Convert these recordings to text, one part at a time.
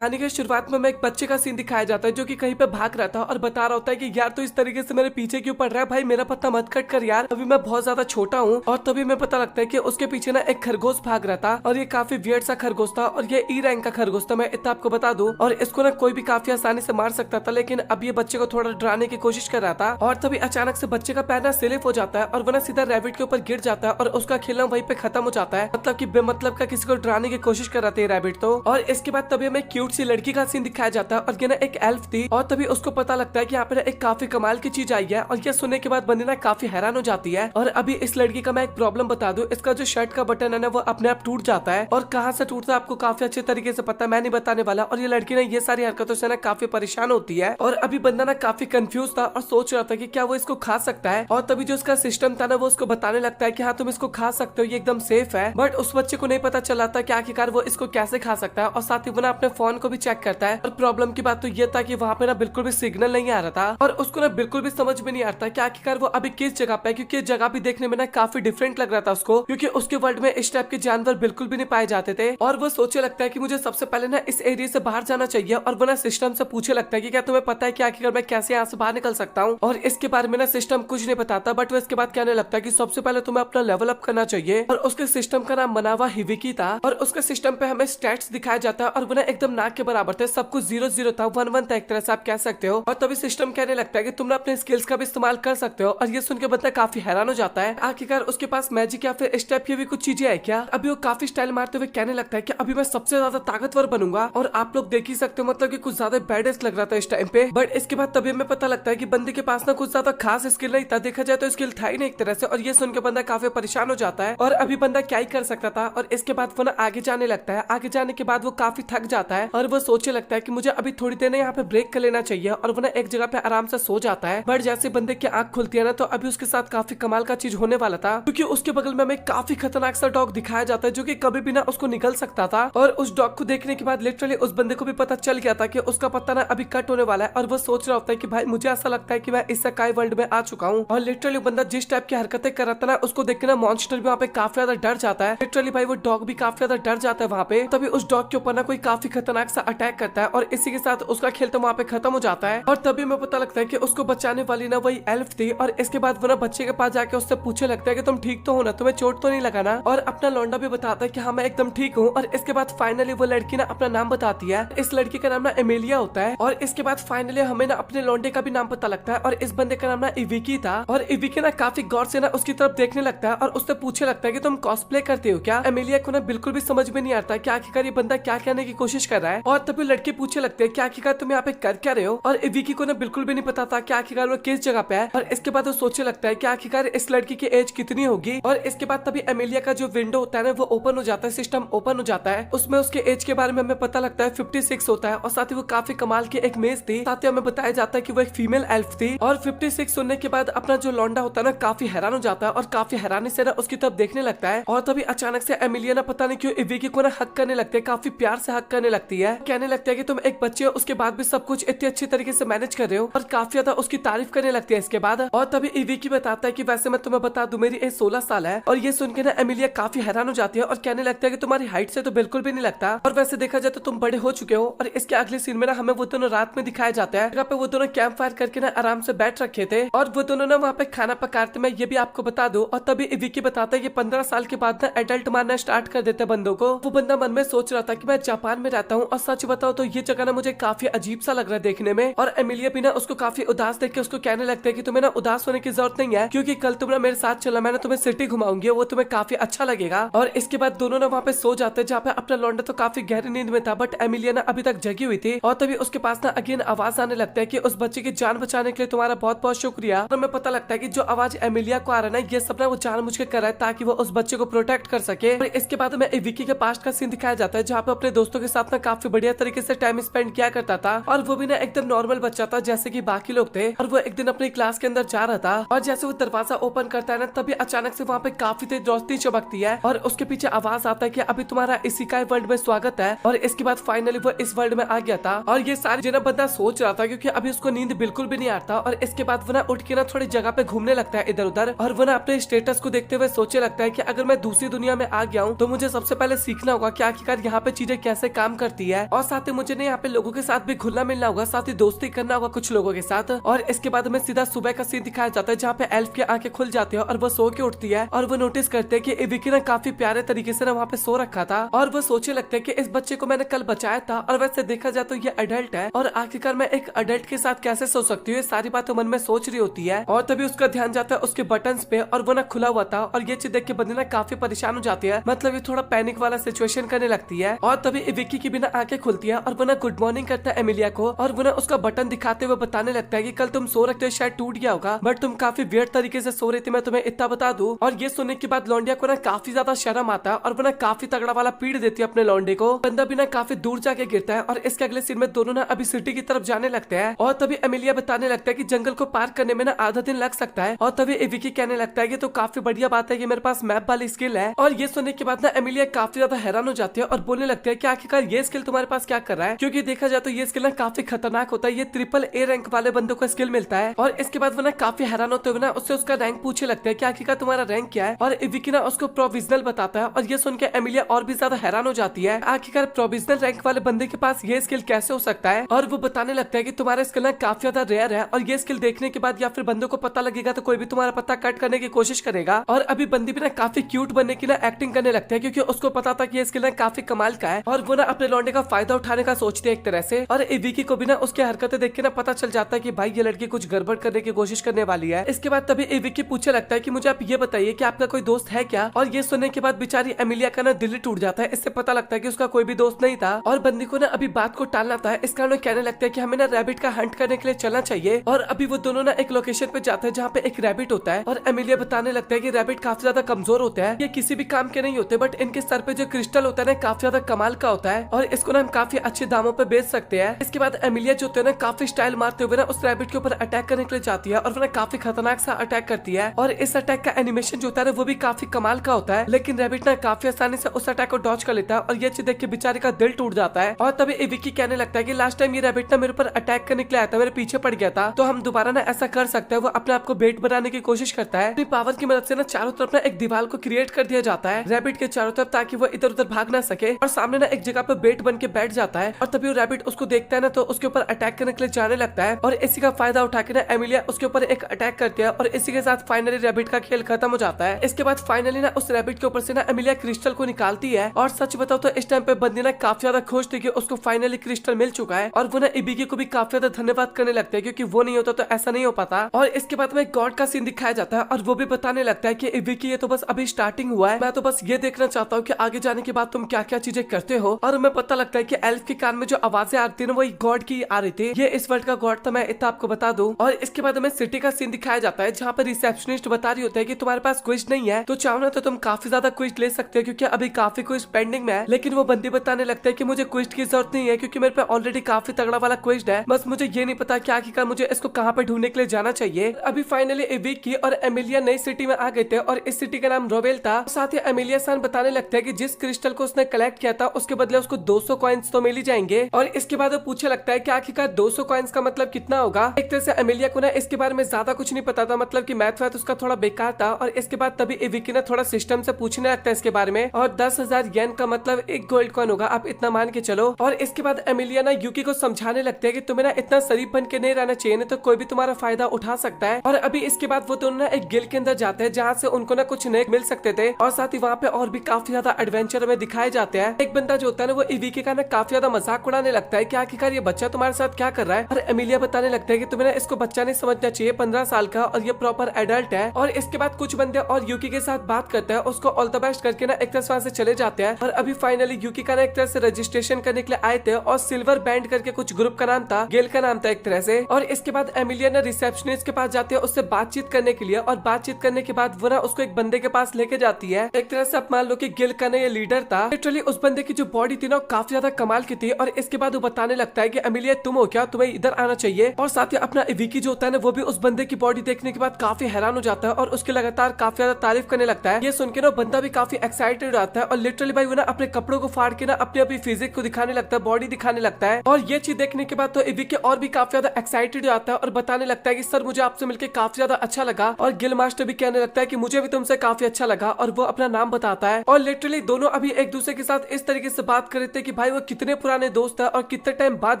कहानी की शुरुआत में एक बच्चे का सीन दिखाया जाता है जो कि कहीं पे भाग रहा था और बता रहा होता है कि यार तो इस तरीके से मेरे पीछे क्यों पड़ रहा है भाई, मेरा पत्ता मत कट कर यार, अभी मैं बहुत ज्यादा छोटा हूँ। और तभी मैं पता लगता है कि उसके पीछे ना एक खरगोश भाग रहा था और ये काफी वियर्ड सा खरगोश था और ये ई रैंक का खरगोश था, मैं इतना आपको बता दूं। और इसको ना कोई भी काफी आसानी से मार सकता था, लेकिन अब ये बच्चे को थोड़ा डराने की कोशिश कर रहा था। और तभी अचानक से बच्चे का पैर ना स्लिप हो जाता है और वो ना सीधा रैबिट के ऊपर गिर जाता है और उसका खेलना वहीं पे खत्म हो जाता है। मतलब की बेमतलब का किसी को डराने की कोशिश कर रहा था रैबिट तो। और इसके बाद तभी हमें क्यूट सी लड़की का सीन दिखाया जाता है और ये ना एक एल्फ थी और तभी उसको पता लगता है कि यहाँ पे एक काफी कमाल की चीज आई है। और ये सुनने के बाद बंदी ना काफी हैरान हो जाती है। और अभी इस लड़की का मैं एक प्रॉब्लम बता दूं, इसका जो शर्ट का बटन है ना वो अपने आप टूट जाता है और कहाँ से टूटता है आपको काफी अच्छे तरीके से पता है, मैं नहीं बताने वाला। और ये लड़की ना ये सारी हरकतों से ना काफी परेशान होती है और अभी बंदा ना काफी कंफ्यूज था और सोच रहा था कि क्या वो इसको खा सकता है। और तभी जो उसका सिस्टम था ना वो उसको बताने लगता है कि हाँ तुम इसको खा सकते हो, ये एकदम सेफ है। बट उस बच्चे को नहीं पता चला था कि आखिरकार वो इसको कैसे खा सकता है। और साथ ही वो ना अपने फोन को भी चेक करता है और प्रॉब्लम की बात तो ये था कि वहाँ पे ना बिल्कुल भी सिग्नल नहीं आ रहा था और उसको ना बिल्कुल भी समझ में नहीं आ रहा था कि आखिरकार वो अभी किस जगह पे है, क्योंकि जगह भी देखने में ना काफी डिफरेंट लग रहा था उसको, क्योंकि उसके वर्ल्ड में इस टाइप के जानवर बिल्कुल भी नहीं पाए जाते थे। और वो सोचे लगता है कि मुझे सबसे पहले ना इस एरिया से बाहर जाना चाहिए और वो ना सिस्टम से पूछे लगता है कि क्या तुम्हें पता है कि आखिरकार मैं कैसे यहाँ से बाहर निकल सकता हूँ। और इसके बारे में ना सिस्टम कुछ नहीं बताता, बट वो इसके बाद कहने लगता है कि सबसे पहले तुम्हें अपना लेवल अप करना चाहिए। और उसके सिस्टम का नाम मनावा हिविकी था और उसके सिस्टम पे हमें स्टैट्स दिखाया जाता है और वो ना एकदम नाक के बराबर थे, सब कुछ 0-0 था, 1-1 था एक तरह से आप कह सकते हो। और तभी सिस्टम कहने लगता है कि तुम ना अपने स्किल्स का भी इस्तेमाल कर सकते हो। और ये सुन के बंदा काफी हैरान हो जाता है, आखिरकार उसके पास मैजिक या फिर इस टाइप की भी कुछ चीजें है क्या। अभी वो काफी स्टाइल मारते हुए कहने लगता है कि अभी मैं सबसे ज्यादा ताकतवर बनूंगा। और आप लोग देख ही सकते हो मतलब कि कुछ ज्यादा बैडेस्ट लग रहा था इस टाइम पे। बट इसके बाद तभी हमें पता लगता है कि बंदे के पास ना कुछ ज्यादा खास स्किल नहीं था, देखा जाए तो स्किल था ही नहीं एक तरह से। और ये सुन के बंदा काफी परेशान हो जाता है और अभी बंदा क्या ही कर सकता था। और इसके बाद वो ना आगे जाने लगता है, आगे जाने के बाद वो काफी थक जाता है और वो सोचने लगता है कि मुझे अभी थोड़ी देर यहाँ पे ब्रेक कर लेना चाहिए। और वो ना एक जगह पे आराम से सो जाता है। बट जैसे बंदे की आंख खुलती है ना तो अभी उसके साथ काफी कमाल का चीज होने वाला था, क्योंकि उसके बगल में हमें काफी खतरनाक सा डॉग दिखाया जाता है जो कि कभी भी ना उसको निकल सकता था। और उस डॉग को देखने के बाद लिटरली उस बंदे को भी पता चल गया था कि उसका पत्ता ना अभी कट होने वाला है। और वो सोच रहा होता है कि भाई मुझे ऐसा लगता है कि मैं इस सकाई वर्ल्ड में आ चुका हूँ। और लिटरली बंदा जिस टाइप की हरकतें कर रहा था ना उसको देख के ना मॉन्स्टर भी वहाँ पे काफी ज्यादा डर जाता है। लिटरली भाई वो डॉग भी काफी ज्यादा डर जाता है वहाँ पे। तभी उस डॉग के ऊपर ना कोई काफी खतरनाक सा अटैक करता है और इसी के साथ उसका खेल तो वहाँ पे खत्म हो जाता है। और तभी हमें पता लगता है कि उसको बचाने वाली ना वही एल्फ थी। और इसके बाद वो ना बच्चे के पास जाके उससे पूछे लगता है कि तुम ठीक तो हो ना, तुम्हें चोट तो नहीं लगा ना। और अपना लौंडा भी बताता है कि हाँ मैं एकदम ठीक हूँ। और इसके बाद फाइनली वो लड़की ना अपना नाम बताती है, इस लड़की का नाम ना एमेलिया होता है। और इसके बाद फाइनली हमें ना अपने लौंडे का भी नाम पता लगता है और इस बंदे का नाम ना इविकी था। और इविकी ना काफी गौर से ना उसकी तरफ देखने लगता है और उससे पूछे लगता है कि तुम कॉस्प्ले करते हो क्या। एमेलिया को ना बिल्कुल भी समझ में नहीं आता कि आखिरकार ये बंदा क्या कहने की कोशिश कर रहा है। और तभी लड़के पूछे लगते हैं कि आखिरकार तुम यहाँ पे कर क्या रहे हो। और इविकी को ना बिल्कुल भी नहीं पता था कि आखिरकार वो किस जगह पे है। और इसके बाद वो सोचने लगता है कि आखिरकार इस लड़की की एज कितनी होगी। और इसके बाद तभी एमेलिया का जो विंडो होता है ना वो ओपन हो जाता है, सिस्टम ओपन हो जाता है, उसमें उसके एज के बारे में हमें पता लगता है 56 होता है। और साथ ही वो काफी कमाल की एक मेज थी, साथ ही हमें बताया जाता है कि वो एक फीमेल एल्फ थी। और 56 सुनने के बाद अपना जो लौंडा होता है ना काफी हैरान हो जाता है और काफी हैरानी से ना उसकी तरफ देखने लगता है। और तभी अचानक से एमेलिया ना पता नहीं क्यों इविकी को ना हक करने लगते है, काफी प्यार से हक करने लगती है, कहने लगता है कि तुम एक बच्चे हो उसके बाद भी सब कुछ इतने अच्छे तरीके से मैनेज कर रहे हो। और काफी ज्यादा उसकी तारीफ करने लगती है इसके बाद। और तभी इविकी बताता है कि वैसे मैं तुम्हें बता दूं मेरी एज 16 साल है। और ये सुन के ना एमिलिया काफी हैरान हो जाती है और कहने लगता है कि तुम्हारी हाइट से तो बिल्कुल भी नहीं लगता और वैसे देखा जाए तो तुम बड़े हो चुके हो। और इसके अगले सीन में ना हमें वो दोनों रात में दिखाया जाता है, जगह पे वो दोनों कैंप फायर करके ना आराम से बैठ रखे थे और वो दोनों ना वहाँ पे खाना पकाते, मैं ये भी आपको बता दूं। और तभी इविकी बताता है कि 15 साल के बाद ना एडल्ट मारना स्टार्ट कर देते बंदों को। वो बंदा मन में सोच रहा था कि मैं जापान में रहता हूँ और सच बताओ तो ये जगह ना मुझे काफी अजीब सा लग रहा है देखने में। और एमिलिया भी ना उसको काफी उदास देख के उसको कहने लगता है कि तुम्हें ना उदास होने की जरूरत नहीं है, क्योंकि कल तुम ना मेरे साथ चला, मैं ना तुम्हें सिटी घुमाऊंगी, वो तुम्हें काफी अच्छा लगेगा। और इसके बाद दोनों ना वहाँ पे सो जाते हैं, जहाँ पे अपना लौंडा तो काफी गहरी नींद में था बट एमिलिया ना अभी तक जगी हुई थी। और तभी उसके पास ना अगेन आवाज आने लगता है कि उस बच्चे की जान बचाने के लिए तुम्हारा बहुत बहुत शुक्रिया। और हमें पता लगता है कि जो आवाज एमिलिया को आ रहा है ना ये सब ना वो जानबूझ के कर रहा है ताकि वो उस बच्चे को प्रोटेक्ट कर सके। और इसके बाद में विकी के पास्ट का सीन दिखाया जाता है, जहाँ पे अपने दोस्तों के साथ ना काफी बढ़िया तरीके से टाइम स्पेंड किया करता था और वो भी ना एकदम नॉर्मल बच्चा था जैसे कि बाकी लोग थे। और वो एक दिन अपनी क्लास के अंदर जा रहा था और जैसे वो दरवाजा ओपन करता है ना तभी अचानक से वहाँ पे काफी तेज रोशनी चमकती है और उसके पीछे आवाज आता है कि अभी तुम्हारा इसिकाई वर्ल्ड में स्वागत है। और इसके बाद फाइनली वो इस वर्ल्ड में आ गया था और ये सारी जना बंदा सोच रहा था क्योंकि अभी उसको नींद बिल्कुल भी नहीं आता। और इसके बाद वो ना उठ के ना थोड़ी जगह पे घूमने लगता है इधर उधर और वो ना अपने स्टेटस को देखते हुए सोचे लगता है कि अगर मैं दूसरी दुनिया में आ गया हूँ तो मुझे सबसे पहले सीखना होगा कि आखिरकार यहाँ पे चीजें कैसे काम करती जाती है और साथ ही मुझे ना यहाँ पे लोगों के साथ भी घुलना मिलना होगा, साथ ही दोस्ती करना होगा कुछ लोगों के साथ। और इसके बाद हमें सीधा सुबह का सीन दिखाया जाता है जहाँ पे एल्फ की आंखें खुल जाती है और वो सो के उठती है और वो नोटिस करते हैं कि विकी ने काफी प्यारे तरीके से ना वहाँ पे सो रखा था और वो सोचने लगते हैं कि इस बच्चे को मैंने कल बचाया था और वैसे देखा जाए तो ये अडल्ट है और आखिरकार मैं एक अडल्ट के साथ कैसे सो सकती हूँ, ये सारी बातें मन में सोच रही होती है। और तभी उसका ध्यान जाता है उसके बटन्स पे और वो ना खुला हुआ था और ये चीज देख के बंदी ना काफी परेशान हो जाती है, मतलब ये थोड़ा पैनिक वाला सिचुएशन करने लगती है। और तभी विक्की की भी ना आंखें खुलती है और वो ना गुड मॉर्निंग करता है एमिलिया को और वो ना उसका बटन दिखाते हुए बताने लगता है कि कल तुम सो रखते हो शायद टूट गया होगा बट तुम काफी वियर्ड तरीके से सो रही थी, मैं तुम्हें इतना बता दूं। और ये सुनने के बाद लौंडिया को ना काफी ज्यादा शर्म आता है और वो ना काफी तगड़ा वाला पीड़ देती है अपने लौंडे को। बंदा भी ना काफी दूर जाके गिरता है और इसके अगले सीन में दोनों ना अभी सिटी की तरफ जाने लगते हैं। और तभी एमिलिया बताने लगता है कि जंगल को पार करने में ना आधा दिन लग सकता है। और तभी विकी कहने लगता है कि तो काफी बढ़िया बात है कि मेरे पास मैप वाली स्किल है। और ये सुनने के बाद ना एमिलिया काफी ज्यादा हैरान हो जाती है और बोलने लगती है कि आखिरकार ये स्किल तुम्हारे पास क्या कर रहा है, क्योंकि देखा जाए तो ये स्किल ना काफी खतरनाक होता है, ये AAA रैंक वाले बंदों को स्किल मिलता है। और इसके बाद वो ना काफी हैरान होते हुए ना उससे उसका रैंक पूछे लगता है कि आखिरकार तुम्हारा रैंक क्या है। और विकी ना उसको प्रोविजनल बताता है और ये सुन के एमिलिया और भी ज्यादा हैरान हो जाती है, आखिरकार प्रोविजनल रैंक वाले बंदे के पास ये स्किल कैसे हो सकता है। और वो बताने लगता है कि तुम्हारा स्किल ना काफी ज्यादा रेयर है और ये स्किल देखने के बाद या फिर बंदों को पता लगेगा तो कोई भी तुम्हारा पत्ता कट करने की कोशिश करेगा। और अभी बंदी भी ना काफी क्यूट बनने की ना एक्टिंग करने लगता है क्योंकि उसको पता था कि ये स्किल ना काफी कमाल का है और वो ना अपने लौंडे का फायदा उठाने का सोचते हैं एक तरह से। और विकी को भी ना उसकी हरकतें देख के ना पता चल जाता है कि भाई ये लड़की कुछ गड़बड़ करने की कोशिश करने वाली है। इसके बाद तभी विकी पूछने लगता है कि मुझे आप ये बताइए कि आपका कोई दोस्त है क्या। और ये सुनने के बाद बेचारी एमिलिया का ना दिल टूट जाता है, इससे पता लगता है कि उसका कोई भी दोस्त नहीं था। और बंदी को ना अभी बात को टालना था, इस कारण कहने लगता है कि हमें ना रैबिट का हंट करने के लिए चलना चाहिए। और अभी वो दोनों ना एक लोकेशन पे जाते हैं जहाँ पे एक रैबिट होता है और एमिलिया बताने लगता है कि रैबिट काफी ज्यादा कमजोर होता है, ये किसी भी काम के नहीं होते बट इनके सर पे जो क्रिस्टल होता है ना काफी ज्यादा कमाल का होता है और इसको ना हम काफी अच्छे दामों पे बेच सकते हैं। इसके बाद एमिलिया जो होता है ना काफी स्टाइल मारते हुए ना उस रैबिट के ऊपर अटैक करने के लिए जाती है और वो ना काफी खतरनाक सा अटैक करती है। और इस अटैक का एनिमेशन जो होता है वो भी काफी कमाल का होता है, लेकिन रैबिट ना काफी आसानी से उस अटैक को डॉज कर लेता है और ये चीज देख के बेचारे का दिल टूट जाता है। और तभी विकी कहने लगता है कि लास्ट टाइम ये रैबिट ना मेरे ऊपर अटैक करने के लिए आया था, मेरे पीछे पड़ गया था, तो हम दोबारा ना ऐसा कर सकते हैं। वो अपने आप को बेट बनाने की कोशिश करता है, अपनी पावर की मदद से ना चारों तरफ ना एक दीवार को क्रिएट कर दिया जाता है रैबिट के चारों तरफ ताकि वो इधर उधर भाग ना सके और सामने ना एक जगह पे बेट बन के बैठ जाता है। और तभी वो रैबिट उसको देखता है ना तो उसके ऊपर अटैक करने के लिए जाने लगता है और इसी का फायदा उठा के ना एमिलिया उसके ऊपर एक अटैक करती है और इसी के साथ फाइनली रैबिट का खेल खत्म हो जाता है। इसके बाद फाइनली ना उस रैबिट के ऊपर से ना एमिलिया क्रिस्टल को निकालती है और सच बताओ तो इस टाइम पे बंदी ना काफी ज्यादा खुश थी कि उसको फाइनली क्रिस्टल मिल चुका है और वो ना इबिकी को भी काफी ज्यादा धन्यवाद करने लगते हैं क्योंकि वो नहीं होता तो ऐसा नहीं हो पाता। और इसके बाद में गॉड का सीन दिखाया जाता है और वो भी बताने लगता है कि इबिकी ये तो बस अभी स्टार्टिंग हुआ है, मैं तो बस ये देखना चाहता हूँ कि आगे जाने के बाद तुम क्या क्या चीजें करते हो। और हमें पता लगता है कि एल्फ के कान में जो आवाजें आती है वही गॉड की आ रही थी, ये इस वर्ल्ड का गॉड था, मैं इतना आपको बता दूं। और इसके बाद हमें सिटी का सीन दिखाया जाता है जहाँ पर रिसेप्शनिस्ट बता रही होता है कि तुम्हारे पास क्विज नहीं है तो चाहो ना तो तुम काफी ज्यादा क्विज ले सकते हो क्योंकि अभी काफी क्विज पेंडिंग में है। लेकिन वो बंदी बताने लगता है कि मुझे क्विज की जरूरत नहीं है क्योंकि मेरे पे ऑलरेडी काफी तगड़ा वाला क्विज है, बस मुझे ये नहीं पता क्या आखिरकार मुझे इसको कहाँ पे ढूंढने के लिए जाना चाहिए। अभी फाइनली विकी और एमिलिया नई सिटी में आ गए थे और इस सिटी का नाम रोवेल था। साथ ही एमिलिया सान बताने लगता है कि जिस क्रिस्टल को उसने कलेक्ट किया था उसके बदले उसको 200 कॉइन्स तो मिल ही जाएंगे। और इसके बाद वो पूछे लगता है कि आखिरकार 200 कॉइन्स का मतलब कितना होगा। एक तरह से एमिलिया को ना इसके बारे में ज्यादा कुछ नहीं पता था, मतलब कि मैथ वैथ उसका थोड़ा बेकार था। और इसके बाद तभी विकी ने थोड़ा सिस्टम से पूछने लगता है इसके बारे में और 10,000 येन का मतलब एक गोल्ड कॉइन होगा, आप इतना मान के चलो। और इसके बाद एमिलिया ना यूकी को समझाने लगते हैं कि तुम्हें ना इतना शरीफ बन के नहीं रहना चाहिए, नहीं तो कोई भी तुम्हारा फायदा उठा सकता है। और अभी इसके बाद वो दोनों ना एक गिल के अंदर जाते हैं जहाँ से उनको ना कुछ नेक मिल सकते थे और साथ ही वहाँ पे और भी काफी ज्यादा एडवेंचर में दिखाए जाते हैं। एक बंदा जो होता है ना वो विकी का ना काफी ज्यादा मजाक उड़ाने लगता है कि आखिरकार ये बच्चा तुम्हारे साथ क्या कर रहा है। और एमिलिया बताने लगता है कि तुम्हें ना इसको बच्चा नहीं समझना चाहिए, 15 साल का और ये प्रॉपर एडल्ट है। और इसके बाद कुछ बंदे और यूकी के साथ बात करते हैं, उसको ऑल द बेस्ट करके ना एक तरह से वहाँ से चले जाते हैं। और अभी फाइनली यूकी का ना एक तरह से रजिस्ट्रेशन करने के लिए आए थे और सिल्वर बैंड करके कुछ ग्रुप का नाम था, गेल का नाम था एक तरह से। और इसके बाद एमिलिया ने रिसेप्शनिस्ट के पास जाते हैं उससे बातचीत करने के लिए और बातचीत करने के बाद वो ना उसको एक बंदे के पास लेके जाती है। एक तरह से आप मान लो कि गिल का ना ये लीडर था। लिटरली उस बंदे की जो बॉडी थी ना काफी ज्यादा कमाल की थी। और इसके बाद वो बताने लगता है कि एमिलिया तुम हो क्या, तुम्हें इधर आना चाहिए। और साथ ही अपना विकी जो होता है ना वो भी उस बंदे की बॉडी देखने के बाद काफी हैरान हो जाता है और उसकी लगातार काफी ज्यादा तारीफ करने लगता है। ये सुन के ना बंदा भी काफी एक्साइटेड रहता है और लिटरली भाई वो ना अपने कपड़ों को फाड़ के ना अपनी फिजिक को दिखाने लगता है, बॉडी दिखाने लगता है। और ये चीज देखने के बाद तो विकी और भी काफी ज्यादा एक्साइटेड हो जाता है और बताने लगता है कि सर मुझे आपसे मिलकर काफी ज्यादा अच्छा लगा। और गिल मास्टर भी कहने लगता है कि मुझे भी तुमसे काफी अच्छा लगा और वो अपना नाम बताता है। और लिटरली दोनों अभी एक दूसरे के साथ इस तरीके से बात कर रहे थे कि भाई वो कितने पुराने दोस्त है और कितने टाइम बाद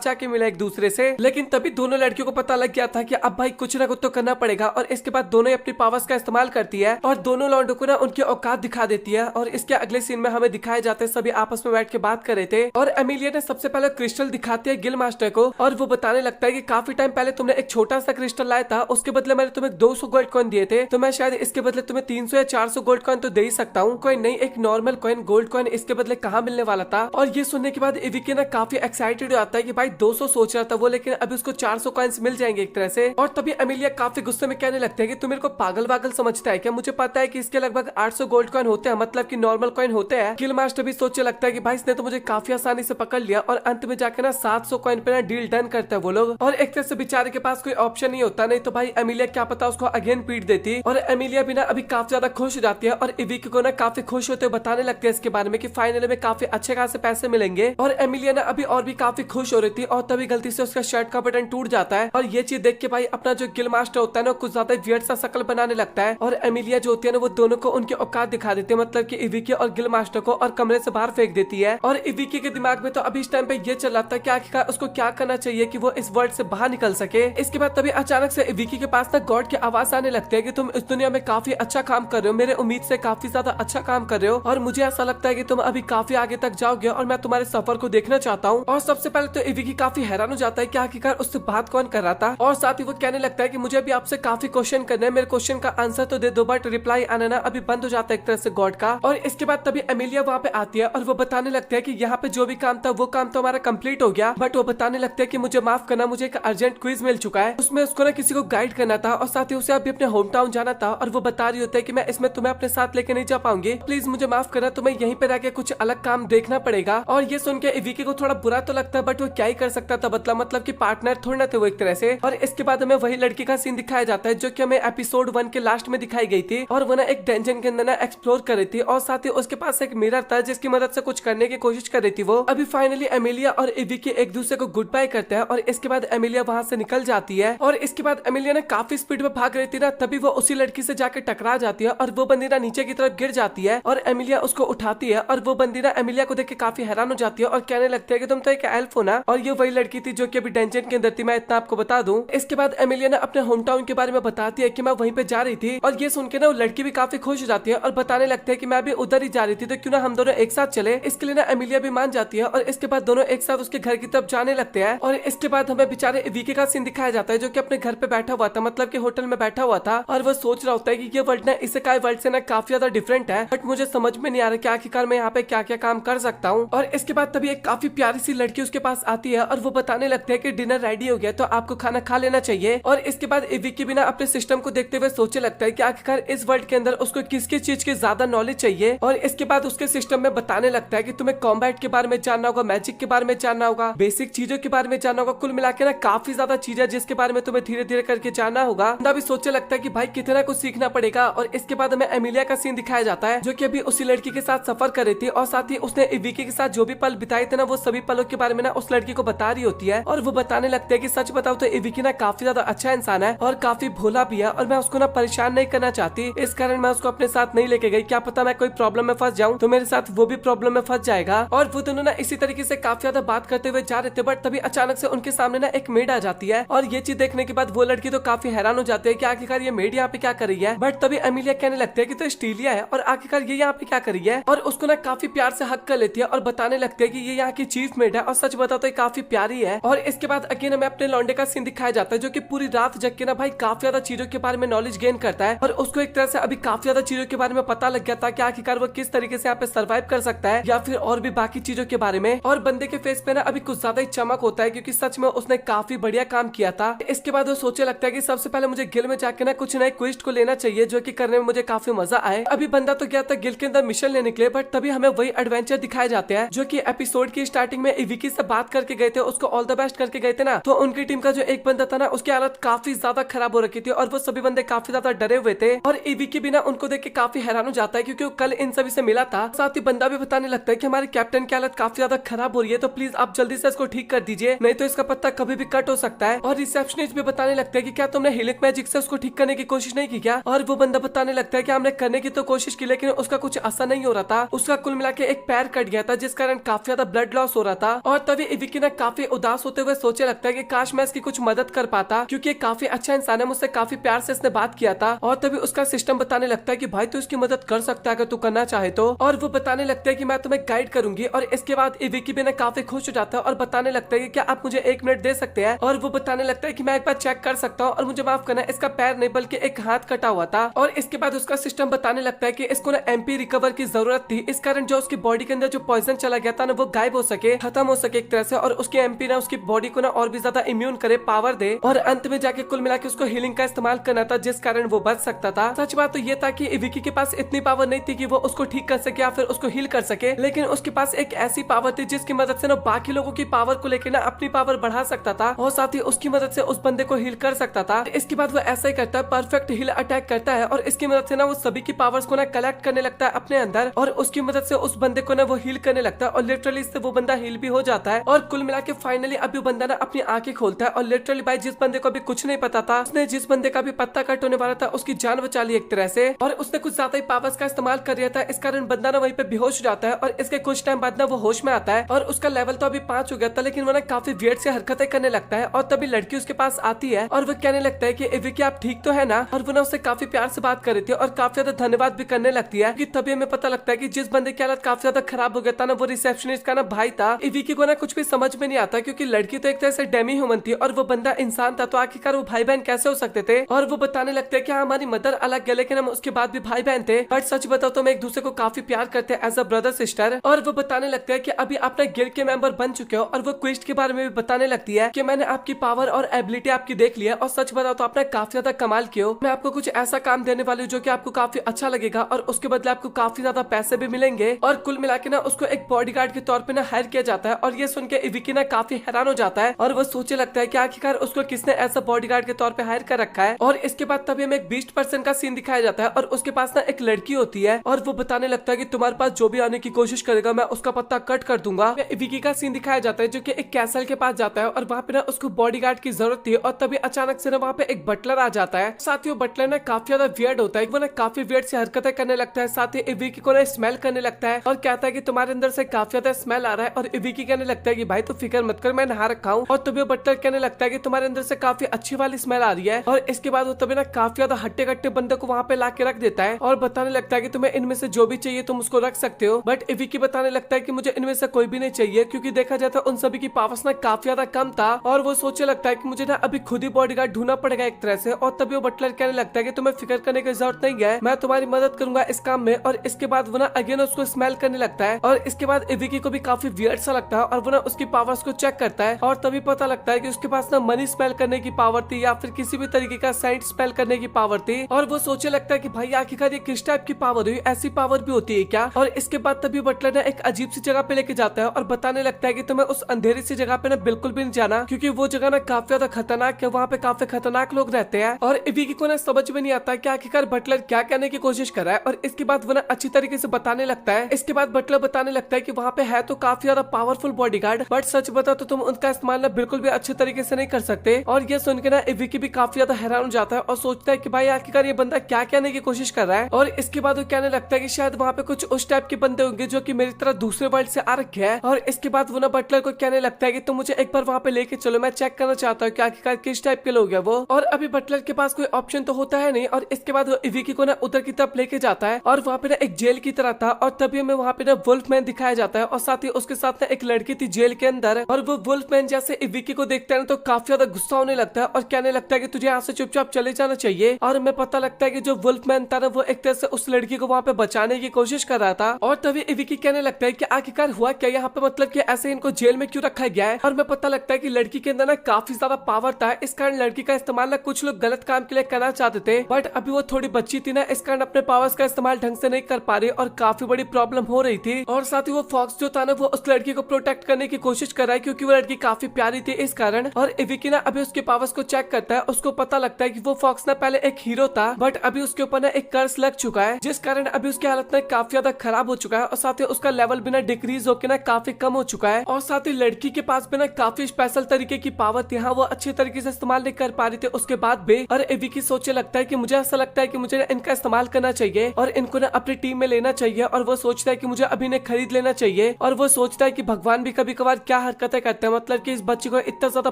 जाके मिला एक दूसरे से। लेकिन तभी दोनों लड़कियों को पता लग गया था कि अब भाई कुछ ना कुछ तो करना पड़ेगा और इसके बाद दोनों अपनी पावर्स का इस्तेमाल करती है और दोनों लौंडों को ना उनकी औकात दिखा देती है। और इसके अगले सीन में हमें दिखाए जाते हैं सभी आपस में बैठ के बात कर रहे थे और एमिलिया ने सबसे पहले क्रिस्टल दिखाती है गिल मास्टर को और वो बताने लगता है कि काफी टाइम पहले तुमने एक छोटा सा क्रिस्टल लाया था, उसके बदले मैंने तुम्हें 200 गोल्ड कॉइन दिए थे, तो मैं शायद इसके बदले तुम्हें 300 या 400 गोल्ड कॉइन तो दे ही सकता हूँ, कोई नहीं एक नॉर्मल कॉइन गोल्ड कॉइन इसके बदले कहाँ मिलने वाला था। और ये सुनने के बाद इविकी ना काफी एक्साइटेड हो जाता है कि भाई 200 सोच रहा था वो, लेकिन अभी उसको 400 कॉइन्स मिल जाएंगे एक तरह से। और तभी एमिलिया काफी गुस्से में कहने लगता है कि तू मेरे को पागल वागल समझता है क्या, मुझे पता है कि इसके लगभग 800 गोल्ड कॉइन होते हैं, मतलब कि नॉर्मल कॉइन होते हैं। गिल मास्टर भी सोचने लगता है कि भाई इसने तो मुझे काफी आसानी से पकड़ लिया और अंत में जाकर ना 700 कॉइन पे ना डील डन करते हैं वो लोग। और एक तरह से बेचारे के पास कोई ऑप्शन नहीं होता, नहीं तो भाई एमिलिया क्या पता उसको अगेन पीट देती। और एमिलिया भी ना अभी काफी ज्यादा खुश हो जाती है और इविकी को ना काफी खुश होते हुए बताने लगते हैं इसके बारे में कि फाइनली में काफी अच्छे खासे पैसे मिलेंगे। और एमिलिया ना अभी और भी काफी खुश हो रही थी और तभी गलती से उसका शर्ट का बटन टूट जाता है और ये चीज देख के भाई अपना जो गिल मास्टर होता है ना कुछ ज्यादा वियर्ड सा शक्ल बनाने लगता है। और एमिलिया जो होती है ना वो दोनों को उनकी औकात दिखा देती है, मतलब कि इविकी और गिल मास्टर को, और कमरे से बाहर फेंक देती है। और इविकी के दिमाग में तो अभी इस टाइम पे ये चल रहा था कि आखिरकार उसको क्या करना चाहिए कि वो इस वर्ल्ड से बाहर निकल सके। इसके बाद तभी अचानक से इविकी के पास ना गॉड की आवाज आने लगती है कि तुम इस दुनिया में काफी अच्छा काम कर रहे हो, मेरे उम्मीद से काफी ज्यादा अच्छा काम कर रहे हो और मुझे ऐसा लगता है कि तुम अभी काफी आगे तक जाओगे और मैं तुम्हारे सफर को देखना चाहता हूँ। और सबसे पहले तो इविकी काफी हैरान हो जाता है कि आखिरकार उससे बात कौन कर रहा था और साथ ही वो कहने लगता है कि मुझे अभी आपसे काफी क्वेश्चन करने हैं, मेरे क्वेश्चन का आंसर तो दे दो, बट रिप्लाई आना ना अभी बंद हो जाता है एक तरह से गॉड का। और इसके बाद तभी एमिलिया वहाँ पे आती है और वो बताने लगता है कि यहाँ पे जो भी काम था वो काम तो हमारा कंप्लीट हो गया, बट वो बताने लगता है कि मुझे माफ करना, मुझे एक अर्जेंट क्विज मिल चुका है, उसमें उसको ना किसी को गाइड करना था और साथ ही उसे अभी अपने होम टाउन जाना था। और वो बता रही होता है कि मैं इसमें तुम्हें अपने साथ लेके नहीं जा पाऊंगी, प्लीज मुझे माफ करना, तुम्हें यहीं पे रह के कुछ अलग काम देखना पड़ेगा। और ये सुन के इविकी को थोड़ा बुरा तो लगता है, बट वो क्या ही कर सकता था, मतलब कि पार्टनर थोड़ा ना थे वो एक तरह से। और इसके बाद हमें वही लड़की का सीन दिखाया जाता है जो कि हमें एपिसोड 1 के लास्ट में दिखाई गई थी और वो ना एक डंजन के अंदर ना एक्सप्लोर कर रही थी और साथ ही उसके पास एक मिरर था जिसकी मदद से कुछ करने की कोशिश कर रही थी वो। अभी फाइनली एमिलिया और इविकी एक दूसरे को गुड बाय करते हैं और इसके बाद एमिलिया वहां से निकल जाती है। और इसके बाद एमिलिया ना काफी स्पीड में भाग रही थी ना, तभी वो उसी लड़की से जाकर टकरा जाती है और वो बंदी ना नीचे की तरफ गिर जाती है और एमिलिया उसको उठाती है और वो बंदी ना एमिलिया को देख के काफी हैरान हो जाती है और कहने लगती है कि तुम तो एक एल्फ हो ना। और ये वही लड़की थी जो कि अभी डंजन के अंदर थी, मैं इतना आपको बता दूं। इसके बाद एमिलिया ना अपने होम टाउन के बारे में बताती है कि मैं वहीं पे जा रही थी और ये सुन के ना वो लड़की भी काफी खुश हो जाती है और बताने लगते हैं कि मैं भी उधर ही जा रही थी, तो क्यों ना हम दोनों एक साथ चले। इसके लिए ना एमिलिया भी मान जाती है और इसके बाद दोनों एक साथ उसके घर की तरफ जाने लगते हैं। और इसके बाद हमें बेचारे इविकी का सीन दिखाया जाता है जो कि अपने घर पे बैठा हुआ था, मतलब कि होटल में बैठा हुआ था और वो सोच रहा होता है कि ये वर्ल्ड ना इसेकाई वर्ल्ड से ना काफी ज्यादा डिफरेंट है, बट मुझे समझ में नहीं आ रहा कि आखिरकार मैं यहाँ पे क्या क्या काम कर सकता हूँ। और इसके बाद तभी एक काफी प्यारी सी लड़की उसके पास आती है और वो बताने लगते हैं कि डिनर रेडी हो गया तो आपको खाना खा लेना चाहिए। और इसके बाद इविकी भी ना अपने सिस्टम को देखते हुए सोचने लगता है कि आखिरकार इस वर्ल्ड के अंदर उसको किसकी चीज की ज्यादा नॉलेज चाहिए। और इसके बाद उसके सिस्टम में बताने लगता है कि तुम्हें कॉम्बैट के बारे में जानना होगा, मैजिक के बारे में जानना होगा, बेसिक चीजों के बारे में जानना होगा, कुल मिला के ना काफी ज्यादा चीजें जिसके बारे में तुम्हें धीरे धीरे करके जानना होगा। बंदा भी सोचने लगता है कि भाई कितना कुछ सीखना पड़ेगा। और इसके बाद हमें एमिलिया का सीन दिखाया जाता है जो कि अभी उसी लड़की के साथ सफर कर रही थी और साथ ही उसने इविकी के साथ जो भी पल बिताए थे ना वो सभी पलों के बारे में ना उस लड़की को बता रही होती है। और वो बताने लगते हैं कि सच बताओ तो इविकी ना काफी ज्यादा अच्छा इंसान है और काफी भोला भी है और मैं उसको ना परेशान नहीं करना चाहती, इस कारण मैं उसको अपने साथ नहीं लेके गई, क्या पता मैं कोई प्रॉब्लम में फंस जाऊं तो मेरे साथ वो भी प्रॉब्लम में फंस जाएगा। और वो दोनों ना इसी तरीके से काफी ज्यादा बात करते हुए जा रहे थे, बट तभी अचानक से उनके सामने ना एक मेड आ जाती है और ये चीज देखने के बाद वो लड़की तो काफी हैरान हो जाती है कि आखिरकार ये मेड यहाँ पे क्या कर रही है। बट तभी एमिलिया कहने लगती है कि तो स्टीलिया है और आखिरकार ये यहाँ पे क्या कर रही है, और उसको ना काफी प्यार से हक कर लेती है और बताने लगती है कि ये यहाँ की चीफ मेड है और सच बताओ तो काफी प्यारी है। और इसके बाद अगेन हमें अपने लौंडे का सीन दिखाया जाता है जो कि पूरी रात जग के ना भाई काफी ज्यादा चीजों के बारे में नॉलेज गेन करता है और उसको एक तरह से अभी काफी ज्यादा चीजों के बारे में पता लग गया था कि आखिरकार वो किस तरीके से यहाँ पे सर्वाइव कर सकता है या फिर और भी बाकी चीजों के बारे में। और बंदे के फेस पे ना अभी कुछ ज्यादा ही चमक होता है क्योंकि सच में उसने काफी बढ़िया काम किया था। इसके बाद वो सोचने लगता है कि सबसे पहले मुझे गिल में जाके ना कुछ नए क्विस्ट को लेना चाहिए जो कि करने में मुझे काफी मजा आए। अभी बंदा तो गया था गिल के अंदर मिशन लेने के लिए, बट तभी हमें वही एडवेंचर दिखाए जाते हैं जो कि एपिसोड की स्टार्टिंग में इविकी से बात करके गए थे, उसको ऑल द बेस्ट करके गए थे ना, तो उनकी टीम का जो एक बंदा था ना उसकी हालत काफी ज्यादा खराब हो रखी थी और वो सभी बंदे काफी ज्यादा डरे हुए थे। और इविकी भी ना उनको देख के काफी हैरान हो जाता है क्योंकि वो कल इन सभी से मिला था। साथ ही बंदा भी बताने लगता है कि हमारे कैप्टन की हालत काफी ज्यादा खराब हो रही है, तो प्लीज आप जल्दी से इसको ठीक कर दीजिए, नहीं तो इसका पत्ता कभी भी कट हो सकता है। और रिसेप्शनिस्ट भी बताने लगता है कि क्या तुमने हीलिंग मैजिक से उसको ठीक करने की कोशिश नहीं की क्या। और वो बंदा बताने लगता है कि हमने करने की तो कोशिश की लेकिन उसका कुछ असर नहीं हो रहा था, उसका कुल मिला के एक पैर कट गया था जिस कारण काफी ज्यादा ब्लड लॉस हो रहा था। और तभी इविकी ना काफी उदास होते हुए सोचे लगता है कि काश मैं इसकी कुछ मदद कर पाता, क्योंकि काफी अच्छा इंसान है, मुझसे काफी प्यार से इसने बात किया था। और तभी उसका सिस्टम बताने लगता है कि भाई तू इसकी मदद कर सकता है अगर तू करना चाहे तो। और वो बताने लगता है कि मैं तुम्हें गाइड करूंगी। और इसके बाद इविकी भी ना काफी खुश हो जाता है और बताने लगता है कि क्या आप मुझे 1 मिनट दे सकते हैं। और वो बताने लगता है कि मैं एक बार चेक कर सकता हूँ और मुझे माफ करना, इसका पैर नहीं बल्कि एक हाथ कटा हुआ था। और इसके बाद उसका सिस्टम बताने लगता है कि इसको ना एमपी रिकवर की जरूरत थी, इस कारण जो उसकी बॉडी के अंदर जो पॉइजन चला गया था ना वो गायब हो सके, खत्म हो सके एक तरह से, और उसकी एमपी ना उसकी बॉडी को ना और भी ज्यादा इम्यून करे, पावर दे। और अंत में जाके कुल मिला के उसको हीलिंग का इस्तेमाल करना था, जिस कारण वो बच सकता था। सच बात तो ये था कि विकी के पास इतनी पावर नहीं थी कि वो उसको ठीक कर सके या फिर उसको हील कर सके, लेकिन उसके पास एक ऐसी पावर थी जिसकी मदद से ना बाकी लोगों की पावर को लेकर ना अपनी पावर बढ़ा सकता था और साथ ही उसकी मदद से उस बंदे को हील कर सकता था। इसके बाद वो ऐसा ही करता है, परफेक्ट हील अटैक करता है और इसकी मदद से ना वो सभी की पावर्स को ना कलेक्ट करने लगता है अपने अंदर, और उसकी मदद से उस बंदे को ना वो हील करने लगता है और लिटरली इससे वो बंदा हील भी हो जाता है। और कुल मिला के फाइनली अभी बंदा ना अपनी आंखें खोलता है और लिटरली भाई जिस बंदे को अभी कुछ नहीं पता था, उसने जिस बंदे का भी पत्ता कट होने वाला था उसकी जान बचा ली एक तरह से, और उसने कुछ ज्यादा ही पावर्स का इस्तेमाल कर दिया था, इस कारण बंदा ना वहीं पे बेहोश हो जाता है। और इसके कुछ टाइम बाद ना वो होश में आता है और उसका लेवल तो अभी 5 हो गया था, लेकिन वो ना काफी वियर्ड से हरकतें करने लगता है। और तभी लड़की उसके पास आती है और वो कहने लगता है कि विकी आप ठीक तो है ना, और वो ना उससे काफी प्यार से बात कर रही थी और काफी ज्यादा धन्यवाद भी करने लगती है। कि तभी हमें पता लगता है कि जिस बंदे की हालत काफी ज्यादा खराब हो गया था ना वो रिसेप्शनिस्ट का ना भाई था। विकी को ना कुछ भी समझ में नहीं आता, क्योंकि लड़की तो एक तरह से डेमी ह्यूमन थी और वो बंदा इंसान था, तो आखिरकार वो भाई बहन कैसे हो सकते थे। और वो बताने लगते हैं कि हमारी मदर अलग गए लेकिन हम उसके बाद भी भाई बहन थे, बट सच बताओ तो हम एक दूसरे को काफी प्यार करते हैं एज अ ब्रदर सिस्टर। और वो बताने लगते हैं कि अभी अपने गिल्ड के मेंबर बन चुके हो, और वो क्विस्ट के बारे में भी बताने लगती है कि मैंने आपकी पावर और एबिलिटी आपकी देख लिया, और सच बताओ तो आपने काफी ज्यादा कमाल किया हो। मैं आपको कुछ ऐसा काम देने वाली हूँ जो कि आपको काफी अच्छा लगेगा और उसके बदले आपको काफी ज्यादा पैसे भी मिलेंगे। और कुल मिला के ना उसको एक बॉडीगार्ड के तौर पे ना हायर किया जाता है। और ये सुन के विकी ना काफी हैरान हो जाता है और वो सोचे लगता है कि आखिरकार उसको किसने ऐसा बॉडीगार्ड के तौर पे हायर कर रखा है। और इसके बाद तभी हमें एक बीस्ट पर्सन का सीन दिखाया जाता है और उसके पास ना एक लड़की होती है और वो बताने लगता है कि तुम्हारे पास जो भी आने की कोशिश करेगा मैं उसका पत्ता कट कर दूंगा। विकी का सीन दिखाया जाता है जो कि एक कैसल के पास जाता है और वहाँ पे ना उसको बॉडीगार्ड की जरूरत थी, और तभी अचानक से ना वहाँ पे एक बटलर आ जाता है। साथ ही वो बटलर ना काफी ज्यादा वियर्ड होता है, वो ना काफी वियर्ड से हरकतें करने लगता है, साथ ही विकी को ना स्मेल करने लगता है और कहता है कि तुम्हारे अंदर से काफी ज्यादा स्मेल आ रहा है। और विकी कहने लगता है कि भाई तू फिक्र मत कर, मैं नहा रखा हूँ। और तभी वो बटलर कहने लगता है कि तुम्हारे अंदर से काफी अच्छी वाली स्मेल आ रही है। और इसके बाद वो तभी ना काफी ज्यादा हट्टे कट्टे बंदे को वहाँ पे ला के रख देता है और बताने लगता है कि तुम्हें इनमें से जो भी चाहिए तुम उसको रख सकते हो। बट विकी बताने लगता है कि मुझे इनमें से कोई भी नहीं चाहिए, क्योंकि देखा जाता है उन सभी की पावर्स ना काफी ज्यादा कम था। और वो सोचे लगता है कि मुझे ना अभी खुद ही बॉडीगार्ड ढूंढना पड़ेगा एक तरह से। और तभी वो बटलर कहने लगता है कि तुम्हें फिक्र करने की जरूरत नहीं है, मैं तुम्हारी मदद करूंगा इस काम में। और इसके बाद वो ना अगेन उसको स्मेल करने लगता है और इसके बाद विकी को भी काफी वियर्ड सा लगता है और वो ना उसकी पावर्स को चेक करता है और तभी पता लगता है कि उसके पास ना मनी स्मेल करने की पावर थी या फिर किसी भी तरीके का सेंट स्मेल करने की पावर थी। और वो सोचे लगता है कि भाई आखिरकार ये किस टाइप की पावर हुई, ऐसी पावर भी होती है क्या। और इसके बाद तभी बटलर ने एक अजीब सी जगह पे लेके जाता है और बताने लगता है कि तुम्हें उस अंधेरी सी जगह पे ना बिल्कुल भी नहीं जाना, क्योंकि वो जगह ना काफी ज्यादा खतरनाक है, वहाँ पे काफी खतरनाक लोग रहते हैं। और विकी को ना समझ में नहीं आता कि आखिरकार बटलर क्या कहने की कोशिश कर रहा है। और इसके बाद वो ना अच्छी तरीके से बताने लगता है। इसके बाद बटलर बताने लगता है कि वहाँ पे है तो काफी ज्यादा पावरफुल बॉडीगार्ड, बट सच बता तो तुम उनका इस्तेमाल ना बिल्कुल भी अच्छे तरीके से नहीं कर सकते। और ये सुन के ना विकी भी काफी ज्यादा हैरान हो जाता है और सोचता है कि भाई आखिरकार ये बंदा क्या कहने की कोशिश कर रहा है। और इसके बाद वो कहने लगता है कि शायद वहाँ पे कुछ उस टाइप के बंदे होंगे जो कि मेरी तरह दूसरे वर्ल्ड से आ रखे हैं। और इसके बाद वो ना बटलर को कहने लगता है कि तुम मुझे एक बार वहाँ पे लेके चलो, मैं चेक करना चाहता हूँ कि आखिरकार किस टाइप के लोग हैं वो। और अभी बटलर के पास कोई ऑप्शन तो होता है नहीं। और इसके बाद वो विकी को ना उधर की तरफ लेके जाता है और वहाँ पे ना एक जेल की तरह था और तभी हमें वहाँ पे ना वुल्फमैन दिखाया जाता है और साथ ही उसके साथ ना एक लड़की थी जेल के अंदर। और वो वुल्फमैन जैसे विकी को देखता है ना तो काफी ज्यादा गुस्सा होने लगता है और कहने लगता है कि तुझे यहाँ से चुपचाप चले जाना चाहिए। और हमें पता लगता है कि जो वुल्फमैन था ना वो एक तरह से उस लड़की को वहाँ पे बचाने की कोशिश कर रहा था। और तभी विकी कहने लगता है कि आखिरकार हुआ क्या यहाँ पे, मतलब कि ऐसे इनको जेल में क्यों रखा गया है। और हमें पता लगता है कि लड़की के अंदर ना काफी ज्यादा पावर था, इस कारण लड़की का इस्तेमाल ना कुछ लोग गलत काम के लिए करना चाहते थे, बट अभी वो थोड़ी बच्ची थी ना, इस कारण अपने पावर्स का इस्तेमाल ढंग से नहीं कर पा रही और काफी बड़ी प्रॉब्लम हो रही थी। और साथ ही वो फॉक्स जो था ना वो उस लड़की को प्रोटेक्ट करने की कोशिश कर रहा है, क्योंकि वो लड़की काफी प्यारी थी इस कारण। और विकी ना अभी उसके पावर्स को चेक करता है, उसको पता लगता है कि वो फॉक्स ना पहले एक हीरो था, बट अभी उसके ऊपर ना एक कर्स लग चुका है, जिस कारण अभी उसकी हालत ना काफी ज्यादा खराब हो चुका है और साथ ही उसका लेवल भी ना डिक्रीज होकर ना काफी कम हो चुका है। और साथ ही लड़की के पास भी ना काफी स्पेशल तरीके की पावर थी, हाँ वो अच्छे तरीके से इस्तेमाल नहीं कर पा रही थी उसके बाद भी। और विकी सोचे लगता है कि मुझे ऐसा लगता है कि मुझे इनका इस्तेमाल करना चाहिए और इनको ना अपनी टीम में लेना चाहिए। और वो सोचता है कि मुझे अभी इन्हें खरीद लेना चाहिए चाहिए। और वो सोचता है कि भगवान भी कभी कभार क्या हरकतें करते हैं, मतलब कि इस बच्चे को इतना ज्यादा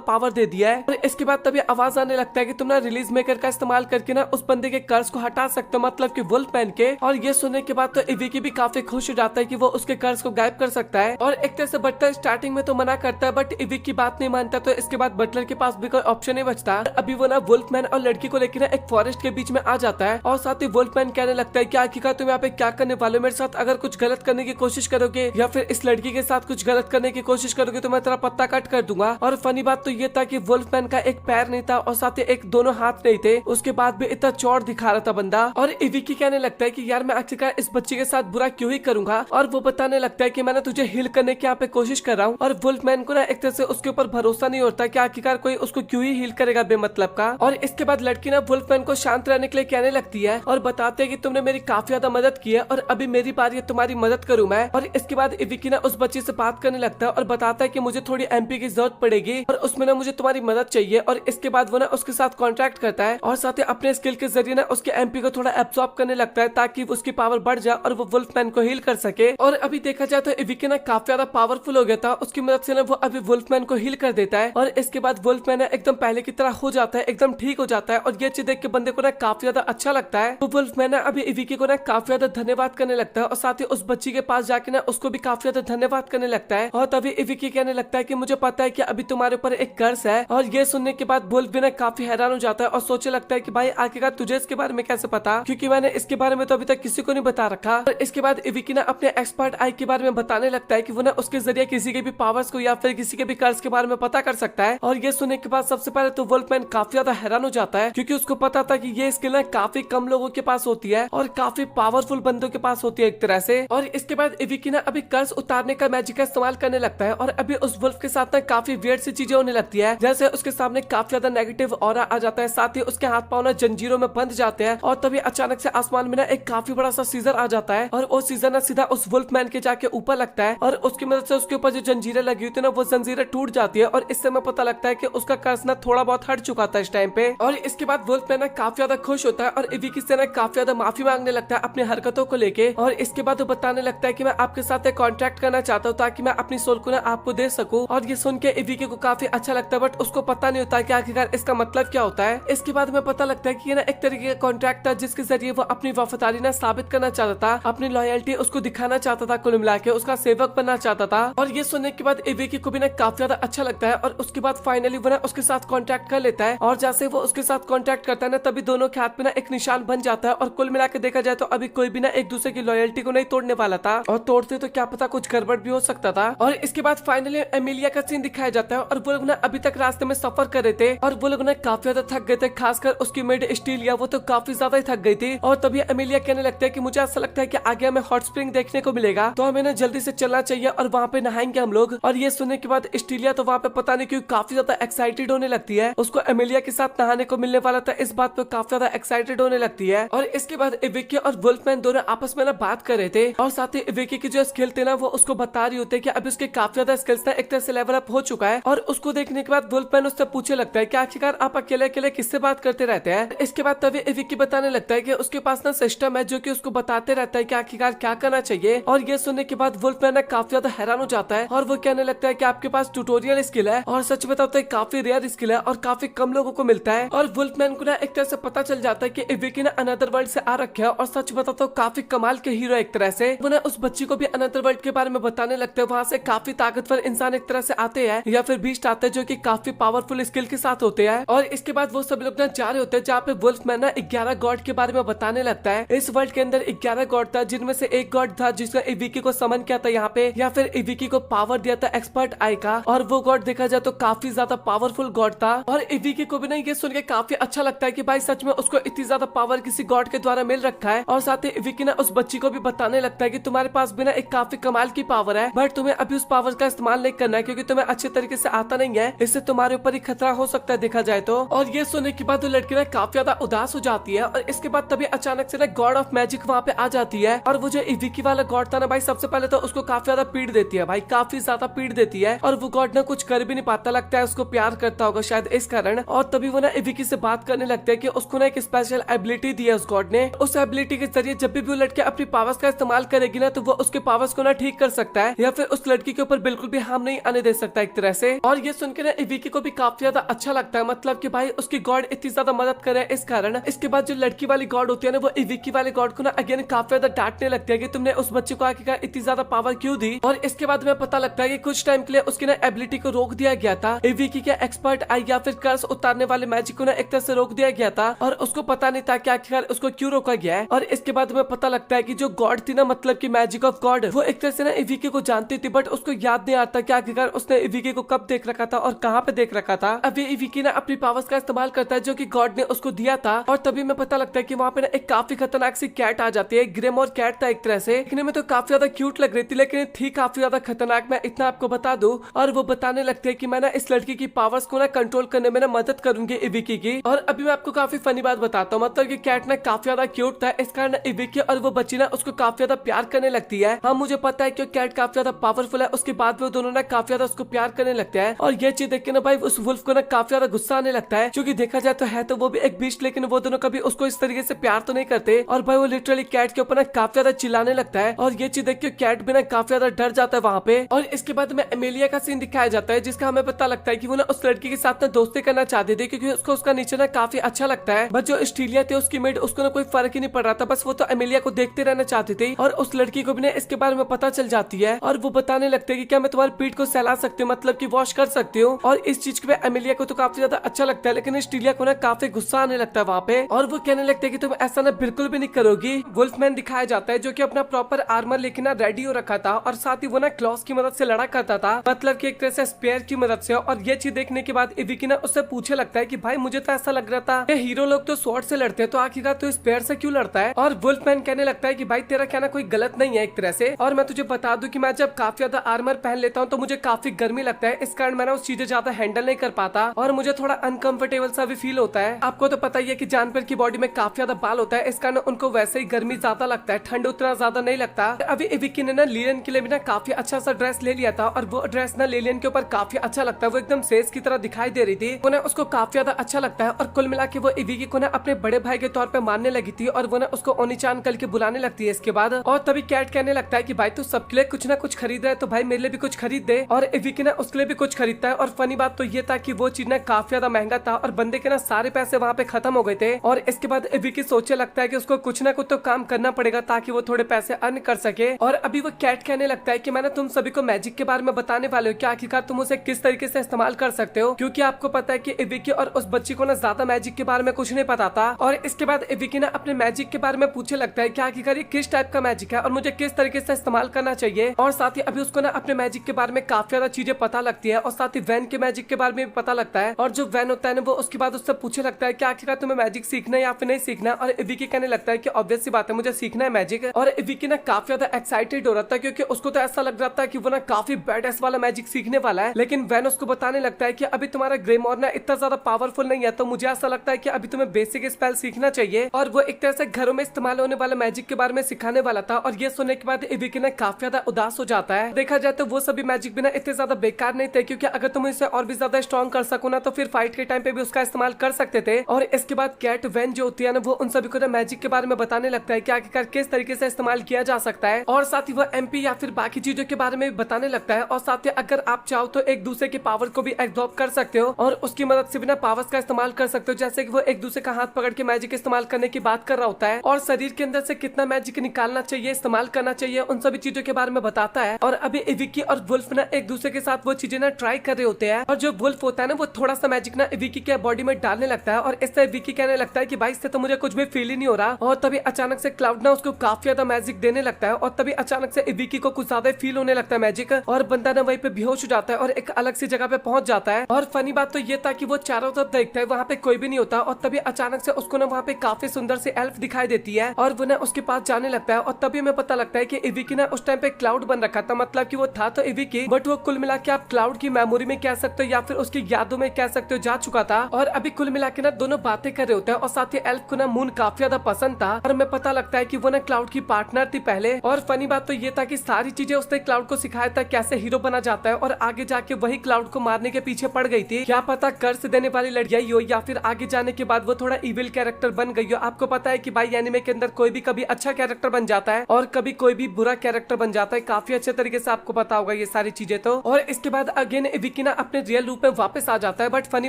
पावर दे दिया है। और इसके बाद तभी आवाज आने लगता है कि तुम ना रिलीज मेकर का इस्तेमाल करके ना उस बंदे के कर्ज को हटा सकते हो, मतलब कि वुल्फमैन के। और ये सुनने के बाद तो इविकी भी काफी खुश हो जाता है कि वो उसके कर्ज को गायब कर सकता है। और एक तरह से बटलर स्टार्टिंग में तो मना करता है, बट इविक की बात नहीं मानता। तो इसके बाद बटलर के पास भी कोई ऑप्शन नहीं बचता। अभी वो ना वुल्फमैन और लड़की को लेकर ना एक फॉरेस्ट के बीच में आ जाता है। और साथ ही वुल्फमैन कहने लगता है कि आखिरकार तुम यहाँ पे क्या करने वाले हो मेरे साथ? अगर कुछ गलत करने की कोशिश करोगे या फिर इस लड़की के साथ कुछ गलत करने की कोशिश करोगे तो मैं तेरा पत्ता कट कर दूंगा। और फनी बात तो ये था कि वुल्फमैन का एक पैर नहीं था और साथ ही एक दोनों हाथ नहीं थे, उसके बाद भी इतना चौड़ दिखा रहा था बंदा। और इविकी कहने लगता है कि यार मैं आखिरकार इस बच्चे के साथ बुरा क्यों ही करूंगा। और वो बताने लगता है कि मैंने तुझे हील करने की यहाँ पे कोशिश कर रहा हूँ। और वुल्फमैन को ना एक तरह से उसके ऊपर भरोसा नहीं होता कि आखिरकार कोई उसको क्यों ही हील करेगा बेमतलब का। और इसके बाद लड़की ना वुल्फमैन को शांत रहने के लिए कहने लगती है और बताते हैं कि तुमने मेरी काफी ज्यादा मदद की है और अभी मेरी बारी है तुम्हारी मदद करूं मैं। और इसके बाद इविकी ना उस बच्चे से बात करने लगता है और बताता है कि मुझे थोड़ी एमपी की जरूरत पड़ेगी और उसमें ना मुझे तुम्हारी मदद चाहिए। और इसके बाद वो ना उसके साथ कॉन्ट्रैक्ट करता है और साथ ही अपने स्किल के जरिए ना उसके एमपी को थोड़ा एब्सॉर्ब करने लगता है ताकि उसकी पावर बढ़ जाए और वो वुल्फमैन को हील कर सके। और अभी देखा जाए तो इविकी ना काफी ज्यादा पावरफुल हो गया था, उसकी मदद से ना वो अभी वुल्फमैन को हील कर देता है। और इसके बाद वुल्फमैन एकदम पहले की तरह हो जाता है, एकदम ठीक हो जाता है। और ये चीज देख के बंदे को ना काफी ज्यादा अच्छा लगता है। तो वुल्फमैन अभी इविकी को ना काफी ज्यादा धन्यवाद करने लगता है और साथ ही उस बच्ची के पास जाके ना उसको भी काफी ज्यादा धन्यवाद करने लगता है। और तभी इविकी कहने लगता है कि मुझे पता है कि अभी तुम्हारे ऊपर एक कर्ज है। और ये सुनने के बाद वुल्फ भी ना काफी हैरान हो जाता है और सोचने लगता है कि भाई आखिरकार तुझे इसके बारे में कैसे पता, क्योंकि मैंने इसके बारे में तो अभी तक किसी को नहीं बता रखा। और इसके बाद इविकी ना अपने एक्सपर्ट आई के बारे में बताने लगता है कि वो ना उसके जरिए किसी के भी पावर्स को या फिर किसी के भी कर्ज के बारे में पता कर सकता है। और ये सुनने के बाद सबसे पहले तो वुल्फमैन काफी ज्यादा हैरान हो जाता है, क्योंकि उसको पता था कि ये स्किल ना काफी कम लोगों के पास होती है और काफी पावरफुल बंदों के पास होती है एक तरह से। और इसके बाद इविकी ना अभी कर्ज उतारने का मैजिक का इस्तेमाल करने लगता है और अभी उस वुल्फ के साथ ना काफी वियर्ड सी चीजें होने लगती है, जैसे उसके सामने काफी ज्यादा नेगेटिव ऑरा आ जाता है, साथ ही उसके हाथ पांव ना जंजीरों में बंध जाते हैं। और तभी अचानक से आसमान में ना एक काफी बड़ा सा सीजर आ जाता है और वो सीजर ना सीधा उस वुल्फमैन के जाके ऊपर लगता है और उसकी मदद से उसके ऊपर जो जंजीरें लगी हुई थी ना वो जंजीरें टूट जाती है। और इससे हमें पता लगता है कि उसका कर्ज ना थोड़ा बहुत हट चुका था इस टाइम पे। और इसके बाद वुल्फमैन ना काफी ज्यादा खुश होता है और इविकी से ना काफी ज्यादा माफी मांगने लगता है अपनी हरकतों को लेके। और इसके बाद वो बताने लगता है कि मैं आपके साथ एक कॉन्ट्रैक्ट करना चाहता हूँ ताकि मैं अपनी सोल को ना आपको दे सकूं। और ये सुन के इविकी को काफी अच्छा लगता है, बट उसको पता नहीं होता कि आखिरकार इसका मतलब क्या होता है। इसके बाद हमें पता लगता है कि ये ना एक तरीके का कॉन्ट्रैक्ट था जिसके जरिए वो अपनी वफादारी ना साबित करना चाहता था, अपनी लॉयल्टी उसको दिखाना चाहता था, कुल मिला के उसका सेवक बनना चाहता था। और ये सुनने के बाद इविकी को भी ना काफी ज्यादा अच्छा लगता है और उसके बाद फाइनली वो ना उसके साथ कॉन्ट्रैक्ट कर लेता है। और जैसे वो उसके साथ कॉन्ट्रैक्ट करता है ना तभी दोनों के हाथ में ना एक निशान बन जाता है। और कुल मिला के देखा जाए तो अभी कोई भी ना एक दूसरे की लॉयल्टी को नहीं तोड़ने वाला था, और तोड़ते तो क्या पता कुछ गड़बड़ भी हो सकता था। और इसके बाद फाइनली एमिलिया का सीन दिखाया जाता है और वो लोग ना अभी तक रास्ते में सफर कर रहे थे और वो लोग ना काफी ज्यादा थक गए थे, खासकर उसकी मेड स्टीलिया, वो तो काफी ज्यादा ही थक गई थी। और तभी एमिलिया कहने लगता है कि मुझे ऐसा लगता है कि आगे हमें हॉट स्प्रिंग देखने को मिलेगा, तो हमें ना जल्दी से चलना चाहिए और वहाँ पे नहाएंगे हम लोग। और ये सुनने के बाद स्टीलिया तो वहाँ पे पता नहीं क्यों काफी ज्यादा एक्साइटेड होने लगती है, उसको एमिलिया के साथ नहाने को मिलने वाला था, इस बात पे काफी ज्यादा एक्साइटेड होने लगती है। और इसके बाद इविकी और वुल्फमैन दोनों आपस में ना बात कर रहे थे और साथ ही इविकी की जो स्किल थे ना वो उसको बता रही होते कि अभी उसके काफी ज्यादा स्किल्स ना एक तरह से लेवल अप हो चुका है। और उसको देखने के बाद वुल्फमैन उससे पूछे लगता है कि आखिरकार आप अकेले अकेले किससे बात करते रहते हैं। इसके बाद तभी इविकी बताने लगता है कि उसके पास ना सिस्टम है जो कि उसको बताते रहता है कि आखिरकार क्या करना चाहिए। और ये सुनने के बाद वुल्फमैन ना काफी ज्यादा हैरान हो जाता है और वो कहने लगता है कि आपके पास ट्यूटोरियल स्किल है और सच बताओ तो काफी रेयर स्किल है और काफी कम लोगों को मिलता है। और वुल्फमैन को ना एक तरह से पता चल जाता है कि इविकी ना अनदर वर्ल्ड से आ रखा है और सच बताओ तो काफी कमाल के हीरो एक तरह से। वो ना उस बच्ची को भी अनदर वर्ल्ड के बारे में बताने लगते हैं, वहाँ से काफी ताकतवर इंसान एक तरह से आते हैं या फिर बीस्ट आते हैं जो कि काफी पावरफुल स्किल के साथ होते हैं। और इसके बाद वो सब लोग ना जा रहे होते हैं जहाँ पे वुल्फमैन ना 11 गॉड के बारे में बताने लगता है। इस वर्ल्ड के अंदर 11 गॉड था जिनमें से एक गॉड था जिसने इविकी को समन किया था यहाँ पे, या फिर इविकी को पावर दिया था एक्सपर्ट आई का। और वो गॉड देखा जाए तो काफी ज्यादा पावरफुल गॉड था। और इविकी को भी ना ये सुन के काफी अच्छा लगता है कि भाई सच में उसको इतनी ज्यादा पावर किसी गॉड के द्वारा मिल रखा है। और साथ ही इविकी ना उस बच्ची को भी बताने लगता है कि तुम्हारे पास भी ना एक काफी कमाल की पावर है, बट तुम्हें अभी उस पावर का इस्तेमाल नहीं करना है क्योंकि तुम्हें अच्छे तरीके से आता नहीं है, इससे तुम्हारे ऊपर ही खतरा हो सकता है देखा जाए तो। और ये सुनने के बाद वो लड़की ना काफी ज्यादा उदास हो जाती है और इसके बाद तभी अचानक से ना गॉड ऑफ मैजिक वहाँ पे आ जाती है। और वो जो इविकी वाला गॉड था ना भाई सबसे पहले तो उसको काफी ज्यादा पीड़ देती है, भाई काफी ज्यादा पीड़ देती है। और वो गॉड ना कुछ कर भी नहीं पाता, लगता है उसको प्यार करता होगा शायद इस कारण। और तभी वो ना इविकी से बात करने लगते हैं कि उसको ना एक स्पेशल एबिलिटी दी है उस गॉड ने। उस एबिलिटी के जरिए जब भी वो लड़के अपनी पावर्स का इस्तेमाल करेगी ना तो वो उसके पावर्स को ना ठीक कर सकता है या फिर उस लड़की के ऊपर बिल्कुल भी हार्म नहीं आने दे सकता एक तरह से। और ये सुनकर ना इविकी को भी काफी ज्यादा अच्छा लगता है, मतलब कि भाई उसकी गॉड इतनी ज्यादा मदद करे इस कारण। इसके बाद जो लड़की वाली गॉड होती है ना वो इविकी वाले गॉड को ना अगेन काफी ज्यादा डांटने लगती है कि तुमने उस बच्चे को आखिरकार इतनी ज्यादा पावर क्यों दी। और इसके बाद में पता लगता है कि कुछ टाइम के लिए उसकी ना एबिलिटी को रोक दिया गया था। इविकी के एक्सपर्ट आई या फिर कर्स उतारने वाले मैजिक को ना एक तरह से रोक दिया गया था और उसको पता नहीं था कि आखिरकार उसको क्यों रोका गया है। और इसके बाद में पता लगता है कि जो गॉड थी ना, मतलब कि मैजिक ऑफ गॉड, वो एक तरह से ना इविकी को जानती थी, बट उसको याद नहीं आता कि आखिरकार उसने इविकी को कब देख रखा था और कहाँ पे देख रखा था। अभी इविकी ना अपनी पावर्स का इस्तेमाल करता है जो कि गॉड ने उसको दिया था। और तभी में पता लगता है कि वहाँ पे ना एक काफी खतरनाक सी कैट आ जाती है। ग्रेम और कैट था एक तरह से, दिखने में तो काफी ज्यादा क्यूट लग रही थी लेकिन थी काफी ज्यादा खतरनाक, मैं इतना आपको बता दूं। और वो बताने लगते हैं कि मैं ना इस लड़की की पावर्स को ना कंट्रोल करने में ना मदद करूंगी इविकी की। और अभी मैं आपको काफी फनी बात बताता हूँ, मतलब कि कैट ना काफी ज्यादा क्यूट था, इस कारण इविकी और वो बच्ची ना उसको काफी ज्यादा प्यार करने लगती है। हाँ मुझे पता है कि कैट काफी ज्यादा पावरफुल है, उसके बाद वो दोनों ना काफी ज्यादा उसको प्यार करने लगते हैं। और ये चीज देख के ना भाई उस वुल्फ को ना काफी ज्यादा गुस्सा आने लगता है, क्योंकि देखा जाए तो है तो वो भी एक बीस्ट, लेकिन वो दोनों कभी उसको इस तरीके से प्यार तो नहीं करते। और भाई वो लिटरली कैट के ऊपर ना काफी ज्यादा चिल्लाने लगता है और ये चीज देख के कैट भी ना काफी ज्यादा डर जाता है वहाँ पे। और इसके बाद में एमेलिया का सीन दिखाया जाता है, जिसका हमें पता लगता है कि वो ना उस लड़की के साथ ना दोस्ती करना चाहते थे, क्योंकि उसको उसका नीचे ना काफी अच्छा लगता है। बट जो स्टीलिया थे उसकी मेड, उसको ना कोई फर्क ही नहीं पड़ रहा था, बस वो तो एमेलिया को देखते रहना चाहती थी। और उस लड़की को भी ना इसके बारे में पता चल जाती है और वो बताने लगते हैं कि क्या मैं तुम्हारी पीठ को सहला सकती हूँ, मतलब कि वॉश कर सकती हूँ। और इस चीज पे एमेलिया को तो काफी ज्यादा अच्छा लगता है, लेकिन स्टीलिया को ना काफी गुस्सा आने लगता है वहाँ पे। और वो कहने लगते हैं कि तुम ऐसा ना बिल्कुल भी नहीं करोगी। वुल्फमैन दिखाया जाता है जो कि अपना प्रॉपर आर्मर लेके ना रेडी हो रखा था और साथ ही वो ना क्लॉस की मदद से लड़ा करता था, मतलब कि एक तरह से स्पेयर की मदद से। और ये चीज देखने के बाद इविकी ना उससे पूछे लगता है कि भाई मुझे तो ऐसा लग रहा था कि हीरो लोग तो स्वॉर्ड से लड़ते हैं, तो आखिरकार तो स्पेयर से क्यों लड़ता है। और वुल्फमैन कहने लगता है कि भाई तेरा कहना कोई गलत नहीं है एक तरह से, और मैं तुझे बता दूं कि मैं जब काफी ज्यादा आर्मर पहन लेता हूँ तो मुझे काफी गर्मी लगता है, इस कारण मैं ना उस चीजें ज्यादा हैंडल नहीं कर पाता और मुझे थोड़ा अनकंफर्टेबल सा भी फील होता है। आपको तो पता ही है कि जानवर की बॉडी में काफी ज्यादा बाल होता है, इस कारण उनको वैसे ही गर्मी ज्यादा लगता है, ठंड उतना ज्यादा नहीं लगता। अभी इविकी ने ना लिलियन के लिए भी ना काफी अच्छा सा ड्रेस ले लिया था और वो ड्रेस ना लिलियन के ऊपर काफी अच्छा लगता है, वो एकदम सेज की तरह दिखाई दे रही थी, वो ना उसको काफी ज्यादा अच्छा लगता है। और कुल मिला के वो इविकी को ना अपने बड़े भाई के तौर पे मानने लगी थी और वो ना उसको ओनीचान कल के बुलाने लगती है इसके बाद। और तभी कैट कहने लगता है कि भाई तू सबके लिए कुछ ना कुछ खरीद रहा है तो भाई मेरे लिए भी कुछ खरीद दे। और इविकी ना उसके लिए भी कुछ खरीदता है। और फनी बात तो ये था कि वो चीज ना काफी ज्यादा महंगा था और बंदे के ना सारे पैसे वहाँ पे खत्म हो गए थे। और इसके बाद इविकी सोचने लगता है कि उसको कुछ ना कुछ तो काम करना पड़ेगा ताकि वो थोड़े पैसे अर्न कर सके। और अभी वो कैट कहने लगता है कि मैंने तुम सभी को मैजिक के बारे में बताने वाले हो कि आखिरकार तुम उसे किस तरीके से इस्तेमाल कर सकते हो, क्योंकि आपको पता है कि इविकी और उस बच्ची को ना ज्यादा मैजिक के बारे में कुछ नहीं पता था। और इसके बाद इविकी ना अपने मैजिक के बारे में पूछने लगता है कि आखिरकार ये किस टाइप का मैजिक है और मुझे किस तरीके से इस्तेमाल करना चाहिए। और साथ ही अभी उसको ना अपने मैजिक के बारे में काफी ज्यादा चीजें पता लगती है और साथ ही वैन के मैजिक के बारे में भी पता लगता है। और जो वैन होता है ना वो उसके बाद उससे पूछने लगता है कि आखिरकार तुम्हें मैजिक सीखना है या फिर नहीं सीखना। और इविकी कहने लगता है कि ऑब्वियस सी बात है मुझे सीखना है मैजिक। और इविकी ना काफी ज्यादा एक्साइटेड हो रहा था क्योंकि उसको तो ऐसा लग रहा था कि वो ना काफी बैडेस वाला मैजिक सीखने वाला है। लेकिन वैन उसको बताने लगता है कि अभी तुम्हारा ग्रेमोर ना इतना ज्यादा पावरफुल नहीं है, तो मुझे ऐसा लगता है कि अभी तुम्हें बेसिक स्पेल सीखना चाहिए। और वो एक तरह से घरों में इस्तेमाल होने वाला मैजिक के बारे में सिखाने वाला था। और ये सुनने के बाद इविकी ना काफी ज्यादा उदास हो जाता है। देखा जाए तो वो सभी मैजिक भी ना इतने ज्यादा बेकार नहीं थे, क्योंकि अगर तुम इसे और भी ज्यादा स्ट्रॉन्ग कर सको ना तो फिर फाइट के टाइम पे भी उसका इस्तेमाल कर सकते थे। और इसके बाद कैट वैन जो होती है ना वो उन सभी को ना मैजिक के बारे में बताने लगता है कि आखिरकार किस तरीके से इस्तेमाल किया जा सकता है। और साथ ही वो एमपी या फिर बाकी चीजों के बारे में भी बताने लगता है। और साथ ही अगर आप चाहो तो एक दूसरे के पावर को भी एब्जॉर्ब कर सकते हो और उसकी मदद से भी ना पावर्स का इस्तेमाल कर सकते हो, जैसे कि वो एक दूसरे का हाथ पकड़ के मैजिक इस्तेमाल करने की बात कर रहा होता है और शरीर के अंदर से कितना मैजिक निकालना चाहिए, इस्तेमाल करना चाहिए, उन सभी चीजों के बारे में बताता है। और अभी इविकी और वुल्फ ना एक दूसरे के साथ वो चीजें ना ट्राई कर रहे होते हैं और जो वुल्फ होता है ना वो थोड़ा सा मैजिक ना इविकी के बॉडी में डालने लगता है और इससे इविकी कहने लगता है कि भाई इससे तो मुझे कुछ भी फील ही नहीं हो रहा। और तभी अचानक से क्लाउड ना उसको काफी ज्यादा मैजिक देने लगता है और तभी अचानक से इविकी को कुछ ज्यादा फील होने लगता है मैजिक और बंदा ना वहीं पे बेहोश हो जाता है और एक अलग सी जगह पे पहुंच जाता है। और फनी बात तो ये था कि वो चारों तरफ देखता है, वहाँ पे कोई भी नहीं होता और तभी अचानक से उसको ना वहाँ पे काफी सुंदर सी एल्फ दिखाई देती है और वो ना उसके पास जाने लगता है। और तभी हमें पता लगता है कि इविकी ना उस टाइम पे क्लाउड बन रखा था, मतलब कि वो था तो इविकी बट वो कुल मिला के आप क्लाउड की मेमोरी में कह सकते हो या फिर उसकी यादों में कह सकते हो जा चुका था। और अभी कुल मिला के ना दोनों बातें कर रहे होते हैं और साथ ही एल्फ को ना मून काफी ज्यादा पसंद था और हमें पता लगता है कि वो ना क्लाउड की पार्टनर थी पहले। और फनी बात तो ये था कि सारी चीजें उसने क्लाउड को सिखाया था कैसे हीरो बना जाता है और आगे जाके वही क्लाउड को मारने के पीछे पड़ गई थी। क्या पता कर्ज देने वाली लड़कियां हो या फिर आगे जाने के बाद वो थोड़ा इविल कैरेक्टर बन गई हो। आपको पता है कि भाई एनिमे के अंदर कोई भी कभी अच्छा कैरेक्टर बन जाता है और कभी कोई भी बुरा कैरेक्टर कैरेक्टर बन जाता है काफी अच्छे तरीके से, आपको पता होगा ये सारी चीजें तो। और इसके बाद अगेन विकी ना अपने रियल रूप में वापस आ जाता है। बट फनी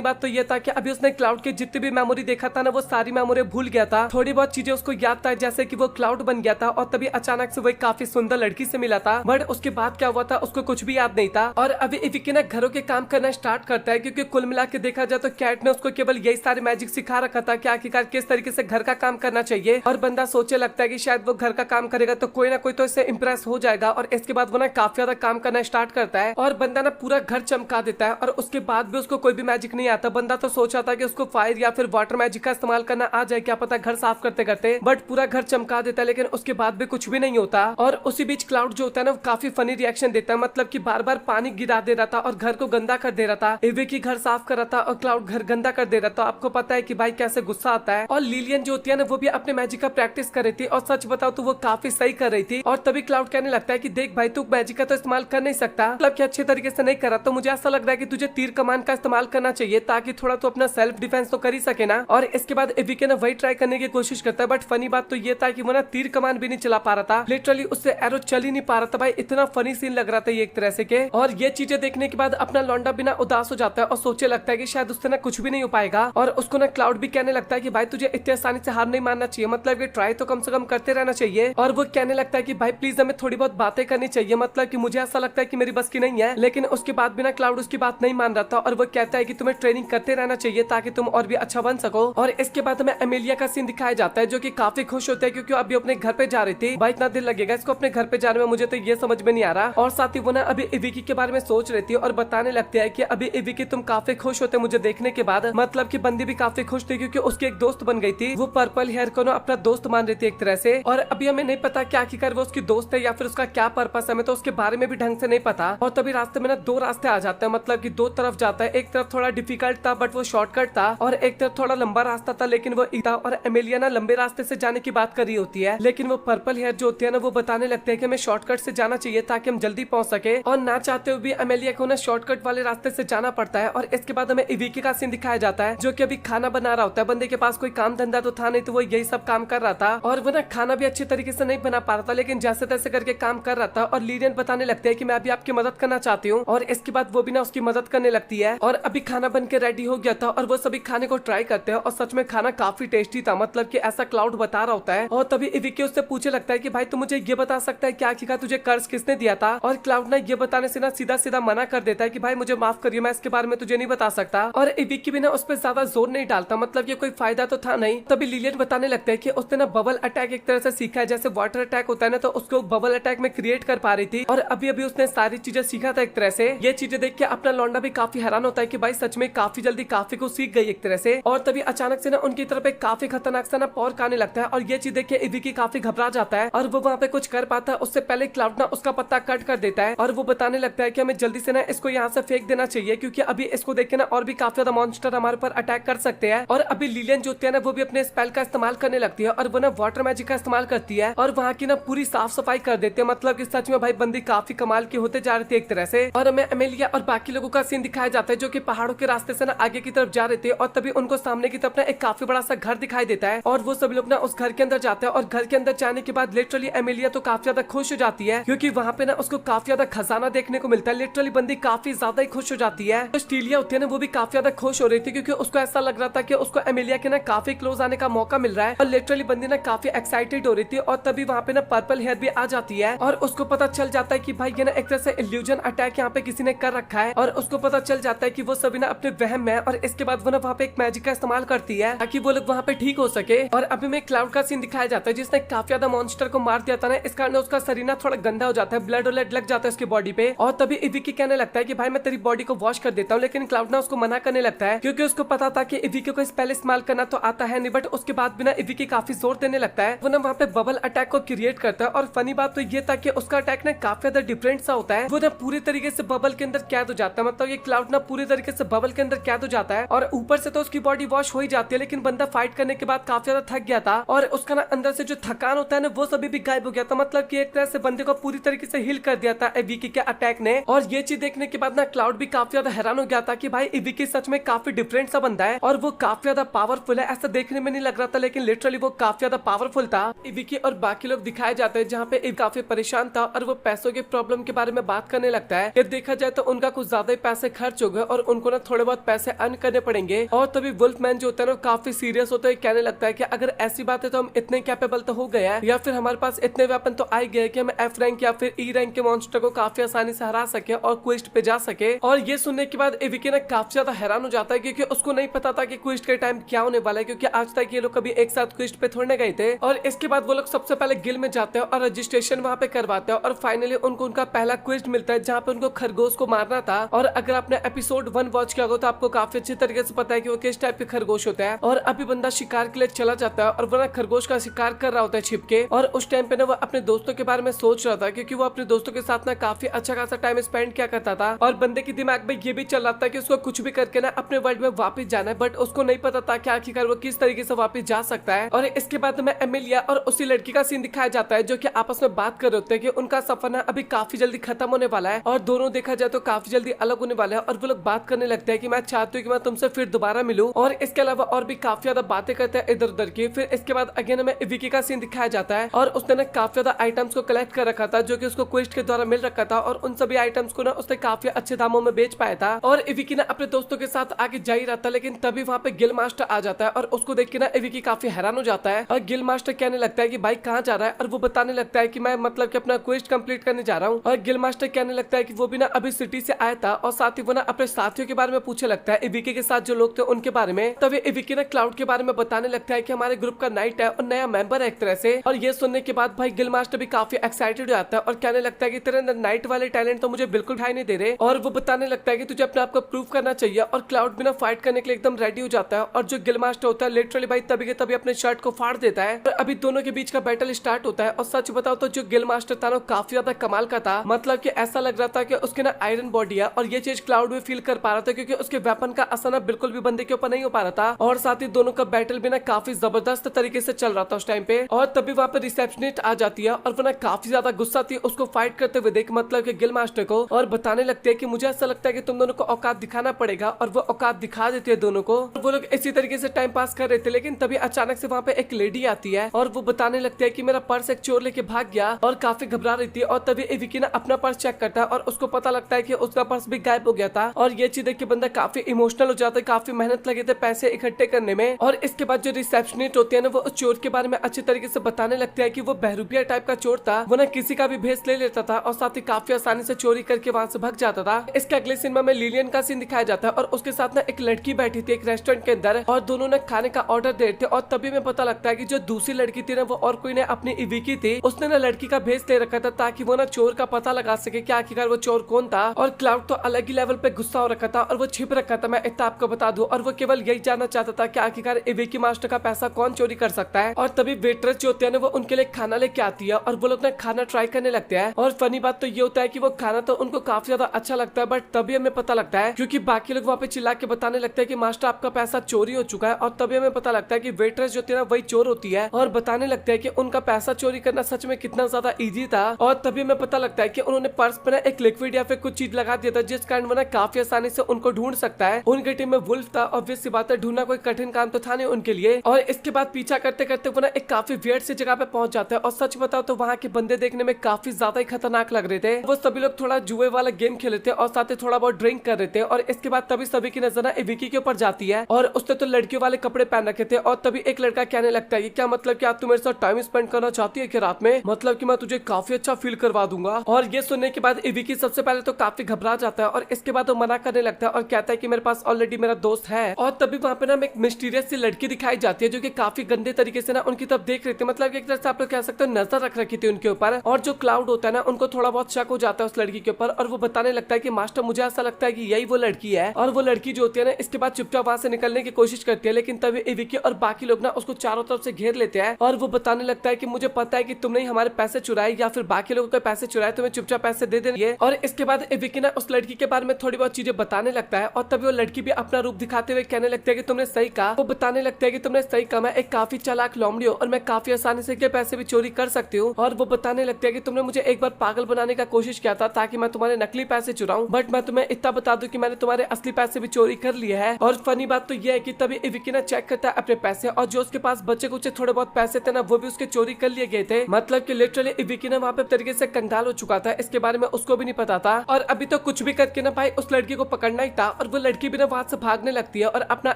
बात तो ये था कि अभी उसने क्लाउड की जितनी भी मेमोरी देखा था ना वो सारी मेमोरी भूल गया था। थोड़ी बहुत चीजें उसको याद था, जैसे कि वो क्लाउड बन गया था और तभी अचानक से वो एक काफी सुंदर लड़की से मिला था। बट उसके बाद क्या हुआ था उसको कुछ भी याद नहीं था। और अभी विकी ना घरों के काम करना स्टार्ट करता है, क्योंकि कुल मिला के देखा जाए तो कैट ने उसको केवल यही सारे मैजिक सिखा रखा था कि आखिरकार किस तरीके से घर का काम करना चाहिए। और बंदा सोचे लगता है कि शायद वो घर का काम करेगा तो कोई ना कोई तो इससे इंप्रेस हो जाएगा। और इसके बाद वो ना काफी ज्यादा काम करना स्टार्ट करता है और बंदा ना पूरा घर चमका देता है। और उसके बाद भी उसको कोई भी मैजिक नहीं आता। बंदा तो सोचा था कि उसको फायर या फिर वाटर मैजिक का इस्तेमाल करना आ जाए, क्या पता घर साफ करते करते। बट पूरा घर चमका देता है, लेकिन उसके बाद भी कुछ भी नहीं होता। और उसी बीच क्लाउड जो होता है ना वो काफी फनी रिएक्शन देता है, मतलब कि बार बार पानी गिरा दे रहा था और घर को गंदा कर दे रहा था। विकी घर साफ कर रहा था और क्लाउड घर गंदा कर दे रहा था। आपको पता है कि भाई कैसे गुस्सा आता है। और लिलियन जो होती है ना वो भी अपने मैजिक का प्रैक्टिस कर रही थी, और सच बताओ तो वो काफी सही कर रही थी। और तभी क्लाउड कहने लगता है कि देख भाई तू मैजिक का तो इस्तेमाल कर नहीं सकता, मतलब कि अच्छे तरीके से नहीं कर रहा, तो मुझे ऐसा लग रहा है कि तुझे तीर कमान का इस्तेमाल करना चाहिए ताकि थोड़ा तो अपना सेल्फ डिफेंस तो कर ही सके ना। और इसके बाद विकी ना वही ट्राई करने की कोशिश करता है। बट फनी बात तो ये था कि वो ना तीर कमान भी नहीं चला पा रहा था, लिटरली उससे एरो चल ही नहीं पा रहा था। भाई इतना फनी सीन लग रहा था ये एक तरह से के। और ये चीजें देखने के बाद अपना लौंडा बिना उदास हो जाता है और सोचे लगता है कि शायद उससे ना कुछ भी नहीं हो पाएगा। और उसको ना क्लाउड भी कहने लगता है कि भाई तुझे इतनी आसानी से हार नहीं मानना चाहिए, मतलब कि ट्राई तो कम से कम करते रहना चाहिए। और वो कहने लगता है कि भाई प्लीज हमें थोड़ी बहुत बातें करनी चाहिए, मतलब कि मुझे ऐसा लगता है कि मेरी बस की नहीं है। लेकिन उसके बाद बिना क्लाउड उसकी बात नहीं मान रहा था और वो कहता है कि तुम्हें ट्रेनिंग करते रहना चाहिए ताकि तुम और भी अच्छा बन सको। और इसके बाद हमें एमेलिया का सीन दिखाया जाता है जो कि काफी खुश होते हैं क्योंकि अभी अपने घर पे जा रही थी। भाई इतना दिन लगेगा इसको अपने घर पे जाने में, मुझे तो ये समझ में नहीं आ रहा। और साथ ही वो ना अभी विकी के बारे में सोच रही थी और बताने लगती है कि अभी विकी तुम काफी खुश होते मुझे देखने के बाद, मतलब कि बंदी भी काफी खुश थी क्योंकि उसकी एक दोस्त बन गई थी। वो पर्पल हेयर को ना अपना दोस्त मान रही थी एक तरह से। और अभी हमें नहीं पता कि आखिरकार वो उसकी दोस्त है या फिर उसका क्या पर्पस है, हमें तो उसके बारे में भी ढंग से नहीं पता। और तभी रास्ते में ना दो रास्ते आ जाते हैं, मतलब कि दो तरफ जाता है। एक तरफ थोड़ा डिफिकल्ट था बट वो शॉर्टकट था, और एक तरफ थोड़ा लंबा रास्ता था लेकिन वो ईटा। और एमेलिया ना लंबे रास्ते से जाने की बात कर रही होती है, लेकिन वो पर्पल हेयर जो होती है ना वो बताने लगते हैं कि हमें शॉर्टकट से जाना चाहिए ताकि हम जल्दी पहुंच सके। और ना चाहते हुए भी एमेलिया को ना शॉर्टकट वाले रास्ते से जाना पड़ता है। और इसके बाद हमें विकी का सीन दिखाया जाता है जो कि अभी खाना बना रहा होता है। बंदे के पास कोई काम धंधा तो था नहीं, तो वो यही सब काम कर रहा था। और वो ना खाना भी अच्छे तरीके से नहीं बना पा रहा था, लेकिन जैसे तैसे करके काम कर रहा था। और लिलियन बताने लगते हैं कि मैं अभी आपकी मदद करना चाहती हूँ। और इसके बाद वो भी ना उसकी मदद करने लगती है। और अभी खाना बन के रेडी हो गया था और वो सभी खाने को ट्राई करते हैं और सच में खाना काफी टेस्टी था, मतलब कि ऐसा क्लाउड बता रहा होता है। और तभी विकी उससे पूछे लगता है कि भाई तू मुझे ये बता सकता है क्या आखिरकार तुझे कर्ज किसने दिया था। और क्लाउड ना ये बताने से ना सीधा सीधा मना कर देता है कि भाई मुझे माफ करिए, मैं इसके बारे में तुझे नहीं बता सकता। और विकी भी ना उस पर ज्यादा जोर नहीं डालता, मतलब ये कोई फायदा तो था नहीं। तभी लिलियन बताने लगता है कि उसने ना बबल अटैक एक तरह से सीखा है, जैसे वाटर अटैक होता है ना तो उसको बबल अटैक में क्रिएट कर पा रही थी। और अभी अभी उसने सारी चीजें सीखा था एक तरह से। ये चीजें देख के अपना लौंडा भी काफी हैरान होता है कि भाई सच में काफी जल्दी काफी कुछ सीख गई एक तरह से। और तभी अचानक से ना उनकी तरफ एक काफी खतरनाक सा ना पॉर्क आने लगता है और ये चीज देख के विकी काफी घबरा जाता है और वो वहाँ पे कुछ कर पाता है उससे पहले क्लाउड ना उसका पत्ता कट कर देता है। और वो बताने लगता है कि हमें जल्दी से ना इसको यहाँ से फेंक देना चाहिए क्योंकि अभी इसको देख के ना और भी काफी ज्यादा मॉन्स्टर हमारे ऊपर अटैक कर सकते हैं। और अभी लिलियन जो होती है ना वो भी अपने स्पेल का इस्तेमाल करने लगती है और वो ना वाटर मैजिक का इस्तेमाल करती है और वहाँ की ना पूरी साफ सफाई कर देते हैं, मतलब कि सच में भाई बंदी काफी कमाल की होते जा रही थी एक तरह से। और हमें एमेलिया और बाकी लोगों का सीन दिखाया जाता है जो कि पहाड़ों के रास्ते से ना आगे की तरफ जा रहे थे। और तभी उनको सामने की तरफ ना एक काफी बड़ा सा घर दिखाई देता है और वो सभी लोग ना उस घर के अंदर जाते हैं। और घर के अंदर जाने के बाद लिटरली एमेलिया तो काफी ज्यादा खुश हो जाती है क्योंकि वहाँ पे ना उसको काफी ज्यादा खजाना देखने को मिलता है। लिटरली बंदी काफी ज्यादा ही खुश हो जाती है। तो स्टीलिया होती है ना वो भी काफी ज्यादा खुश हो रही थी क्योंकि उसको ऐसा लग रहा था कि उसको एमेलिया के ना काफी क्लोज आने का मौका मिल रहा है। और लिटरली बंदी ना काफी एक्साइटेड हो रही थी। और तभी वहाँ पे ना पर्पल हेयर भी आ जाती है और उसको पता चल जाता है कि भाई ये ना एक तरह से इल्यूजन अटैक यहाँ पे किसी ने कर रखा है। और उसको पता चल जाता है कि वो सभी ना अपने वहम में। और इसके बाद वो ना वहाँ पे एक मैजिक का इस्तेमाल करती है ताकि वो लोग वहाँ पे ठीक हो सके। और अभी में क्लाउड का सीन दिखाया जाता है जिसने काफी ज्यादा मॉन्स्टर को मार दिया था ना, इस कारण उसका शरीर ना थोड़ा गंदा हो जाता है, ब्लड लग जाता है उसकी बॉडी पे। और तभी विकी कहने लगता है कि भाई मैं तेरी बॉडी को वॉश कर देता हूँ, लेकिन क्लाउड ना उसको मना करने लगता है क्योंकि उसको पता था कि विकी को स्पेल इस्तेमाल करना तो आता है नहीं। बट उसके बाद भी ना विकी काफी जोर देने लगता है। वो ना वहाँ पे बबल अटैक को क्रिएट करता है। और फनी बात तो ये था कि उसका अटैक ना काफी ज्यादा डिफरेंट सा होता है। वो ना पूरी तरीके से बबल के अंदर कैद हो जाता है, मतलब ये क्लाउड ना पूरी तरीके से बबल के अंदर कैद हो जाता है। और ऊपर से तो उसकी बॉडी वॉश हो ही जाती है, लेकिन बंदा फाइट करने के बाद काफी ज्यादा थक गया था और उसका ना अंदर से जो थकान होता है ना वो सभी भी गायब हो गया था, मतलब कि एक तरह से बंदे को पूरी तरीके से हिल कर दिया था विकी के अटैक ने। और ये चीज देखने के बाद ना क्लाउड भी काफी ज्यादा हैरान हो गया था कि भाई विकी सच में काफी डिफरेंट सा बंदा है और वो काफी ज्यादा पावरफुल है। ऐसा देखने में नहीं लग रहा था, लेकिन लिटरली वो काफी ज्यादा पावरफुल था। विकी और बाकी लोग दिखाए जाते हैं जहाँ पे काफी परेशान था और वो पैसों के प्रॉब्लम के बारे में बात करने लगता है कि देखा जाए तो उनका कुछ ज्यादा ही पैसे खर्च हो गए और उनको ना थोड़े बहुत पैसे अर्न करने पड़ेंगे। और तभी वुल्फमैन जो होता है ना काफी सीरियस होता है, कहने लगता है कि अगर ऐसी बात है तो हम इतने कैपेबल तो हो गए हैं या फिर हमारे पास इतने वेपन तो आ गए कि हम एफ रैंक या फिर ई रैंक के मॉन्स्टर को काफी आसानी से हरा सके और क्वेस्ट पे जा सके। और ये सुनने के बाद एविकी ना काफी ज्यादा हैरान हो जाता है क्योंकि उसको नहीं पता था कि क्वेस्ट के टाइम क्या होने वाला है, क्योंकि आज तक ये लोग कभी एक साथ क्वेस्ट पे थोड़ने गए थे। और इसके बाद वो लोग सबसे पहले गिल में जाते हैं और रजिस्ट्रेशन वहाँ पे करवाते हैं और फाइनली उनको उनका पहला क्वेस्ट मिलता है जहाँ पे उनको खरगोश को मारना था। और अगर आपने एपिसोड 1 वॉच किया हो तो आपको काफी अच्छी तरीके से पता है कि वो किस टाइप के खरगोश होता है। और अभी बंदा शिकार के लिए चला जाता है और वो ना खरगोश का शिकार कर रहा होता है छिपके। और उस टाइम पे ना वो अपने दोस्तों के बारे में सोच रहा था क्योंकि वो अपने दोस्तों के साथ ना काफी अच्छा खासा टाइम स्पेंड किया करता था। और बंदे के दिमाग में ये भी चल रहा था कि उसको कुछ भी करके ना अपने वर्ल्ड में वापस जाना है, बट उसको नहीं पता था कि आखिरकार वो किस तरीके से वापस जा सकता है। और इसके बाद में एमिलिया और उसी लड़की का सीन दिखाया जाता है जो कि आपस में बात कर रहे होते हैं कि उनका सफर ना अभी काफी जल्दी खत्म होने वाला है और दोनों देखा जाए तो काफी जल्दी अलग होने वाले हैं। और वो लोग बात करने लगते हैं कि मैं चाहती हूँ कि मैं तुमसे फिर दोबारा मिलूं। और इसके अलावा और भी काफी ज्यादा बातें करते हैं इधर उधर की। फिर इसके बाद अगेन हमें विकी का सीन दिखाया जाता है और उसने ना काफी ज्यादा आइटम्स को कलेक्ट कर रखा था जो कि उसको क्वेस्ट के द्वारा मिल रखा था। और उन सभी आइटम्स को ना उसने काफी अच्छे दामों में बेच पाया था। और विकी ना अपने दोस्तों के साथ आगे जा ही रहा था, लेकिन तभी वहाँ पे गिल मास्टर आ जाता है और उसको देख के ना विकी काफी हैरान हो जाता है। और गिल मास्टर कहने लगता है कि भाई कहाँ जा रहा है, और वो बताने लगता है कि मैं मतलब कि अपना क्वेस्ट कंप्लीट करने जा रहा हूँ। और गिल मास्टर कहने लगता है कि वो भी ना अभी सिटी से आया था और साथ ही वो ना अपने साथियों के बारे में पूछने लगता है, विकी के साथ जो लोग थे उनके बारे में। तभी विकी ना क्लाउड के बारे में बताने लगता है कि हमारे ग्रुप का नाइट है और नया मेंबर है एक तरह से। और ये सुनने के बाद भाई गिल मास्टर भी काफी एक्साइटेड हो जाता है और कहने लगता है कि तेरे अंदर नाइट वाले टैलेंट तो मुझे बिल्कुल ढाई नहीं दे रहे। और वो बताने लगता है कि तुझे अपने आप को प्रूव करना चाहिए। और क्लाउड भी ना फाइट करने के लिए एकदम रेडी हो जाता है और जो गिल मास्टर होता है लिटरली भाई तभी के तभी अपने शर्ट को फाड़ देता है। और अभी दोनों के बीच का बैटल स्टार्ट होता है। और सच बताओ तो जो गिल मास्टर था ना काफी ज्यादा कमाल का था, मतलब कि ऐसा लग रहा था कि उसके ना आयरन बॉडी है। और ये चीज क्लाउड भी फील कर पा रहा था क्योंकि उसके वेपन का असर ना बिल्कुल भी बंदे के ऊपर नहीं हो पा रहा था। और साथ ही दोनों का बैटल भी ना काफी जबरदस्त तरीके से चल रहा था उस टाइम पे। और तभी वहाँ पे रिसेप्शनिस्ट आ जाती है और वो ना काफी ज्यादा गुस्सा थी उसको फाइट करते हुए देख, मतलब कि गिल मास्टर को। और बताने लगते हैं कि मुझे ऐसा लगता है कि तुम दोनों को औकात दिखाना पड़ेगा। और वो औकात दिखा देते हैं दोनों को। वो लोग इसी तरीके से टाइम पास कर रहे थे, लेकिन तभी अचानक से वहाँ पे एक लेडी आती है और वो बताने लगते हैं कि मेरा पर्स एक चोर लेके भाग गया। और काफी घबरा रही थी। और तभी विकी ना अपना पर्स चेक करता है और उसको पता लगता है कि उसका पर्स भी गायब हो गया था। और ये चीज देख के बंदा काफी इमोशनल हो जाता है, काफी मेहनत लगे थे पैसे इकट्ठे करने में। और इसके बाद जो रिसेप्शनिस्ट होती है ना वो उस चोर के बारे में अच्छी तरीके से बताने लगते हैं कि वो बहरूपिया टाइप का चोर था, वो ना किसी का भी भेस ले लेता था और साथ ही काफी आसानी से चोरी करके वहाँ से भाग जाता था। इसके अगले सिनेमा में लिलियन का सीन दिखाया जाता है और उसके साथ ना एक लड़की बैठी थी एक रेस्टोरेंट के अंदर और दोनों ने खाने का ऑर्डर दे रहे थे। और तभी में पता लगता है कि जो दूसरी लड़की थी ना वो और कोई ने अपनी विकी थी, उसने ना लड़की का भेस ले रखा था ताकि वो ना चोर का पता लगा सके कि आखिरकार वो चोर कौन था। और क्लाउड तो अलग ही लेवल पे गुस्सा हो रखा था और वो छिप रखा था, मैं इतना आपको बता दूं। और वो केवल यही जानना चाहता था कि आखिरकार विकी मास्टर का पैसा कौन चोरी कर सकता है। और तभी वेट्रेस जो होती है ना वो उनके लिए खाना लेके आती है और वो लोग ना खाना ट्राई करने लगते हैं। और फनी बात तो ये होता है कि वो खाना तो उनको काफी ज्यादा अच्छा लगता है, बट तभी हमें पता लगता है क्योंकि बाकी लोग वहाँ पे चिल्ला के बताने लगते हैं कि मास्टर आपका पैसा चोरी हो चुका है। और तभी हमें पता लगता है कि वेट्रेस जो थी ना वही चोर होती है और बताने लगते हैं कि उनका पैसा चोरी करना सच में कितना ज्यादा इजी था। और तभी हमें पता लगता है कि उन्होंने पर्स पे ना एक लिक्विड या फिर कुछ चीज लगा दिया था जिस कारण वो ना काफी आसानी से उनको ढूंढ सकता है। उनके टीम में वुल्फ था, ऑब्वियस सी बात है ढूंढना कोई कठिन काम तो था नहीं उनके लिए। और इसके बाद पीछा करते करते वो ना एक काफी वियर्ड सी जगह पे पहुंच जाता है। और सच बताओ तो वहाँ के बंदे देखने में काफी ज्यादा ही खतरनाक लग रहे थे। वो सभी लोग थोड़ा जुए वाला गेम खेले थे और साथ ही थोड़ा बहुत ड्रिंक कर रहे थे। और इसके बाद तभी सभी की नजर ना विकी के ऊपर जाती है और उसने तो लड़कियों वाले कपड़े पहन रखे थे। और तभी एक लड़का कहने लगता है कि क्या मतलब कि आप मेरे साथ टाइम स्पेंड करना चाहती है कि रात में, मतलब कि मैं तुझे काफी अच्छा फील करवा दूंगा। और ये सुनने के बाद विकी सबसे पहले तो काफी घबरा जाता है और इसके बाद वो मना करने लगता है और कहता है कि मेरे पास ऑलरेडी मेरा दोस्त है। और तभी वहाँ पे ना एक मिस्टीरियस सी लड़की दिखाई जाती है जो कि काफी गंदे तरीके से ना उनकी तरफ देख रही थी, मतलब एक तरह से आप लोग कह सकते हो नजर रख रखी थी उनके ऊपर। और जो क्लाउड होता है ना उनको थोड़ा बहुत शक हो जाता है उस लड़की के ऊपर और वो बताने लगता है कि मास्टर मुझे ऐसा लगता है कि यही वो लड़की है। और वो लड़की जो होती है ना इसके बाद चुपचाप वहाँ से निकलने की कोशिश करती है, लेकिन तभी विकी और बाकी लोग ना उसको चारों तरफ से घेर लेते हैं। और वो बताने लगता है कि मुझे पता है कि तुमने हमारे पैसे चुराए या फिर बाकी लोगों के पैसे चुराए, तुम्हें चुपचाप पैसे दे देंगे। और इसके बाद विकी ना उस लड़की के बारे में थोड़ी बहुत चीजें बताने लगता है और तभी वो लड़की भी अपना रूप दिखाते हुए कहने लगती है कि तुमने सही कहा। वो बताने लगता है कि तुमने सही कहा, मैं एक काफी चालाक लोमड़ी हूँ और मैं काफी आसानी से के पैसे भी चोरी कर सकती हूँ। और वो बताने लगते हैं कि तुमने मुझे एक बार पागल बनाने का कोशिश किया था ताकि मैं तुम्हारे नकली पैसे चुराऊं, बट मैं तुम्हें इतना बता दूं कि मैंने तुम्हारे असली पैसे भी चोरी कर लिए हैं। और फनी बात तो ये है कि तभी विकी ना चेक करता है अपने पैसे और जो उसके पास बचे कुछ थोड़े बहुत पैसे थे ना वो भी उसके चोरी कर लिए गए थे, मतलब कि लिटरली इविकी ना वहाँ पे तरीके से कंगाल हो चुका था, इसके बारे में उसको भी नहीं पता था और अभी तो कुछ भी करके ना भाई उस लड़की को पकड़ना ही था और वो लड़की भी ना वहाँ से भागने लगती है और अपना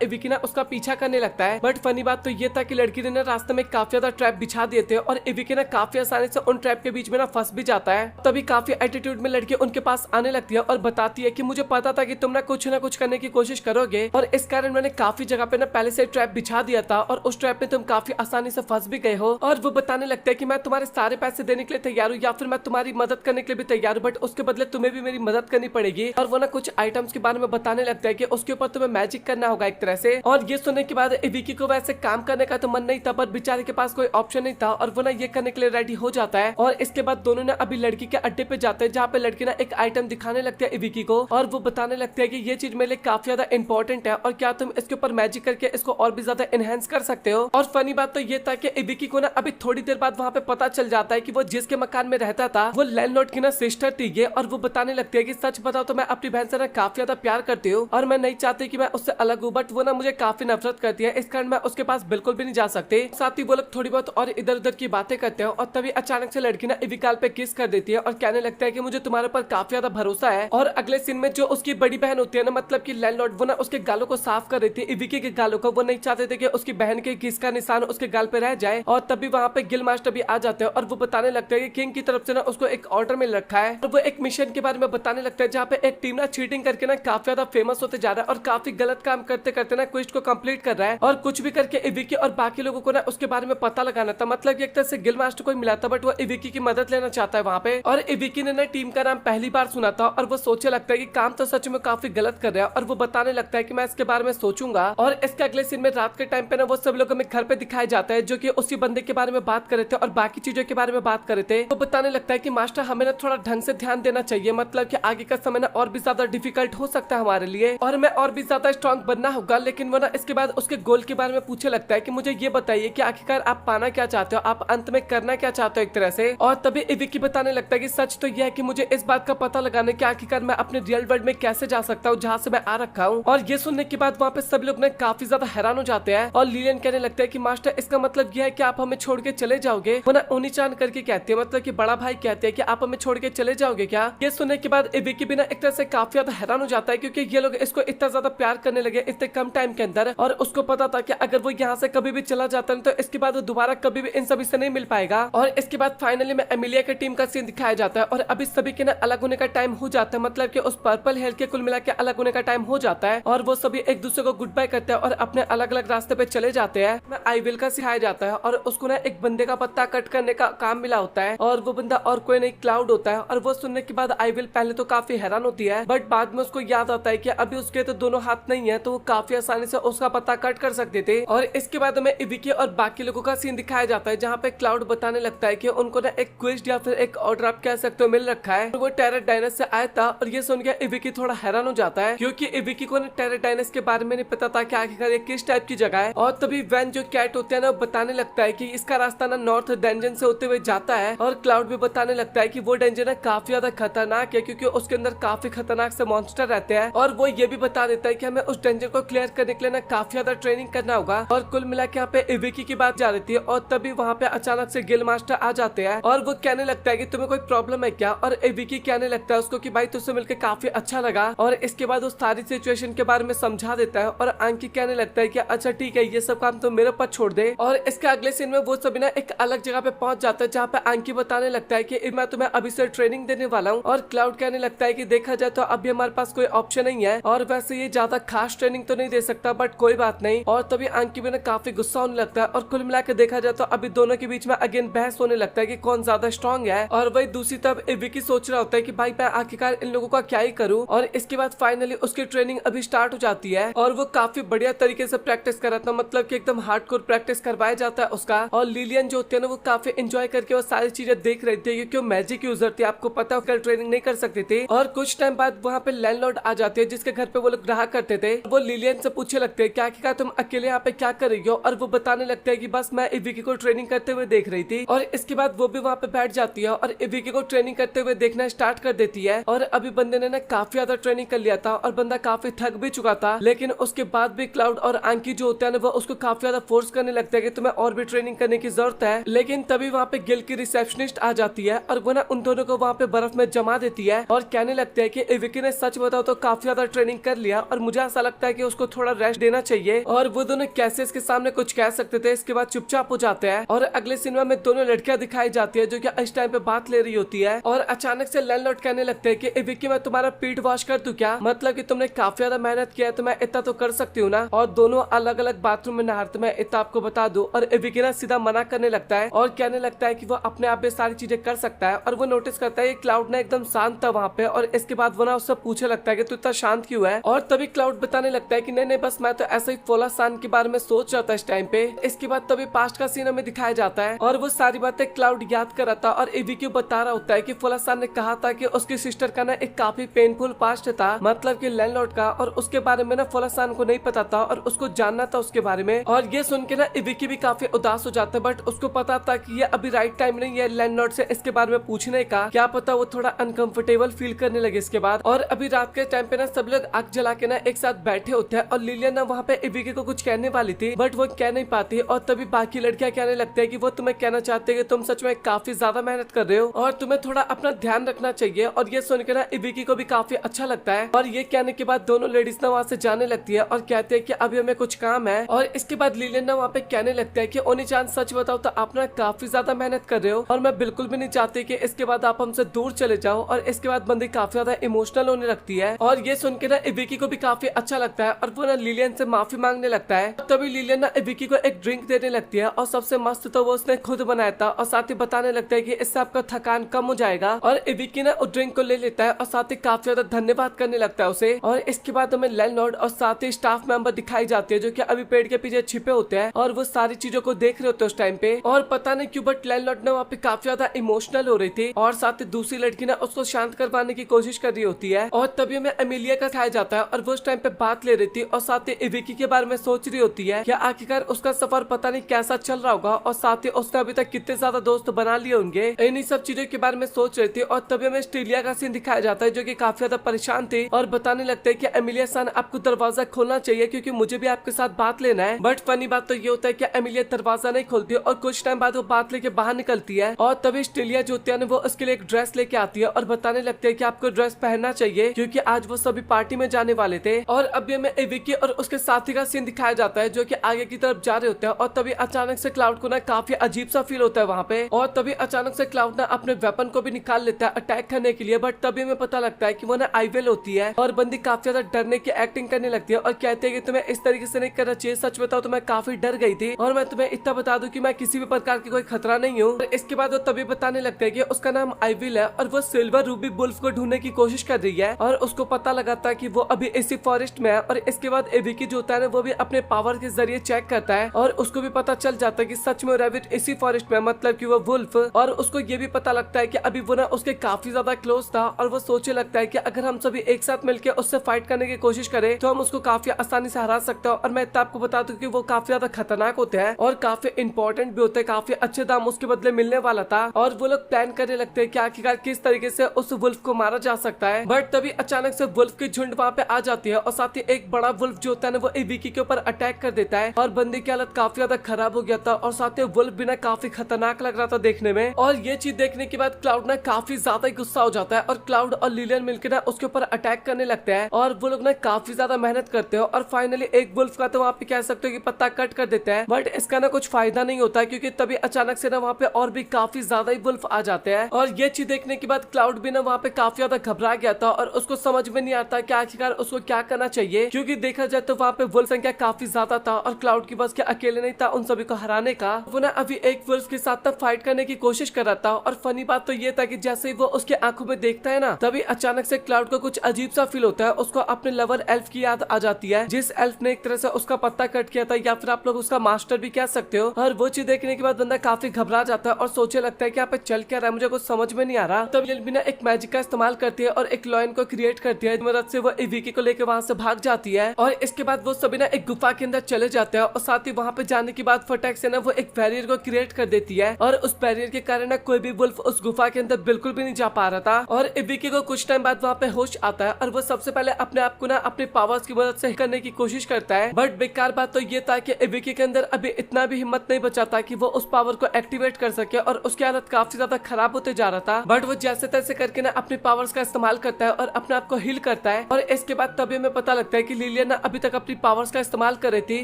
इविकी ना उसका पीछा करने लगता है। बट फनी बात तो ये था कि लड़की ने ना रास्ते में काफी ज्यादा ट्रैप बिछा दिए थे और इविकी ना काफी आसानी से उन ट्रैप के बीच में ना फंस भी जाता है। तभी काफी एटीट्यूड में लड़की उनके पास आने लगती है और बताती है कि मुझे पता था कि तुम ना कुछ करने की कोशिश करोगे और इस कारण मैंने काफी जगह पे ना पहले से ट्रैप बिछा दिया था और उस ट्रैप में तुम काफी आसानी से फंस भी गए हो। और वो बताने लगता है कि मैं तुम्हारे सारे पैसे देने के लिए तैयार हूँ या फिर मैं तुम्हारी मदद करने के लिए भी तैयार हूँ, बट उसके बदले तुम्हें भी मेरी मदद करनी पड़ेगी। और वो ना कुछ आइटम्स के बारे में बताने लगता है कि उसके ऊपर तुम्हें मैजिक करना होगा एक तरह से। और ये सुनने के बाद इविकी को वैसे काम करने का तो मन नहीं था, पर बेचारे के पास कोई ऑप्शन नहीं था और वो ना ये करने के लिए रेडी हो जाता है। और इसके बाद दोनों ने अभी लड़की के अड्डे पे जाते हैं जहाँ पे लड़की ना एक आइटम दिखाने लगती है इविकी को और वो बताने लगते हैं कि ये चीज मेरे लिए काफी ज्यादा इंपॉर्टेंट है और क्या तुम इसके ऊपर मैजिक करके इसको और भी ज्यादा एनहेंस कर सकते हो। और फनी बात तो ये था कि इविकी को ना अभी थोड़ी देर बाद वहाँ पे पता चल जाता है कि वो जिसके मकान में रहता था वो लैंडलॉर्ड की ना सिस्टर थी ये। और वो बताने लगती है कि सच बताओ तो मैं अपनी बहन से ना काफी ज्यादा प्यार करती हूँ और मैं नहीं चाहती कि मैं उससे अलग हूँ, बट वो ना मुझे काफी नफरत करती है, इस कारण मैं उसके पास बिल्कुल भी नहीं जा सकती। साथ ही वो लोग थोड़ी बहुत और इधर उधर की बातें करते हैं और तभी अचानक से लड़की ना इविकाल पे किस कर देती है और कहने लगता है कि मुझे तुम्हारे ऊपर काफी ज्यादा भरोसा है। और अगले सीन में जो उसकी बड़ी बहन होती है ना, मतलब की लैंडलॉर्ड, वो ना उसके गालों को साफ कर देती है इविकी के गालों को। वो नहीं चाहते थे कि उसकी बहन के किस का निशान उसके गाल पे रह जाए। और तभी वहाँ पे गिल मास्टर भी आ जाते हैं और वो बताने लगते हैं कि किंग की तरफ से ना उसको एक ऑर्डर मिल रखा है और वो एक मिशन के बारे में बताने लगता है जहाँ पे एक टीम ना चीटिंग करके ना काफी ज्यादा फेमस होते जा रहा है और काफी गलत काम करते करते ना क्विस्ट को कंप्लीट कर रहा है और कुछ भी करके इविकी और बाकी लोगों को ना उसके बारे में पता लगाना था। मतलब कि एक तरह से गिल मास्टर को ही मिला था, बट वो इविकी की मदद लेना चाहता है वहाँ पे। और इविकी ने ना टीम का नाम पहली बार सुना था और वो सोचे लगता है कि काम तो सच में काफी गलत कर रहा है और वो बताने लगता है कि मैं इसके बारे में सोचूंगा। और इसके अगले सीन में रात के टाइम पे ना वो सब लोग हमें घर पे दिखाया जाता है जो कि उसी बंदे के बारे में बात कर रहे थे और बाकी चीजों के बारे में बात कर रहे थे। वो बताने लगता है कि मास्टर हमें ना थोड़ा ढंग से ध्यान देना चाहिए, मतलब कि आगे का समय ना और भी ज्यादा डिफिकल्ट हो सकता है हमारे लिए और मैं और भी ज्यादा स्ट्रॉन्ग बनना होगा। लेकिन वो ना इसके बाद उसके गोल के बारे में पूछे लगता है कि मुझे ये बताइए कि आखिरकार आप पाना क्या चाहते हो, आप अंत में करना क्या चाहते हो एक तरह से। और तभी इविकी बताने लगता है कि सच तो यह है कि मुझे इस बात का पता लगाना कि आखिरकार मैं अपने रियल वर्ल्ड में कैसे जा सकता हूँ जहाँ से मैं आ रखा हूँ। और ये सुनने के बाद वहाँ पे सब लोग ना काफी ज्यादा हैरान हो जाते हैं और लिलियन कहने लगता है कि मास्टर इसका मतलब यह है कि आप हमें छोड़ के चले जाओगे। वो ना ओनी-चान करके कहते हैं, मतलब कि बड़ा भाई कहते हैं कि आप हमें छोड़ के चले जाओगे क्या। ये सुनने के बाद इविकी भी ना एक तरह से काफी ज्यादा हैरान हो जाता है क्योंकि ये लोग इसको इतना ज्यादा प्यार करने लगे इतने कम टाइम के अंदर और उसको पता था कि अगर वो यहाँ से कभी भी चला जाता है तो इसके बाद वो दोबारा कभी भी इन सभी से नहीं मिल पाएगा। और इसके बाद फाइनली में एमिलिया की टीम का सीन दिखाया जाता है और अभी सभी के ना अलग होने का टाइम हो जाता है, मतलब कि उस पर्पल हेल के कुल मिला के अलग होने का टाइम हो जाता है और वो सभी एक दूसरे को गुड बाय करते हैं और अपने अलग अलग रास्ते पे चले जाते हैं। आई विल का सिखाया जाता है और उसको ना एक बंदे का पत्ता कट करने का काम मिला होता है और वो बंदा और कोई नहीं क्लाउड होता है। और वो सुनने के बाद आई विल पहले तो काफी हैरान होती है, बट बाद में उसको याद आता है कि अभी उसके तो दोनों हाथ नहीं है तो वो काफी आसानी से उसका पत्ता कट कर सकते थे। और इसके बाद हमें इविकी और बाकी लोगों का सीन दिखाया जाता है जहाँ पे क्लाउड बताने लगता है कि उनको ना एक क्विज या फिर एक ऑर्डर आप कह सकते हो मिल रखा है। वो टेरर डायनस से आया था और ये सुन के इविकी थोड़ा हैरान हो जाता है क्योंकि इविकी को ना टेरर डायनस के बारे में नहीं पता था कि आखिरकार ये किस टाइप की जगह है। और तभी वैन जो कैट होते हैं ना बताने लगता है कि इसका रास्ता ना नॉर्थ डेंजन से होते हुए जाता है और क्लाउड भी बताने लगता है कि वो डेंजन ना काफी ज्यादा खतरनाक है क्योंकि उसके अंदर काफी खतरनाक से मॉन्स्टर रहते हैं। और वो ये भी बता देता है कि हमें उस डेंजर को क्लियर करने के लिए ना काफी ज्यादा ट्रेनिंग करना होगा। और कुल मिला के यहाँ पे इविकी की बात जा रही थी और तभी वहाँ पे अचानक से गिल मास्टर आ जाते हैं और वो कहने लगता है कि तुम्हें कोई प्रॉब्लम है क्या। और इविकी कहने लगता है उसको कि भाई तुझसे मिलकर काफी अच्छा लगा और इसके बाद उस सारी सिचुएशन के बारे में समझा देता है। और अंकी कहने लगता है कि अच्छा ठीक है ये सब काम तो मेरे ऊपर छोड़ दे। और इसके अगले सीन में वो सभी ना एक अलग जगह पे पहुंच जाता है जहाँ पे अंकी बताने लगता है कि मैं तुम्हें अभी से ट्रेनिंग देने वाला हूँ। और क्लाउड कहने लगता है कि देखा जाए तो अभी हमारे पास कोई ऑप्शन नहीं है और वैसे ये ज्यादा खास ट्रेनिंग तो नहीं दे सकता, बट कोई बात नहीं। और तभी अंकी भी ना काफी गुस्सा होने लगता है और कुल मिलाकर देखा जाए तो अभी दोनों के बीच में अगेन बहस होने लगता है कि कौन ज्यादा स्ट्रॉन्ग है। और वही दूसरी तरफ इविकी सोच रहा होता है कि भाई मैं आखिरकार इन लोगों का क्या ही करूं। और इसके बाद फाइनली उसकी ट्रेनिंग अभी स्टार्ट हो जाती है और वो काफी बढ़िया तरीके से प्रैक्टिस कर रहा था, मतलब कि एकदम हार्डकोर प्रैक्टिस करवाया जाता है उसका। और लिलियन जो होती है ना वो काफी एंजॉय करके वो सारी चीजें देख रही थी क्योंकि वो मैजिक यूजर थी, आपको पता है कल ट्रेनिंग नहीं कर सकती थी। और कुछ टाइम बाद वहाँ पे लैंडलॉर्ड आ जाते हैं जिसके घर पे वो लोग रहा करते थे। वो लिलियन से पूछे लगते हैं क्या तुम अकेले यहाँ पे क्या कर रही हो। और वो बताने लगता है कि बस मैं इविकी को ट्रेनिंग करते हुए देख रही थी। और इसके बाद वो भी वहाँ पे बैठ जाती है और इविकी को ट्रेनिंग करते हुए देखना स्टार्ट कर देती है। और अभी बंदे ने ना काफी ज्यादा ट्रेनिंग कर लिया था और बंदा काफी थक भी चुका था, लेकिन उसके बाद भी क्लाउड और अंकी जो होता है ना वो उसको काफी ज्यादा फोर्स करने लगता है कि तुम्हें और भी ट्रेनिंग करने की जरूरत है। लेकिन तभी वहाँ पे पे गिल की रिसेप्शनिस्ट आ जाती है और वो ना उन दोनों को वहाँ पे बर्फ में जमा देती है और कहने लगता है कि विकी ने सच बताओ तो काफी ज्यादा ट्रेनिंग कर लिया और मुझे ऐसा लगता है कि उसको थोड़ा रेस्ट देना चाहिए। और वो दोनों कैसे इसके सामने कुछ कह सकते थे, इसके बाद चुपचाप हो जाते हैं। और अगले सिनेमा में दोनों लड़कियां दिखाई जाती है जो कि इस टाइम पे बात ले रही होती है और अचानक से लैंडलॉर्ड कहने लगते हैं कि विकी मैं तुम्हारा पीठ वॉश कर दूं क्या, मतलब कि तुमने काफी ज्यादा मेहनत किया है तो मैं इतना तो कर सकती हूँ ना। और दोनों अलग अलग बाथरूम में नहाते, मैं इतना आपको बता दूं। और विकी ना सीधा मना करने लगता है और कहने लगता है कि वो अपने आप में सारी चीजें कर सकता है। और वो नोटिस करता है क्लाउड ना एकदम शांत था वहाँ पे और इसके बाद वो ना उससे पूछने लगता है कि तू इतना शांत क्यों है। और तभी क्लाउड बताने लगता है कि नहीं नहीं बस मैं तो ऐसा ही फोला सान के बारे में सोच रहा था इस टाइम पे। इसके बाद तभी पास्ट का सीन हमें दिखाया जाता है और वो सारी बातें क्लाउड याद कर रहा था और विकी बता रहा होता है कि फोला सान ने कहा था कि उसकी सिस्टर का ना एक काफी पेनफुल पास्ट था, मतलब कि लैंडलॉर्ड का, और उसके बारे में ना फोला सान को नहीं पता था और उसको जानना था उसके बारे में। और ये सुन के ना विकी भी काफी उदास हो जाता है, बट उसको पता था कि ये अभी राइट टाइम नहीं है लैंडलॉर्ड से इसके बारे में पूछने का, क्या पता वो थोड़ा अनकंफर्टेबल फील करने लगे इसके बाद। और अभी रात के टाइम पे ना सब लोग आग जला के ना एक साथ बैठे होते हैं और लिलियन ना वहाँ पे विकी को कुछ कहने वाली थी बट वो कह नहीं पाती। और तभी बाकी लड़कियां कहने लगते हैं कि वो तुम्हें कहना चाहते हैं कि तुम सच में काफी ज्यादा मेहनत कर रहे हो और तुम्हें थोड़ा अपना ध्यान रखना चाहिए। और ये सुनकर ना विकी को भी काफी अच्छा लगता है और ये कहने के बाद दोनों लेडीज ना वहाँ से जाने लगती है और कहते हैं कि अभी हमें कुछ काम है। और इसके बाद लिलियन ना वहाँ पे कहने लगता है कि ओनी-चान सच बताओ तो आप ना काफी ज्यादा मेहनत कर रहे हो और मैं बिल्कुल भी नहीं चाहती कि इसके बाद आप हमसे दूर चले जाओ। और इसके बाद बंदी काफी ज्यादा इमोशनल होने लगती है और ये सुन के ना विकी को भी काफी अच्छा लगता है और वो ना लिलियन से माफी मांगने लगता है। तभी लिलियन ना विकी को एक ड्रिंक देने लगती है और सबसे मस्त तो वो उसने खुद बनाया था और साथ ही बताने लगता है कि इससे आपका थकान कम हो जाएगा। और विकी ना उस ड्रिंक को ले लेता है और साथ ही काफी ज्यादा धन्यवाद करने लगता है उसे। और इसके बाद हमें लैंडलॉर्ड और साथ ही स्टाफ मेंबर दिखाई जाती है जो कि अभी पेड़ के पीछे छिपे होते हैं और वो सारी चीजों को देख रहे होते हैं उस टाइम पे। और पता नहीं क्यों बट लैंडलॉर्ड ना वहाँ पे काफी ज्यादा इमोशनल हो रही थी और साथ ही दूसरी लड़की ना उसको शांत करवाने की कोशिश कर रही होती है। और तभी हमें एमिलिया का दिखाया जाता है और वो उस टाइम पे बात ले रही थी और साथ ही विकी के बारे में सोच रही होती है कि आखिरकार उसका सफर पता नहीं कैसा चल रहा होगा और साथ ही उसने अभी तक कितने ज्यादा दोस्त बना लिए होंगे। इन्हीं सब चीजों के बारे में सोच रही थी। और तभी हमें स्टीलिया का सीन दिखाया जाता है जो कि काफी ज्यादा परेशान थी और बताने लगते हैं कि एमिलिया सन आपको दरवाजा खोलना चाहिए क्योंकि मुझे भी आपके साथ बात लेना है। बट फनी बात तो ये होता है कि एमिलिया दरवाजा नहीं खोलती और कुछ टाइम बाद वो बात लेके बाहर निकलती है। और तभी स्टीलिया जो होती है वो उसके लिए एक ड्रेस लेके आती है और बताने लगते हैं कि आपको ड्रेस पहनना चाहिए क्योंकि आज वो सभी पार्टी में जाने वाले थे। और अभी हमें विकी और उसके साथी का सीन दिखाया जाता है जो कि आगे की तरफ जा रहे होते हैं। और तभी अचानक से क्लाउड को ना काफी अजीब सा फील होता है वहाँ पे। और तभी अचानक से क्लाउड ना अपने वेपन को भी निकाल लेता है अटैक करने के लिए, बट तभी हमें पता लगता है कि वो ना आईवेल होती है और बंदी काफी ज्यादा डरने की एक्टिंग करने लगती है और कहते हैं कि तुम्हें इस तरीके से नहीं करना चाहिए, सच बताओ तो मैं काफी डर गई थी और मैं तुम्हें इतना बता दूं कि मैं किसी भी प्रकार की कोई खतरा नहीं हूँ। इसके बाद वो तभी बताने लगता है कि उसका नाम आईविल है और वो सिल्वर रूबी बुल्फ को ढूंढने की कोशिश कर रही है और उसको पता लगाता है कि वो अभी इसी फॉरेस्ट में है। और इसके बाद विकी जो होता है वो भी अपने पावर के जरिए चेक करता है और उसको भी पता चल जाता है कि सच में रैबिट इसी फॉरेस्ट में, मतलब कि वो वुल्फ। और उसको ये भी पता लगता है कि अभी वो ना उसके काफी ज्यादा क्लोज था और वो सोचने लगता है कि अगर हम सभी एक साथ मिलकर उससे फाइट करने की कोशिश करें तो हम उसको काफी आसानी से हरा सकते हैं। और मैं आपको बता दूं कि वो काफी ज्यादा खतरनाक होते हैं और काफी इंपॉर्टेंट भी होते हैं, काफी अच्छे दाम उसके बदले मिलने वाला था। और वो लोग प्लान करने लगते हैं कि आखिरकार किस तरीके से उस वुल्फ को मारा जा सकता है। बट तभी अचानक से वुल्फ की झुंड वहाँ पे आ जाती है और साथ ही एक बड़ा वुल्फ जो होता है वो विकी के ऊपर अटैक कर देता है और बंदी की हालत काफी ज्यादा खराब हो गया था और साथ ही वुल्फ भी ना काफी खतरनाक लग रहा था देखने में। और ये चीज देखने के बाद क्लाउड ना काफी ज्यादा गुस्सा हो जाता है और क्लाउड और लिलियन मिलकर ना उसके ऊपर अटैक करने लगते हैं और वो लोग ना काफी ज्यादा मेहनत करते हैं और फाइनली एक वुल्फ का तो वहाँ पे कह सकते हो कि पत्ता कट कर देते हैं। बट इसका ना कुछ फायदा नहीं होता क्योंकि तभी अचानक से ना वहाँ पे और भी काफी ज्यादा ही वुल्फ आ जाते हैं। और ये चीज देखने के बाद क्लाउड भी ना वहाँ पे काफी ज्यादा घबरा गया था और उसको समझ में नहीं आता कि आखिरकार उसको क्या करना चाहिए क्योंकि देखा जाए तो वहाँ पे वुल्फ संख्या काफी ज्यादा था और क्लाउड की बस के अकेले नहीं था उन सभी को हराने का। वो ना अभी एक वुल्फ के साथ ना फाइट करने की कोशिश कर रहा था और फनी बात तो ये था कि जैसे ही वो उसके आंखों में देखता है ना तभी अचानक से क्लाउड को कुछ अजीब सा फील होता है। उसको अपने लवर एल्फ की याद आ जाती है जिस एल्फ ने एक तरह से उसका पत्ता कट किया था या फिर आप लोग उसका मास्टर भी कह सकते हो। और वो चीज देखने के बाद बंदा काफी घबरा जाता है और सोचने लगता है कि यहाँ पे चल क्या रहा है, मुझे कुछ समझ में नहीं आ रहा। तब लिल बिना एक मैजिक का इस्तेमाल करती है और एक लॉयन को क्रिएट करती है, मदद से वो विकी को लेकर वहां से भाग जाती है। और इसके बाद वो सभी ना एक गुफा के अंदर चले जाते हैं और साथ ही वहां पे जाने के बाद फटाक से ना वो एक बैरियर को क्रिएट कर देती है और उस बैरियर के कारण ना कोई भी वुल्फ उस गुफा के अंदर बिल्कुल भी नहीं जा पा रहा था। और विकी को कुछ टाइम बाद वहाँ पे होश आता है और वो सबसे पहले अपने आप को ना अपने पावर्स की मदद से करने की कोशिश करता है। बट बेकार बात तो ये था कि विकी के अंदर अभी इतना भी हिम्मत नहीं बचा था कि वो उस पावर को एक्टिवेट एक्टिवेट कर सके और उसकी हालत काफी ज्यादा खराब होते जा रहा था। बट वो जैसे तैसे करके ना अपने पावर्स का इस्तेमाल करता है और अपने आप को हील करता है। और इसके बाद तभी हमें पता लगता है कि लिलियन ना अभी तक अपनी पावर्स का इस्तेमाल कर रही थी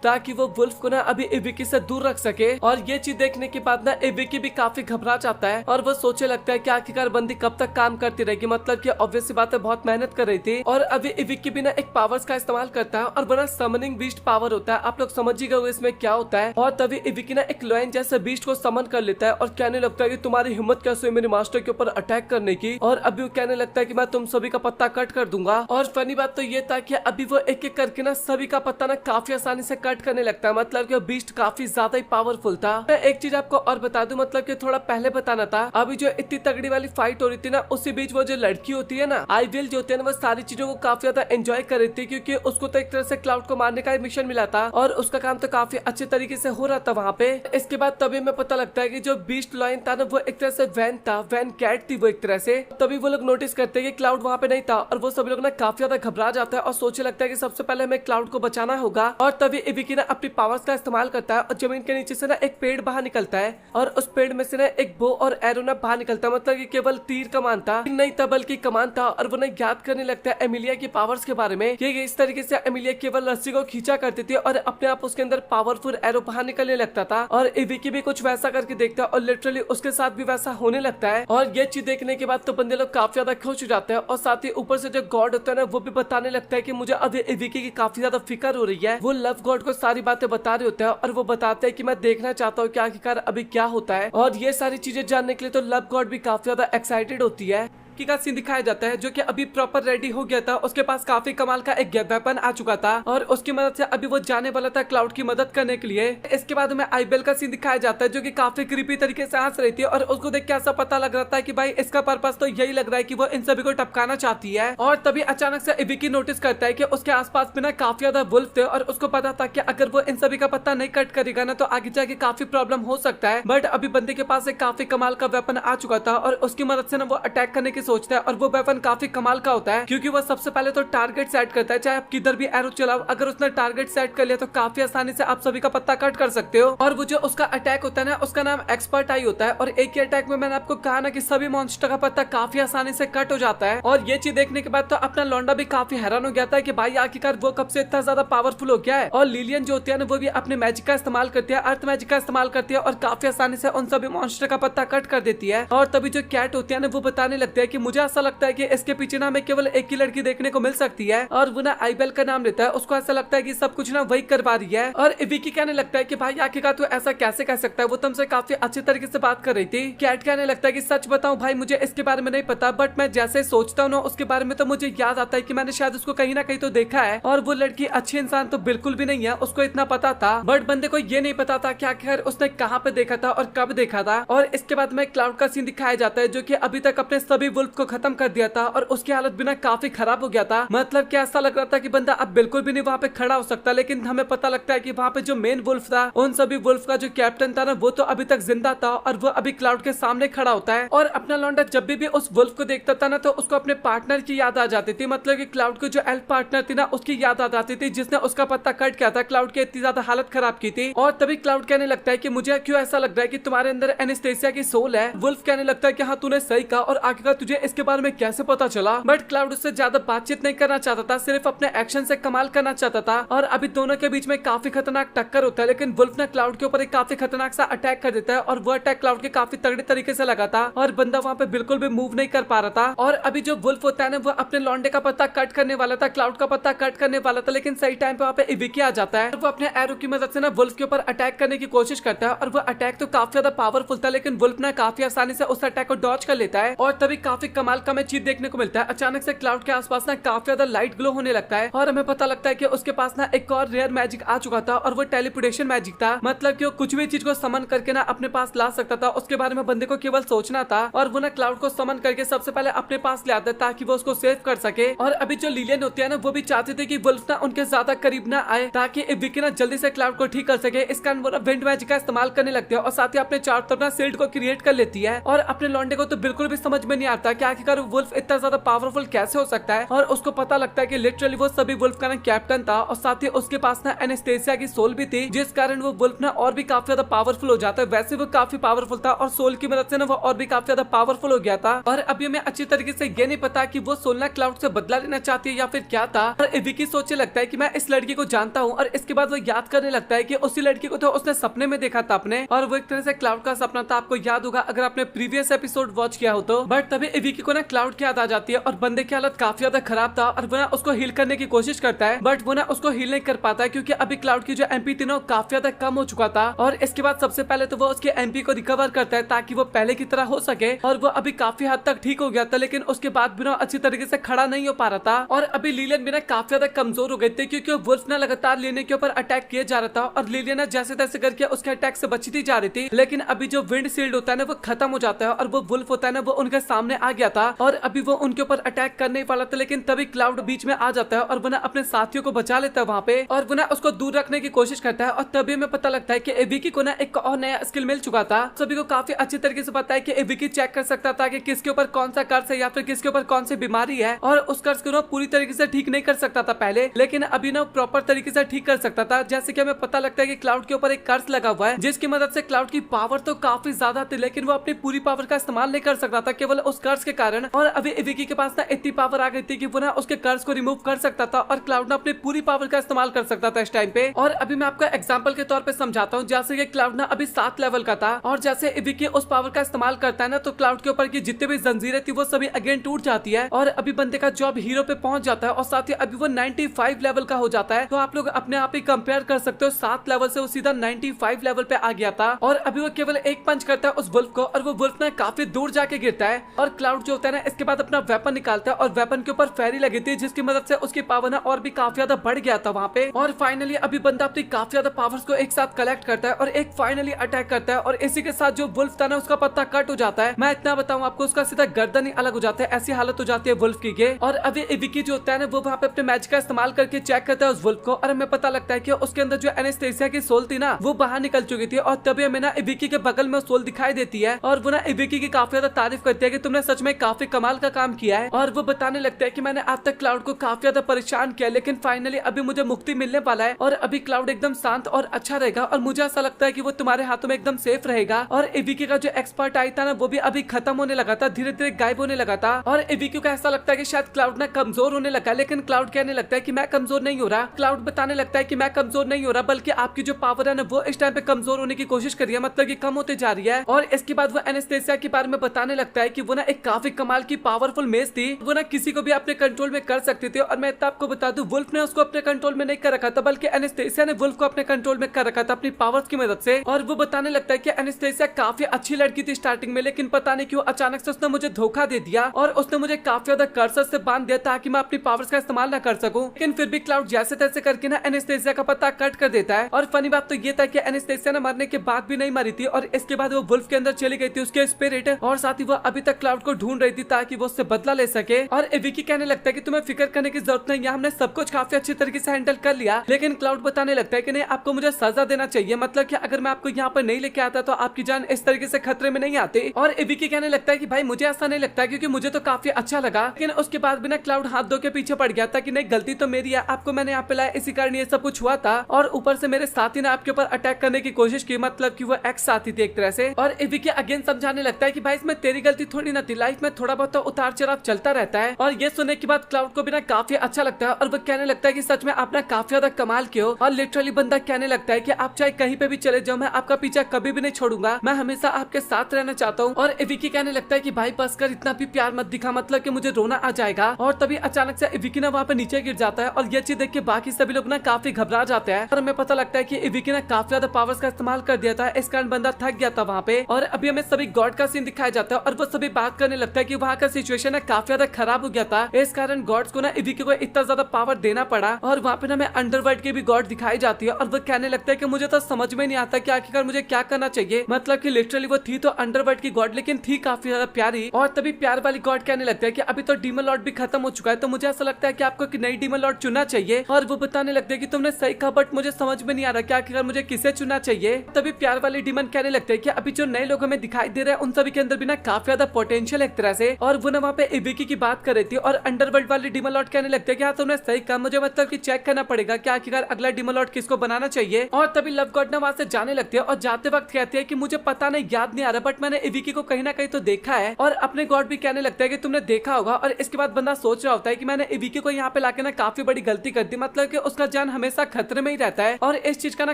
ताकि वो वुल्फ को ना अभी इविकी से दूर रख सके। और ये चीज देखने के बाद ना इविकी भी काफी घबरा जाता है और वो सोचने लगता है कि आखिरकार बंदी कब तक काम करती रहेगी, मतलब कि ऑब्वियस सी बात है बहुत मेहनत कर रही थी। और अभी इविकी भी ना एक पावर्स का इस्तेमाल करता है और बड़ा समनिंग बीस्ट पावर होता है। आप लोग समझ ही गए इसमें क्या होता है। और तभी इविकी ना एक लॉयन जैसे बीस्ट को समन कर लेता है और कहने लगता है कि तुम्हारी हिम्मत कैसे है मेरे मास्टर के ऊपर अटैक करने की। और अभी वो कहने लगता है कि मैं तुम सभी का पत्ता कट कर दूंगा। और फनी बात तो ये था कि अभी वो एक एक करके ना सभी का पत्ता ना काफी आसानी से कट करने लगता है, मतलब कि बीस्ट काफी ज्यादा ही पावरफुल था। मैं एक चीज आपको और बता दूं, मतलब कि थोड़ा पहले बताना था। अभी जो इतनी तगड़ी वाली फाइट हो रही थी ना, उसी बीच वो जो लड़की होती है ना आईविल जो होती है ना, वो सारी चीजों को काफी ज्यादा एंजॉय कर रही थी क्योंकि उसको तो एक तरह से क्लाउड को मारने का मिशन मिला था और उसका काम तो काफी अच्छे तरीके से हो रहा था वहाँ पे। इसके बाद तभी हमें पता लगता है कि जो बीस्ट लॉयन था ना वो एक तरह से वैन था, वैन कैट थी वो एक तरह से। तभी वो लोग नोटिस करते हैं कि क्लाउड वहाँ पे नहीं था और वो सभी लोग ना काफी ज्यादा घबरा जाता है और सोचने लगता है कि सबसे पहले हमें क्लाउड को बचाना होगा। और तभी इविकी ना अपनी पावर्स का इस्तेमाल करता है और जमीन के नीचे से ना एक पेड़ बाहर निकलता है और उस पेड़ में से ना एक बो और एरो ना बाहर निकलता है, मतलब कि केवल तीर कमान था नहीं था बल्कि कमान था। और वो ना याद करने लगता है एमिलिया की पावर्स के बारे में कि इस तरीके से एमिलिया केवल रस्सी को खींचा करती थी और अपने आप उसके अंदर पावरफुल एरो बाहर निकलने लगता था। और इविकी भी कुछ वैसा करके देखता है और लिटरली उसके साथ भी वैसा होने लगता है। और ये चीज देखने के बाद तो बंदे लोग काफी ज्यादा खुश हो जाते हैं और साथ ही ऊपर से जो गॉड होता है ना वो भी बताने लगता है कि मुझे अभी इविकी की काफी ज्यादा फिक्र हो रही है। वो लव गॉड को सारी बातें बता रहे होते हैं और वो बताते हैं कि मैं देखना चाहता हूँ कि आखिरकार अभी क्या होता है। और ये सारी चीजें जानने के लिए तो लव गॉड भी काफी ज्यादा एक्साइटेड होती है का सीन दिखाया जाता है जो कि अभी प्रॉपर रेडी हो गया था। उसके पास काफी कमाल का एक वेपन आ चुका था और उसकी मदद से अभी वो जाने वाला था क्लाउड की मदद करने के लिए। इसके बाद हमें आईबेल का सीन दिखाया जाता है जो कि काफी क्रीपी तरीके से हंस रही थी और उसको देख के ऐसा पता लग रहा था कि भाई इसका पर्पस तो यही लग रहा है कि वो इन सभी को टपकाना चाहती है। और तभी अचानक से इविकी नोटिस करता है कि उसके आसपास में ना काफी ज्यादा वुल्फ थे और उसको पता था कि अगर वो इन सभी का पत्ता नहीं कट करेगा ना तो आगे जाके काफी प्रॉब्लम हो सकता है। बट अभी बंदे के पास एक काफी कमाल का वेपन आ चुका था और उसकी मदद से ना वो अटैक करने की सोचता है। और वो वेपन काफी कमाल का होता है क्योंकि वो सबसे पहले तो टारगेट सेट करता है, चाहे आप किधर भी एरो चलाओ, अगर उसने टारगेट सेट कर लिया तो काफी आसानी से आप सभी का पत्ता कट कर सकते हो। और वो जो उसका अटैक होता है ना उसका नाम एक्सपर्ट आई होता है और एक ही अटैक में मैंने आपको कहा ना कि सभी मॉन्स्टर का पत्ता काफी आसानी से कट हो जाता है। और ये चीज देखने के बाद तो अपना लौंडा भी काफी हैरान हो गया था कि भाई आखिरकार वो कब से इतना ज्यादा पावरफुल हो गया है। और लिलियन जो होती है ना वो भी अपने मैजिक का इस्तेमाल करती है, अर्थ मैजिक का इस्तेमाल करती है और काफी आसानी से उन सभी मॉन्स्टर का पत्ता कट कर देती है। और तभी जो कैट होती है ना वो बताने लगता है कि मुझे ऐसा लगता है कि इसके पीछे ना हमें केवल एक ही लड़की देखने को मिल सकती है। और वो ना आईबेल का नाम लेता है, उसको ऐसा लगता है कि सब कुछ ना वही करवा रही है। और विकी कहने लगता है कि भाई आखिरकार तू ऐसा कैसे कह सकता है, वो तुमसे काफी अच्छे तरीके से बात कर रही थी। कैट कहने लगता है कि सच बताऊं भाई मुझे इसके बारे में नहीं पता, बट मैं जैसे सोचता हूँ ना उसके बारे में तो मुझे याद आता है कि मैंने शायद उसको कहीं ना कहीं तो देखा है। और वो लड़की अच्छी इंसान तो बिल्कुल भी नहीं है, उसको इतना पता था। बट बंदे को ये नहीं पता था कि आखिर उसने कहाँ पे देखा था और कब देखा था। और इसके बाद में क्लाउड का सीन दिखाया जाता है जो कि अभी तक अपने सभी वुल्फ को खत्म कर दिया था और उसकी हालत भी ना काफी खराब हो गया था। मतलब कि ऐसा लग रहा था कि बंदा अब बिल्कुल भी नहीं वहाँ पे खड़ा हो सकता। लेकिन हमें पता लगता है कि वहाँ पे जो मेन वुल्फ था, उन सभी वुल्फ का जो कैप्टन था ना वो तो अभी तक जिंदा था और वो अभी क्लाउड के सामने खड़ा होता है। और अपना लौंडा जब भी उस वुल्फ को देखता था ना तो उसको अपने पार्टनर की याद आ जाती थी, मतलब कि क्लाउड की जो एल्फ पार्टनर थी ना उसकी याद आ जाती थी जिसने उसका पत्ता कट किया था, क्लाउड की इतनी ज्यादा हालत खराब की थी। और तभी क्लाउड कहने लगता है कि मुझे क्यों ऐसा लग रहा है कि तुम्हारे अंदर एनेस्थेसिया की सोल है। वुल्फ कहने लगता है कि हाँ तूने सही कहा और आखिरकार तुझे इसके बारे में कैसे पता चला। बट क्लाउड उससे ज्यादा बातचीत नहीं करना चाहता था, सिर्फ अपने एक्शन से कमाल करना चाहता था। और अभी दोनों के बीच में काफी खतरनाक टक्कर होता है, लेकिन वुल्फ ने क्लाउड के ऊपर एक काफी खतरनाक सा अटैक कर देता है और वो अटैक क्लाउड के काफी तगड़े तरीके से लगा था और बंदा वहाँ पे बिल्कुल भी मूव नहीं कर पा रहा था। और अभी जो वुल्फ होता है ना वो अपने लौंडे का पत्ता कट करने वाला था, क्लाउड का पत्ता कट करने वाला था, लेकिन सही टाइम पे वहाँ पे इविकी आ जाता है और वो अपने एरो की मदद से ना वुल्फ के ऊपर अटैक करने की कोशिश करता है। और वो अटैक तो काफी ज्यादा पावरफुल था, लेकिन वुल्फ ना काफी आसानी से उस अटैक को डॉज कर लेता है। और तभी काफी कमाल का हमें चीज देखने को मिलता है, अचानक से क्लाउड के आसपास ना काफी ज्यादा लाइट ग्लो होने लगता है और हमें पता लगता है कि उसके पास ना एक और रेयर मैजिक आ चुका था और वो टेलीपोर्टेशन मैजिक था, मतलब कि वो कुछ भी चीज को समन करके ना अपने पास ला सकता था। उसके बारे में बंदे को केवल सोचना था और वो ना क्लाउड को समन करके सबसे पहले अपने पास ले आता है ताकि वो उसको सेव कर सके। और अभी जो लिलियन होती है ना वो भी चाहते थे कि वुल्फ ना उनके ज्यादा करीब ना आए ताकि विकी ना जल्दी से क्लाउड को ठीक कर सके। इस कारण वो ना विंड मैजिक का इस्तेमाल करने लगते हैं और साथ ही अपने चारों तरफ ना शील्ड को क्रिएट कर लेती है। और अपने लौंडे को तो बिल्कुल भी समझ में नहीं आता जाता है कि आखिरकार वुल्फ इतना ज्यादा पावरफुल कैसे हो सकता है। और उसको पता लगता है कि लिटरली वो सभी वुल्फ का ना कैप्टन था और साथ ही उसके पास ना एनेस्थेसिया की सोल भी थी, जिस कारण वो वुल्फ ना और भी काफी ज्यादा पावरफुल हो जाता है। वैसे वो काफी पावरफुल था और सोल की मदद से ना वो और भी काफी ज्यादा पावरफुल हो गया था। और अभी हमें अच्छी तरीके से ये नहीं पता कि वो सोल ना क्लाउड से बदला लेना चाहती है या फिर क्या था। और विकी सोचने लगता है कि मैं इस लड़की को जानता हूँ और इसके बाद वो याद करने लगता है कि उसी लड़की को तो उसने सपने में देखा था अपने, और वो एक तरह से क्लाउड का सपना था। आपको याद होगा अगर आपने प्रीवियस एपिसोड वॉच किया हो तो। बट तभी विकी को ना क्लाउड की याद आ जाती है और बंदे की हालत काफी ज्यादा खराब था और वो ना उसको हील करने की कोशिश करता है, बट वो ना उसको हील नहीं कर पाता है क्योंकि अभी क्लाउड की जो एमपी थी ना काफी ज्यादा कम हो चुका था। और इसके बाद सबसे पहले तो वो उसके एमपी को रिकवर करता है ताकि वो पहले की तरह हो सके, और वो अभी काफी हद तक ठीक हो गया था, लेकिन उसके बाद भी ना अच्छी तरीके से खड़ा नहीं हो पा रहा था। और अभी लिलियन भी ना काफी ज्यादा कमजोर हो गए थे क्योंकि वुल्फ ना लगातार लेने के ऊपर अटैक किए जा रहा था और लिलियन ना जैसे तैसे करके उसके अटैक से बचती जा रही थी। लेकिन अभी जो विंड शील्ड होता है ना वो खत्म हो जाता है और वो वुल्फ होता है ना वो उनके सामने आ गया था और अभी वो उनके ऊपर अटैक करने वाला था, लेकिन तभी क्लाउड बीच में आ जाता है और वो ना अपने साथियों को बचा लेता है वहाँ पे, और वो ना उसको दूर रखने की कोशिश करता है। और तभी हमें पता लगता है कि विकी को ना एक और नया स्किल मिल चुका था। सभी को काफी अच्छी तरीके से पता है कि विकी चेक कर सकता था कि किसके ऊपर कौन सा कर्ज है या फिर किसके ऊपर कौन सी बीमारी है, और उस कर्ज को ना पूरी तरीके से ठीक नहीं कर सकता था पहले, लेकिन अभी ना प्रॉपर तरीके से ठीक कर सकता था। जैसे कि हमें पता लगता है कि क्लाउड के ऊपर एक कर्ज लगा हुआ है जिसकी मदद से क्लाउड की पावर तो काफी ज्यादा थी, लेकिन वो अपनी पूरी पावर का इस्तेमाल नहीं कर सकता था केवल उस कर्ज के कारण। और अभी विकी के पास ना इतनी पावर आ गई थी कि वो ना उसके कर्ज को रिमूव कर सकता था और क्लाउड ना अपनी पूरी पावर का इस्तेमाल कर सकता था इस टाइम पे। और अभी मैं आपको एग्जांपल के तौर पे समझाता हूँ। जैसे कि क्लाउड ना अभी 7 लेवल का था और जैसे विकी उस पावर का इस्तेमाल करता है ना तो क्लाउड के ऊपर की जितनी भी जंजीरें थी वो सभी अगेन टूट जाती है और अभी बंदे का जॉब हीरो पे पहुंच जाता है और साथ ही अभी वो 95 लेवल का हो जाता है। तो आप लोग अपने आप ही कंपेयर कर सकते हो, 7 लेवल से वो सीधा 95 लेवल पे आ गया था और अभी वो केवल एक पंच करता है उस वुल्फ को और वो वुल्फ ना काफी दूर जाके गिरता है। और क्लाउड जो होता है ना इसके बाद अपना वेपन निकालता है और वेपन के ऊपर फेरी लगी थी जिसकी मदद से उसकी पावर ना और भी काफी ज्यादा बढ़ गया था वहाँ पे। और फाइनली अभी बंदा अपनी काफी ज्यादा पावर्स को एक साथ कलेक्ट करता है और एक फाइनली अटैक करता है और इसी के साथ जो वुल्फ था ना उसका पत्ता कट हो जाता है। मैं इतना बताऊं आपको, उसका सीधा गर्दन ही अलग हो जाता है, ऐसी हालत हो जाती है वुल्फ की ये। और अभी विकी जो होता है ना वो वहाँ पे अपने मैजिक का इस्तेमाल करके चेक करता है उस वुल्फ को और हमें पता लगता है कि उसके अंदर जो एनेस्थेसिया की सोल थी ना वो बाहर निकल चुकी थी। और तभी हमें ना विकी के बगल में सोल दिखाई देती है और वो ना विकी की काफी ज्यादा तारीफ करती है कि तुमने सच में काफी कमाल का काम किया है। और वो बताने लगता है कि मैंने अब तक क्लाउड को काफी ज्यादा परेशान किया, लेकिन फाइनली अभी मुझे मुक्ति मिलने वाला है और अभी क्लाउड एकदम शांत और अच्छा रहेगा और मुझे ऐसा लगता है कि वो तुम्हारे हाथों में एकदम सेफ रहेगा। और विकी का जो एक्सपर्ट आई था ना वो भी अभी खत्म होने लगा था, धीरे धीरे गायब होने लगा था। और विकी को ऐसा लगता है कि शायद क्लाउड ना कमजोर होने लगा, लेकिन क्लाउड कहने लगता है कि मैं कमजोर नहीं हो रहा। क्लाउड बताने लगता है कि मैं कमजोर नहीं हो रहा, बल्कि आपकी जो पावर है ना वो इस टाइम पे कमजोर होने की कोशिश कर रही है, मतलब कि कम होते जा रही है। और इसके बाद वो एनेस्थेसिया के बारे में बताने लगता है कि वो ना एक काफी कमाल की पावरफुल मेज थी, वो ना किसी को भी अपने कंट्रोल में कर सकती थी। और मैं आपको बता दूं वुल्फ ने उसको अपने कंट्रोल में नहीं कर रखा था, बल्कि एनेस्थेसिया ने वुल्फ को अपने कंट्रोल में कर रखा था अपनी पावर्स की मदद से। और वो बताने लगता है कि एनेस्थेसिया काफी अच्छी लड़की थी स्टार्टिंग में, लेकिन पता नहीं क्यों अचानक से उसने मुझे धोखा दे दिया और उसने मुझे काफी ज्यादा कर्सेस से बांध दिया ताकि मैं अपनी पावर्स का इस्तेमाल ना कर सकूं। लेकिन फिर भी क्लाउड जैसे तैसे करके ना एनेस्थेसिया का पत्ता कट कर देता है। और फनी बात तो ये था कि एनेस्थेसिया ने मरने के बाद भी नहीं मरी थी और इसके बाद वो वुल्फ के अंदर चली गई थी उसके स्पिरिट, और साथ ही वो अभी तक क्लाउड को ढूंढ रही थी ताकि वो उससे बदला ले सके। और विकी कहने लगता है कि तुम्हें फिक्र करने की जरूरत नहीं है, हमने सब कुछ काफी अच्छी तरीके से हैंडल कर लिया। लेकिन क्लाउड बताने लगता है कि नहीं, आपको मुझे सजा देना चाहिए, मतलब कि अगर मैं आपको यहाँ पर नहीं लेके आता तो आपकी जान इस तरीके से खतरे में नहीं आती। और विकी कहने लगता है कि भाई मुझे ऐसा नहीं लगता, क्योंकि मुझे तो काफी अच्छा लगा। लेकिन उसके बाद भी ना क्लाउड हाथ धो के पीछे पड़ गया था कि नहीं गलती तो मेरी है, आपको मैंने यहाँ पे लाया इसी कारण ये सब कुछ हुआ था। और ऊपर से मेरे साथी ने आपके ऊपर अटैक करने की कोशिश की, मतलब कि वो एक्स साथी थे एक तरह से। और विकी अगेन समझाने लगता है कि भाई इसमें तेरी गलती थोड़ी ना थी, लाइफ में थोड़ा बहुत तो उतार चढ़ाव चलता रहता है। और ये सुनने के बाद क्लाउड को भी ना काफी अच्छा लगता है और वो कहने लगता है कि सच में आप ना काफी ज्यादा कमाल किए हो। और लिटरली बंदा कहने लगता है कि आप चाहे कहीं पे भी चले जाओ, मैं आपका पीछा कभी भी नहीं छोड़ूंगा, मैं हमेशा आपके साथ रहना चाहता हूँ। और विकी कहने लगता है कि भाई बस कर, इतना भी प्यार मत दिखा, मतलब कि मुझे रोना आ जाएगा। और तभी अचानक से विकी ना वहाँ पे नीचे गिर जाता है और ये चीज देख के बाकी सभी लोग ना काफी घबरा जाते हैं। और हमें पता लगता है कि विकी ने काफी ज्यादा पावर्स का इस्तेमाल कर दिया था, इस कारण बंदा थक गया था वहाँ पे। और अभी हमें सभी गॉड का सीन दिखाया जाता है और वो सभी बात करने लगता है कि वहाँ का सिचुएशन है काफी ज्यादा खराब हो गया था, इस कारण गॉड्स को ना विकी को इतना ज्यादा पावर देना पड़ा। और वहाँ पे ना हमें अंडरवर्ल्ड की भी गॉड दिखाई जाती है और वो कहने लगता है कि मुझे तो समझ में नहीं आता कि आखिरकार मुझे क्या करना चाहिए, मतलब कि लिटरली वो थी तो अंडरवर्ल्ड की गॉड, लेकिन थी काफी ज्यादा प्यारी। और तभी प्यार वाली गॉड कहने लगता है कि अभी तो डीमन लॉर्ड भी खत्म हो चुका है, तो मुझे ऐसा लगता है कि आपको एक नई डीमन लॉर्ड चुनना चाहिए। और वो बताने लगते हैं कि तुमने सही कहा, बट मुझे समझ में नहीं आ रहा कि आखिरकार मुझे किसे चुनना चाहिए। तभी प्यार वाली डीमन कहने लगते हैं कि अभी जो नए लोग हमें दिखाई दे रहे हैं उन सभी के अंदर भी ना काफी ज्यादा पोटेंशियल पोटेंशियल एक तरह से। और वो ना वहाँ पे एविकी की बात कर रही थी और अंडरवर्ल्ड वाली डीमन लॉर्ड कहने लगते हैं कि हाँ तुमने सही कहा, मुझे मतलब कि चेक करना पड़ेगा कि आखिरकार अगला डीमन लॉर्ड किसको बनाना चाहिए। और तभी लव गॉड ना वहाँ से जाने लगती है और जाते वक्त कहती है कि मुझे पता नहीं, याद नहीं आ रहा, बट मैंने एविकी को कहीं ना कहीं तो देखा है। और अपने गॉड भी कहने लगता है कि तुमने देखा होगा। और इसके बाद बंदा सोच रहा होता है कि मैंने एविकी को यहाँ पे लाके ना काफी बड़ी गलती कर दी, मतलब कि उसका जान हमेशा खतरे में ही रहता है और इस चीज का ना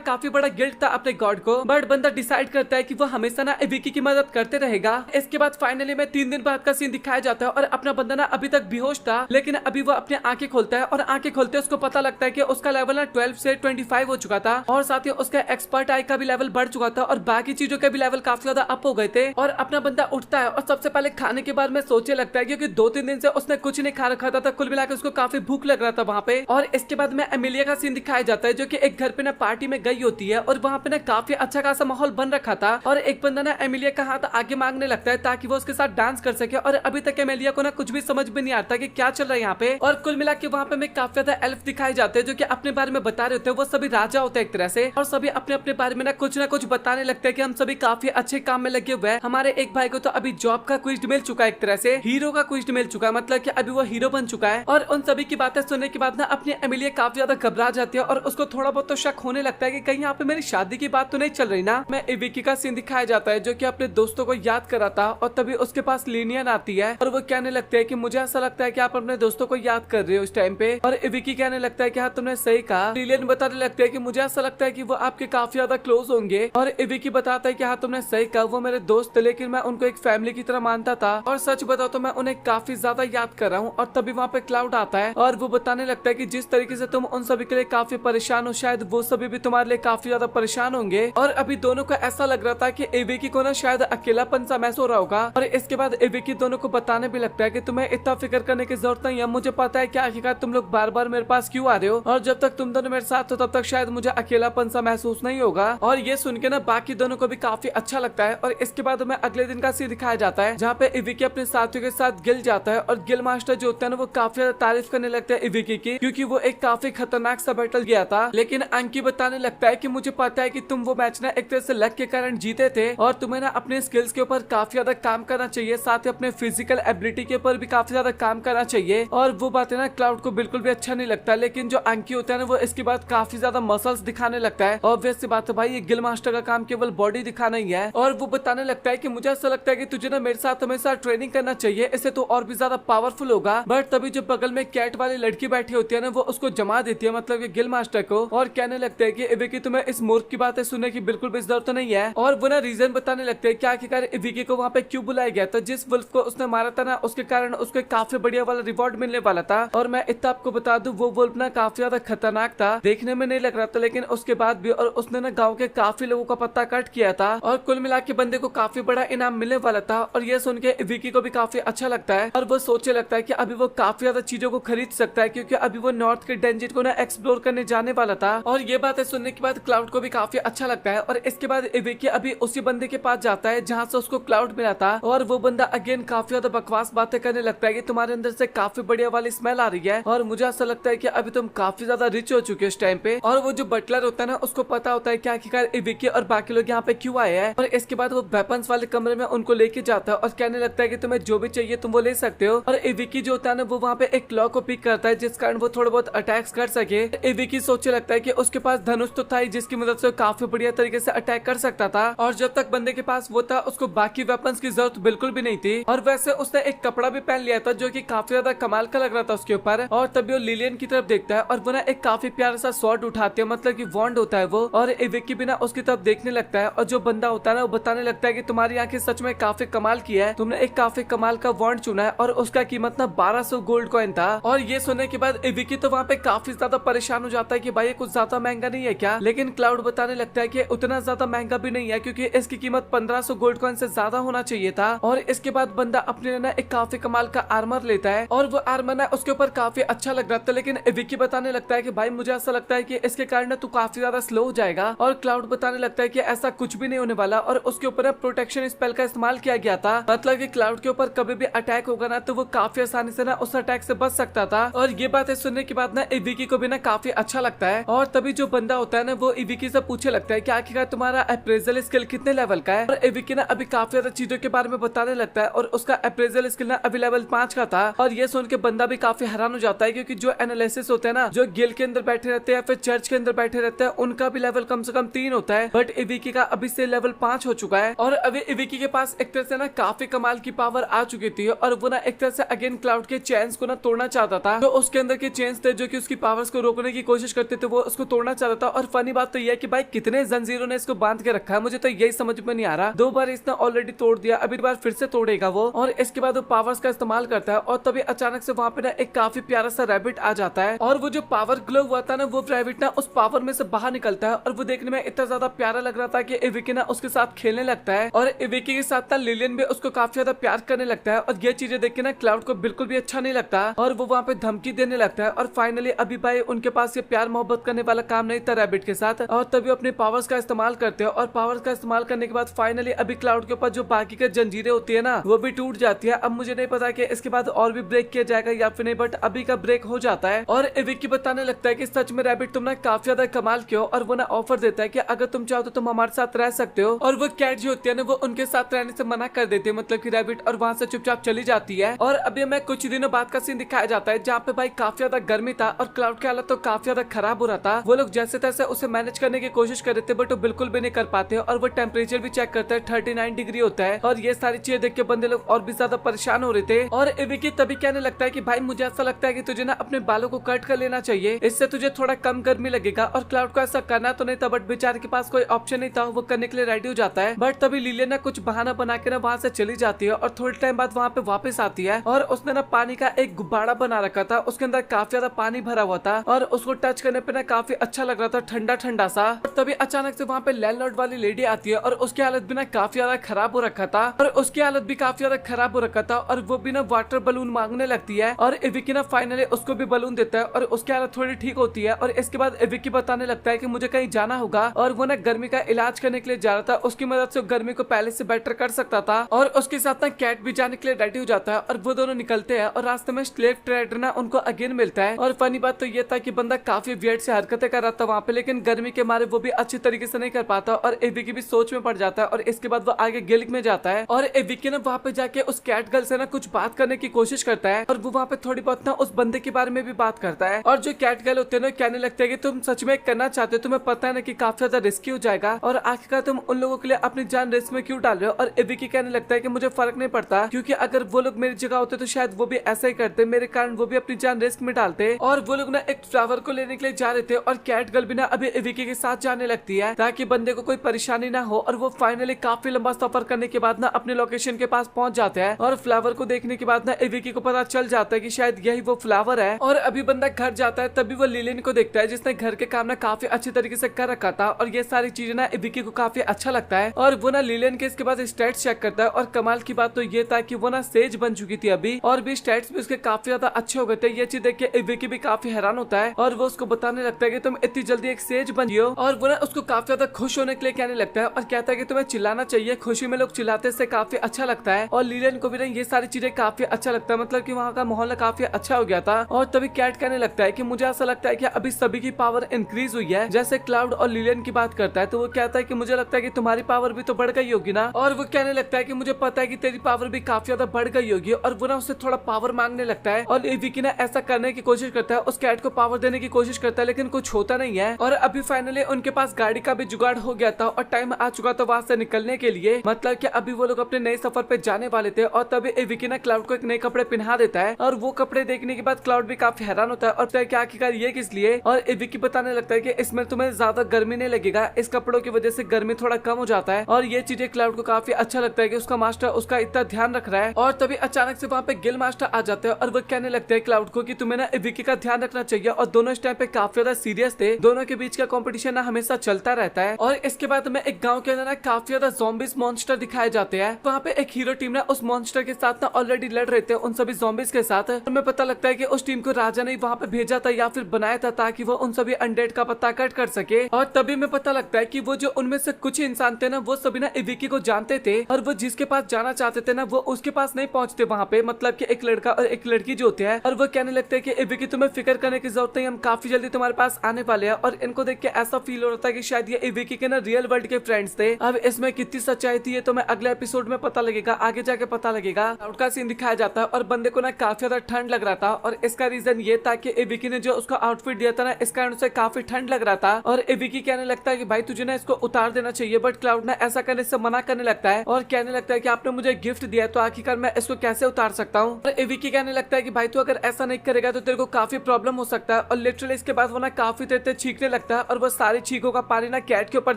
काफी बड़ा गिल्ट था अपने गॉड को। बट बंदा डिसाइड करता है कि वो हमेशा ना एविकी की मदद करते रहेगा। इसके बाद फाइनली में 3 दिन बाद का सीन दिखाया जाता है और अपना बंदा ना अभी तक बेहोश था, लेकिन अभी वो अपनी आंखें खोलता है और आंखें खोलते उसको पता लगता है कि उसका लेवल ना 12 से 25 हो चुका था और साथ ही उसका एक्सपर्ट आई का भी लेवल बढ़ चुका था और बाकी चीजों के भी लेवल काफी ज्यादा अप हो गए थे। और अपना बंदा उठता है और सबसे पहले खाने के बारे में सोचने लगता है, क्योंकि 2-3 दिन से उसने कुछ नहीं खा रखा था, कुल मिलाकर उसको काफी भूख लग रहा था वहाँ पे। और इसके बाद में एमिलिया का सीन दिखाया जाता है जो कि एक घर पे ना पार्टी में गई होती है और वहाँ पे ना काफी अच्छा खासा माहौल बन रखा था और एक बंदा ना एमिलिया का हाथ आगे मांगने लगता है ताकि वो उसके साथ डांस कर सके। और अभी तक एमिलिया को ना कुछ भी समझ में नहीं आता कि क्या चल रहा है यहाँ पे। और कुल मिला के वहाँ पे में काफी ज्यादा एल्फ दिखाए जाते हैं जो कि अपने बारे में बता रहे होते हैं। वो सभी राजा होते हैं एक तरह से और सभी अपने अपने बारे में ना कुछ बताने लगते हैं कि हम सभी काफी अच्छे काम में लगे हुए हैं। हमारे एक भाई को तो अभी जॉब का क्विज मिल चुका है, एक तरह से हीरो का क्विज मिल चुका है, मतलब कि अभी वो हीरो बन चुका है। और उन सभी की बातें सुनने के बाद ना अपनी एमिलिया काफी ज्यादा घबरा जाती है और उसको थोड़ा बहुत तो शक होने लगता है कि कहीं यहाँ पे मेरी शादी की बात तो नहीं चल रही ना। मैं एविकी का सीन दिखाया जाता है जो कि अपने दोस्तों को याद कराता और तभी उसके पास लिनियन आती है और वो कहने लगते हैं कि मुझे ऐसा लगता है कि आप अपने दोस्तों को याद कर रहे हो इस टाइम पे। और एविकी कहने लगता है कि हाँ तुमने सही कहा। लिलियन बताने लगते हैं कि मुझे ऐसा लगता है कि वो आपके काफी ज्यादा क्लोज होंगे। और एविकी बताता है कि हाँ तुमने सही कहा, वो मेरे दोस्त थे लेकिन मैं उनको एक फैमिली की तरह मानता था और सच बताओ तो मैं उन्हें काफी ज्यादा याद कर रहा हूँ। और तभी वहाँ पे क्लाउड आता है और वो बताने लगता है कि जिस तरीके से तुम उन सभी के लिए काफी परेशान हो, शायद वो सभी भी तुम्हारे लिए काफी ज्यादा परेशान होंगे। और अभी दोनों को ऐसा लग रहा था कि एविकी को ना शायद अकेलापन सा महसूस हो रहा होगा। और इसके बाद एविकी दोनों को बताने भी लगता है कि तुम्हें इतना फिक्र करने की जरूरत नहीं है, मुझे पता है कि आखिरकार तुम लोग बार बार मेरे पास क्यों आ रहे हो और जब तक तुम दोनों मेरे साथ हो तब तक शायद मुझे अकेलापन सा महसूस नहीं होगा। और ये सुन के ना बाकी दोनों को भी काफी अच्छा लगता है। और इसके बाद हमें अगले दिन का सीन दिखाया जाता है जहाँ पे एविकी अपने साथियों के साथ गिल जाता है और गिल मास्टर जो होता है ना वो काफी ज्यादा तारीफ करने लगता है एविकी की, क्योंकि वो एक काफी खतरनाक सा बैटल गया था। लेकिन अंकी बताने लगता है कि मुझे पता है कि तुम वो मैच ना एक तरह से लक के कारण जीते थे और तुम्हें ना अपने स्किल्स के ऊपर काफी ज्यादा काम करना चाहिए, साथ ही अपने फिजिकल एबिलिटी के ऊपर भी काफी ज्यादा काम करना चाहिए। और वो बातें ना क्लाउड को बिल्कुल भी अच्छा नहीं लगता, लेकिन जो अंकी होता है ना वो इसके बाद काफी ज्यादा मसल्स दिखाने लगता है। ऑब्वियस सी बात है भाई, ये गिल मास्टर का काम केवल बॉडी दिखाना ही है। और वो बताने लगता है कि मुझे ऐसा लगता है कि तुझे ना मेरे साथ हमेशा ट्रेनिंग करना चाहिए, इससे तो और भी ज्यादा पावरफुल होगा। बट तभी जो बगल में कैट वाली लड़की बैठी होती है ना वो उसको जमा देती है, मतलब गिल मास्टर को, और कहने लगते हैं कि एविकी तुम्हें इस मूर्ख की बातें सुनने की बिल्कुल भी जरूरत नहीं है। और वो ना रीजन बताने लगते हैं कि आखिरकार एविकी को वहाँ पे क्यों बुलाया गया था। जिस वुल्फ को उसने मारा था ना उसके कारण उसको काफी बढ़िया वाला रिवॉर्ड मिलने वाला था। और मैं इतना आपको बता दूं वो वुल्फ ना काफी ज्यादा खतरनाक था, देखने में नहीं लग रहा था लेकिन उसके बाद भी, और उसने ना गाँव के काफी लोगों का पत्ता कट किया था और कुल मिला के बंदे को काफी बड़ा इनाम मिलने वाला था। और ये सुन के एविकी को भी काफी अच्छा लगता है और वो सोचने लगता है कि अभी वो काफी ज्यादा चीजों को खरीद सकता है, क्योंकि अभी वो नॉर्थ के डेंजिट को ना एक्सप्लोर करने जाने वाला था। और ये बातें सुनने के बाद क्लाउड को भी काफी अच्छा लगता है। और इसके बाद एविकी अभी उसी बंदे के पास जाता है जहाँ से उसको क्लाउड मिला था और वो बंदा अगेन काफी ज्यादा बकवास बातें करने लगता है कि तुम्हारे अंदर से काफी बढ़िया वाली स्मेल आ रही है और मुझे ऐसा लगता है कि अभी तुम काफी ज्यादा रिच हो चुके हो इस टाइम पे। और वो जो बटलर होता है ना उसको पता होता है कि आखिरकार एविकी और बाकी लोग यहाँ पे क्यों आए हैं। और इसके बाद वो वेपन्स वाले कमरे में उनको लेके जाता है और कहने लगता है कि तुम्हें जो भी चाहिए तुम वो ले सकते हो। और एविकी जो होता है ना वो वहाँ पे एक क्लॉ को पिक करता है जिस कारण वो थोड़ा बहुत अटैक्स कर सके। एविकी सोचने लगता है कि उसके पास धनुष तो था ही जिसकी मदद से काफी बढ़िया तरीके से अटैक कर सकता था और जब तक बंदे के पास वो था उसको बाकी वेपन्स की जरूरत बिल्कुल भी नहीं थी। और वैसे उसने एक कपड़ा भी पहन लिया था जो कि काफी ज्यादा कमाल का लग रहा था उसके ऊपर। और तभी वो लिलियन की तरफ देखता है और वो ना एक काफी प्यारा सा स्वॉर्ड उठाती है, मतलब कि वॉन्ड होता है वो, और एविकी भी ना उसकी तरफ देखने लगता है। और जो बंदा होता है ना वो बताने लगता है कि तुम्हारी आंखें सच में काफी कमाल की है, तुमने एक काफी कमाल का वॉन्ड चुना है और उसका कीमत ना 1200 गोल्ड कॉइन था। और ये सुनने के बाद एविकी तो वहाँ पे काफी ज्यादा परेशान हो जाता है कि भाई ये कुछ ज्यादा महंगा नहीं है क्या। लेकिन क्लाउड बताने लगता है कि उतना ज्यादा महंगा भी नहीं है क्योंकि इसकी कीमत 1500 गोल्ड कॉइन से ज्यादा होना चाहिए था। और इसके बाद बंदा अपने ना एक काफी कमाल का आर्मर लेता है और वो आर्मर ना उसके ऊपर काफी अच्छा लग रहा था। लेकिन एविकी बताने लगता है कि भाई मुझे ऐसा लगता है कि इसके कारण तू काफी ज्यादा स्लो हो जाएगा। और क्लाउड बताने लगता है कि ऐसा कुछ भी नहीं होने वाला और उसके ऊपर प्रोटेक्शन स्पेल का इस्तेमाल किया गया था, मतलब कि क्लाउड के ऊपर कभी भी अटैक होगा ना तो वो काफी आसानी से ना उस अटैक से बच सकता था। और ये बातें सुनने के बाद ना एविकी को भी ना काफी अच्छा लगता है। और तभी जो बंदा होता है ना वो एविकी से पूछे लगता है कि आखिरकार तुम्हारा अप्रेजल स्किल कितने लेवल का है। और एविकी ना अभी काफी ज्यादा चीजों के बारे में बताने लगता लगता है और उसका अप्रेजल स्किल ना अभी लेवल 5 का था। और ये सुन के बंदा भी काफी हैरान हो जाता है, क्योंकि जो एनालिसिस होते हैं ना, जो गिल के अंदर बैठे रहते हैं या फिर चर्च के अंदर बैठे रहते हैं, उनका भी लेवल कम से कम 3 होता है, बट इविकी का अभी से लेवल 5 हो चुका है। और अभी इविकी के पास एक तरह से ना काफी कमाल की पावर आ चुकी थी और वो ना एक तरह से अगेन क्लाउड के चेन्स को ना तोड़ना चाहता था। तो उसके अंदर के चेन्स थे जो कि उसकी पावर्स को रोकने की कोशिश करते थे, वो उसको तोड़ना चाहता था। और फनी बात तो यह है कि भाई कितने जंजीरों ने इसको बांध के रखा है, मुझे तो यही समझ में नहीं आ रहा। 2 बार इसने ऑलरेडी तोड़ दिया, अभी बार फिर से तोड़ेगा वो, और इसके बाद वो पावर्स का इस्तेमाल करता है। और तभी अचानक से वहां पे ना एक काफी प्यारा सा रैबिट आ जाता है, और वो जो पावर ग्लो हुआ था ना, वो रैबिट ना उस पावर में से बाहर निकलता है। और वो देखने में इतना ज्यादा प्यारा लग रहा था कि इविकी ना उसके साथ खेलने लगता है, और इविकी के साथ ना लिलियन भी उसको काफी ज्यादा प्यार करने लगता है। और ये चीजें देख के ना क्लाउड को बिल्कुल भी अच्छा नहीं लगता, और वो वहाँ पे धमकी देने लगता है। और फाइनली अभी भाई उनके पास ये प्यार मोहब्बत करने वाला काम नहीं था रैबिट के साथ, और तभी अपने पावर्स का इस्तेमाल करते हैं। और पावर्स का इस्तेमाल करने के बाद फाइनली अभी क्लाउड के ऊपर जो बाकी के जंजीरें होती है ना, वो भी टूट जाती है। अब मुझे नहीं पता कि इसके बाद और भी ब्रेक किया जाएगा या फिर नहीं, बट अभी का ब्रेक हो जाता है। और इविकी बताने लगता है कि सच में रैबिट तुम ना काफी ज्यादा कमाल के हो, और वो ना ऑफर देता है कि अगर तुम चाहो तो तुम हमारे साथ रह सकते हो। और वो कैट जो होती है ना, वो उनके साथ रहने से मना कर देते हैं, मतलब कि रैबिट, और वहां से चुपचाप चली जाती है। और अभी हमें कुछ दिनों बाद का सीन दिखाया जाता है, जहाँ पे भाई काफी ज्यादा गर्मी था और क्लाउड की हालत तो काफी ज्यादा खराब हो रहा था। वो लोग जैसे तैसे उसे मैनेज करने की कोशिश कर रहे थे, बट वो बिल्कुल भी नहीं कर पाते। और वो टेम्परेचर भी चेक करता है, 39 डिग्री होता है। और ये सारी चीजें देख के बंदे लोग और भी ज्यादा परेशान हो रहे थे। और इविकी तभी कहने लगता है कि भाई मुझे ऐसा लगता है कि तुझे ना अपने बालों को कट कर लेना चाहिए, इससे तुझे थोड़ा कम गर्मी लगेगा। और क्लाउड को ऐसा करना तो नहीं था, बट बेचारे के पास कोई ऑप्शन नहीं था, वो करने के लिए रेडी हो जाता है। बट तभी लिलियन ना कुछ बहाना बना के ना वहाँ से चली जाती है, और थोड़े टाइम बाद वहाँ पे वापस आती है। और उसने ना पानी का एक गुब्बारा बना रखा था, उसके अंदर काफी ज्यादा पानी भरा हुआ था, और उसको टच करने पे ना काफी अच्छा लग रहा था, ठंडा ठंडा सा। और तभी अचानक से वहाँ पे लैंडलॉर्ड वाली लेडी आती है, और उसकी हालत भी ना काफी ज्यादा खराब हो रखा था, और उसकी हालत भी काफी ज्यादा खराब हो रखा था। और वो भी ना वाटर बलून मांगने लगती है, और इविकी ना फाइनली उसको भी बलून देता है, और उसकी हालत थोड़ी ठीक होती है। और इसके बाद इविकी बताने लगता है कि मुझे कहीं जाना होगा, और वो ना गर्मी का इलाज करने के लिए जा रहा था, उसकी मदद से गर्मी को पहले से बेटर कर सकता था। और उसके साथ ना कैट भी जाने के लिए रेडी हो जाता है, और वो दोनों निकलते हैं। और रास्ते में स्लेव ट्रेडर ना उनको अगेन मिलता है। और फनी बात तो ये था कि बंदा काफी वियर्ड से हरकतें कर रहा था वहाँ पे, लेकिन गर्मी के मारे वो भी अच्छी तरीके से नहीं कर पाता, और इविकी भी सोच में पड़ जाता है। और इसके बाद वो आगे गिल्ड में जाता है, और इविकी ना वहाँ पे जाके उस कैट गर्ल से ना कुछ बात करने की कोशिश करता है, और वो वहाँ पे थोड़ी बहुत ना उस बंदे के बारे में भी बात करता है। और जो कैट गर्ल होते हैं ना, कहने लगते हैं कि तुम सच में करना चाहते हो, तुम्हें पता है ना कि काफी ज्यादा रिस्की हो जाएगा, और आखिरकार तुम उन लोगों के लिए अपनी जान रिस्क में क्यों डाल रहे हो। और इविकी कहने लगता है कि मुझे फर्क नहीं पड़ता, क्योंकि अगर वो लोग मेरी जगह होते तो शायद वो भी ऐसा ही करते, मेरे कारण वो भी अपनी जान रिस्क में डालते। और वो लोग ना एक फ्लावर को लेने के लिए जा रहे थे, और कैट गर्ल भी ना अभी इविकी के साथ जाने लगती है, ताकि बंदे को कोई परेशानी ना हो। और वो फाइनली काफी लंबा सफर करने के बाद ना अपने लोकेशन के पास पहुंच जाते हैं, और फ्लावर को देखने के बाद ना इविकी को पता चल जाता है कि शायद यही वो फ्लावर है। और अभी बंदा घर जाता है, तभी वो लिलियन को देखता है, जिसने घर के काम ना काफी अच्छी तरीके से कर रखा था। और ये सारी चीजें ना इविकी को काफी अच्छा लगता है, और वो ना लिलियन के इसके बाद स्टैट्स चेक करता है। और कमाल की बात तो ये था कि वो ना सेज बन चुकी थी अभी, और भी स्टैट्स भी उसके काफी ज्यादा अच्छे हो गए थे। ये चीज देख के इविकी भी काफी हैरान होता है, और वो उसको बताने लगता है कि तुम इतनी जल्दी एक सेज बन गई हो। और वो ना उसको काफी ज्यादा खुश होने के लिए कहने लगता है, और कहता है कि तुम्हें चिल्लाना चाहिए, खुशी में लोग चिल्लाते से काफी अच्छा लगता है। और लिलियन को भी ना ये सारी चीजें काफी अच्छा लगता है, मतलब कि वहाँ का माहौल काफी अच्छा हो गया था। और तभी कैट कहने लगता है कि मुझे ऐसा लगता है कि अभी सभी की पावर इंक्रीज हुई है। जैसे क्लाउड और लिलियन की बात करता है, तो वो कहता है कि मुझे लगता है कि तुम्हारी पावर भी तो बढ़ गई होगी ना। और वो कहने लगता है कि मुझे पता है कि तेरी पावर भी काफी ज्यादा बढ़ गई होगी। और वो ना उससे थोड़ा पावर मांगने लगता है, और इविकी ना ऐसा करने की कोशिश करता है, उस कैट को पावर देने की कोशिश करता है, लेकिन कुछ होता नहीं है। और अभी फाइनली उनके पास गाड़ी का भी जुगाड़ हो गया था, और टाइम आ चुका था वहां से निकलने के लिए, मतलब कि अभी वो लोग अपने नए सफर पे जाने वाले थे। और तभी इविकी ना क्लाउड को एक नए कपड़े पहना देता है, और वो कपड़े देखने के बाद क्लाउड भी काफी हैरान होता है, और क्या आखिरकार ये किस लिए। और इविकी बताने लगता है कि इसमें तुम्हें ज्यादा गर्मी नहीं लगेगा, इस कपड़ों की वजह से गर्मी थोड़ा कम हो जाता है। और ये चीजें क्लाउड को काफी अच्छा लगता है कि उसका मास्टर उसका इतना ध्यान रख रहा है। और तभी अचानक से वहाँ पे गिल मास्टर आ जाते हैं, और वो कहने लगते हैं क्लाउड को कि तुम्हें ना इविकी का ध्यान रखना चाहिए। और दोनों इस टाइम पे काफी ज्यादा सीरियस थे, दोनों के बीच का कंपटीशन ना हमेशा चलता रहता है। और इसके बाद में एक गांव के अंदर ना काफी ज्यादा ज़ॉम्बीज मॉन्स्टर दिखाए जाते हैं। वहाँ पे एक हीरो टीम ना उस मॉन्स्टर के साथ ना ऑलरेडी लड़ रहे थे, उन सभी ज़ॉम्बीज के साथ। हमें पता लगता है कि उस टीम को राजा ने वहाँ पे भेजा था या फिर बनाया था, ताकि वो उन सभी अनडेड का पता कट कर सके। और तभी हमें पता लगता है कि वो जो उनमें से कुछ इंसान थे ना, वो सभी ना इविकी को जानते थे, और वो जिसके पास जाना चाहते थे ना, वो उसके पास नहीं पहुंचते वहाँ पे, मतलब कि एक लड़का और एक लड़की जो होते हैं। और वो कहने लगते हैं कि इविकी तुम्हें फिक्र करने की जरूरत नहीं, हम काफी जल्दी तुम्हारे पास आने वाले हैं। और इनको देख के ऐसा फील हो रहा था कि शायद ये इविकी के ना रियल वर्ल्ड के फ्रेंड्स थे। अब इसमें कितनी सच्चाई थी ये तो मैं अगले एपिसोड में पता लगेगा। लगेगा, आगे जाके पता लगेगा। क्लाउड का सीन दिखाया जाता है और बंदे को ना काफी ज्यादा ठंड लग रहा था और इसका रीजन ये था कि विकी ने जो उसका आउटफिट दिया था ना, इस कारण उसे काफी ठंड लग रहा था और विकी कहने लगता है कि भाई तुझे ना इसको उतार देना चाहिए, बट क्लाउड ना ऐसा करने से मना करने लगता है और कहने लगता है कि आपने मुझे गिफ्ट दिया है तो आखिरकार मैं इसको कैसे उतार सकता हूँ। और विकी कहने लगता है कि भाई तू अगर ऐसा नहीं करेगा तो तेरे को काफी प्रॉब्लम हो सकता है। और लिटरली इसके बाद वो ना काफी देर तक छींकने लगता है और वो सारी छींकों का पानी ना कैट के ऊपर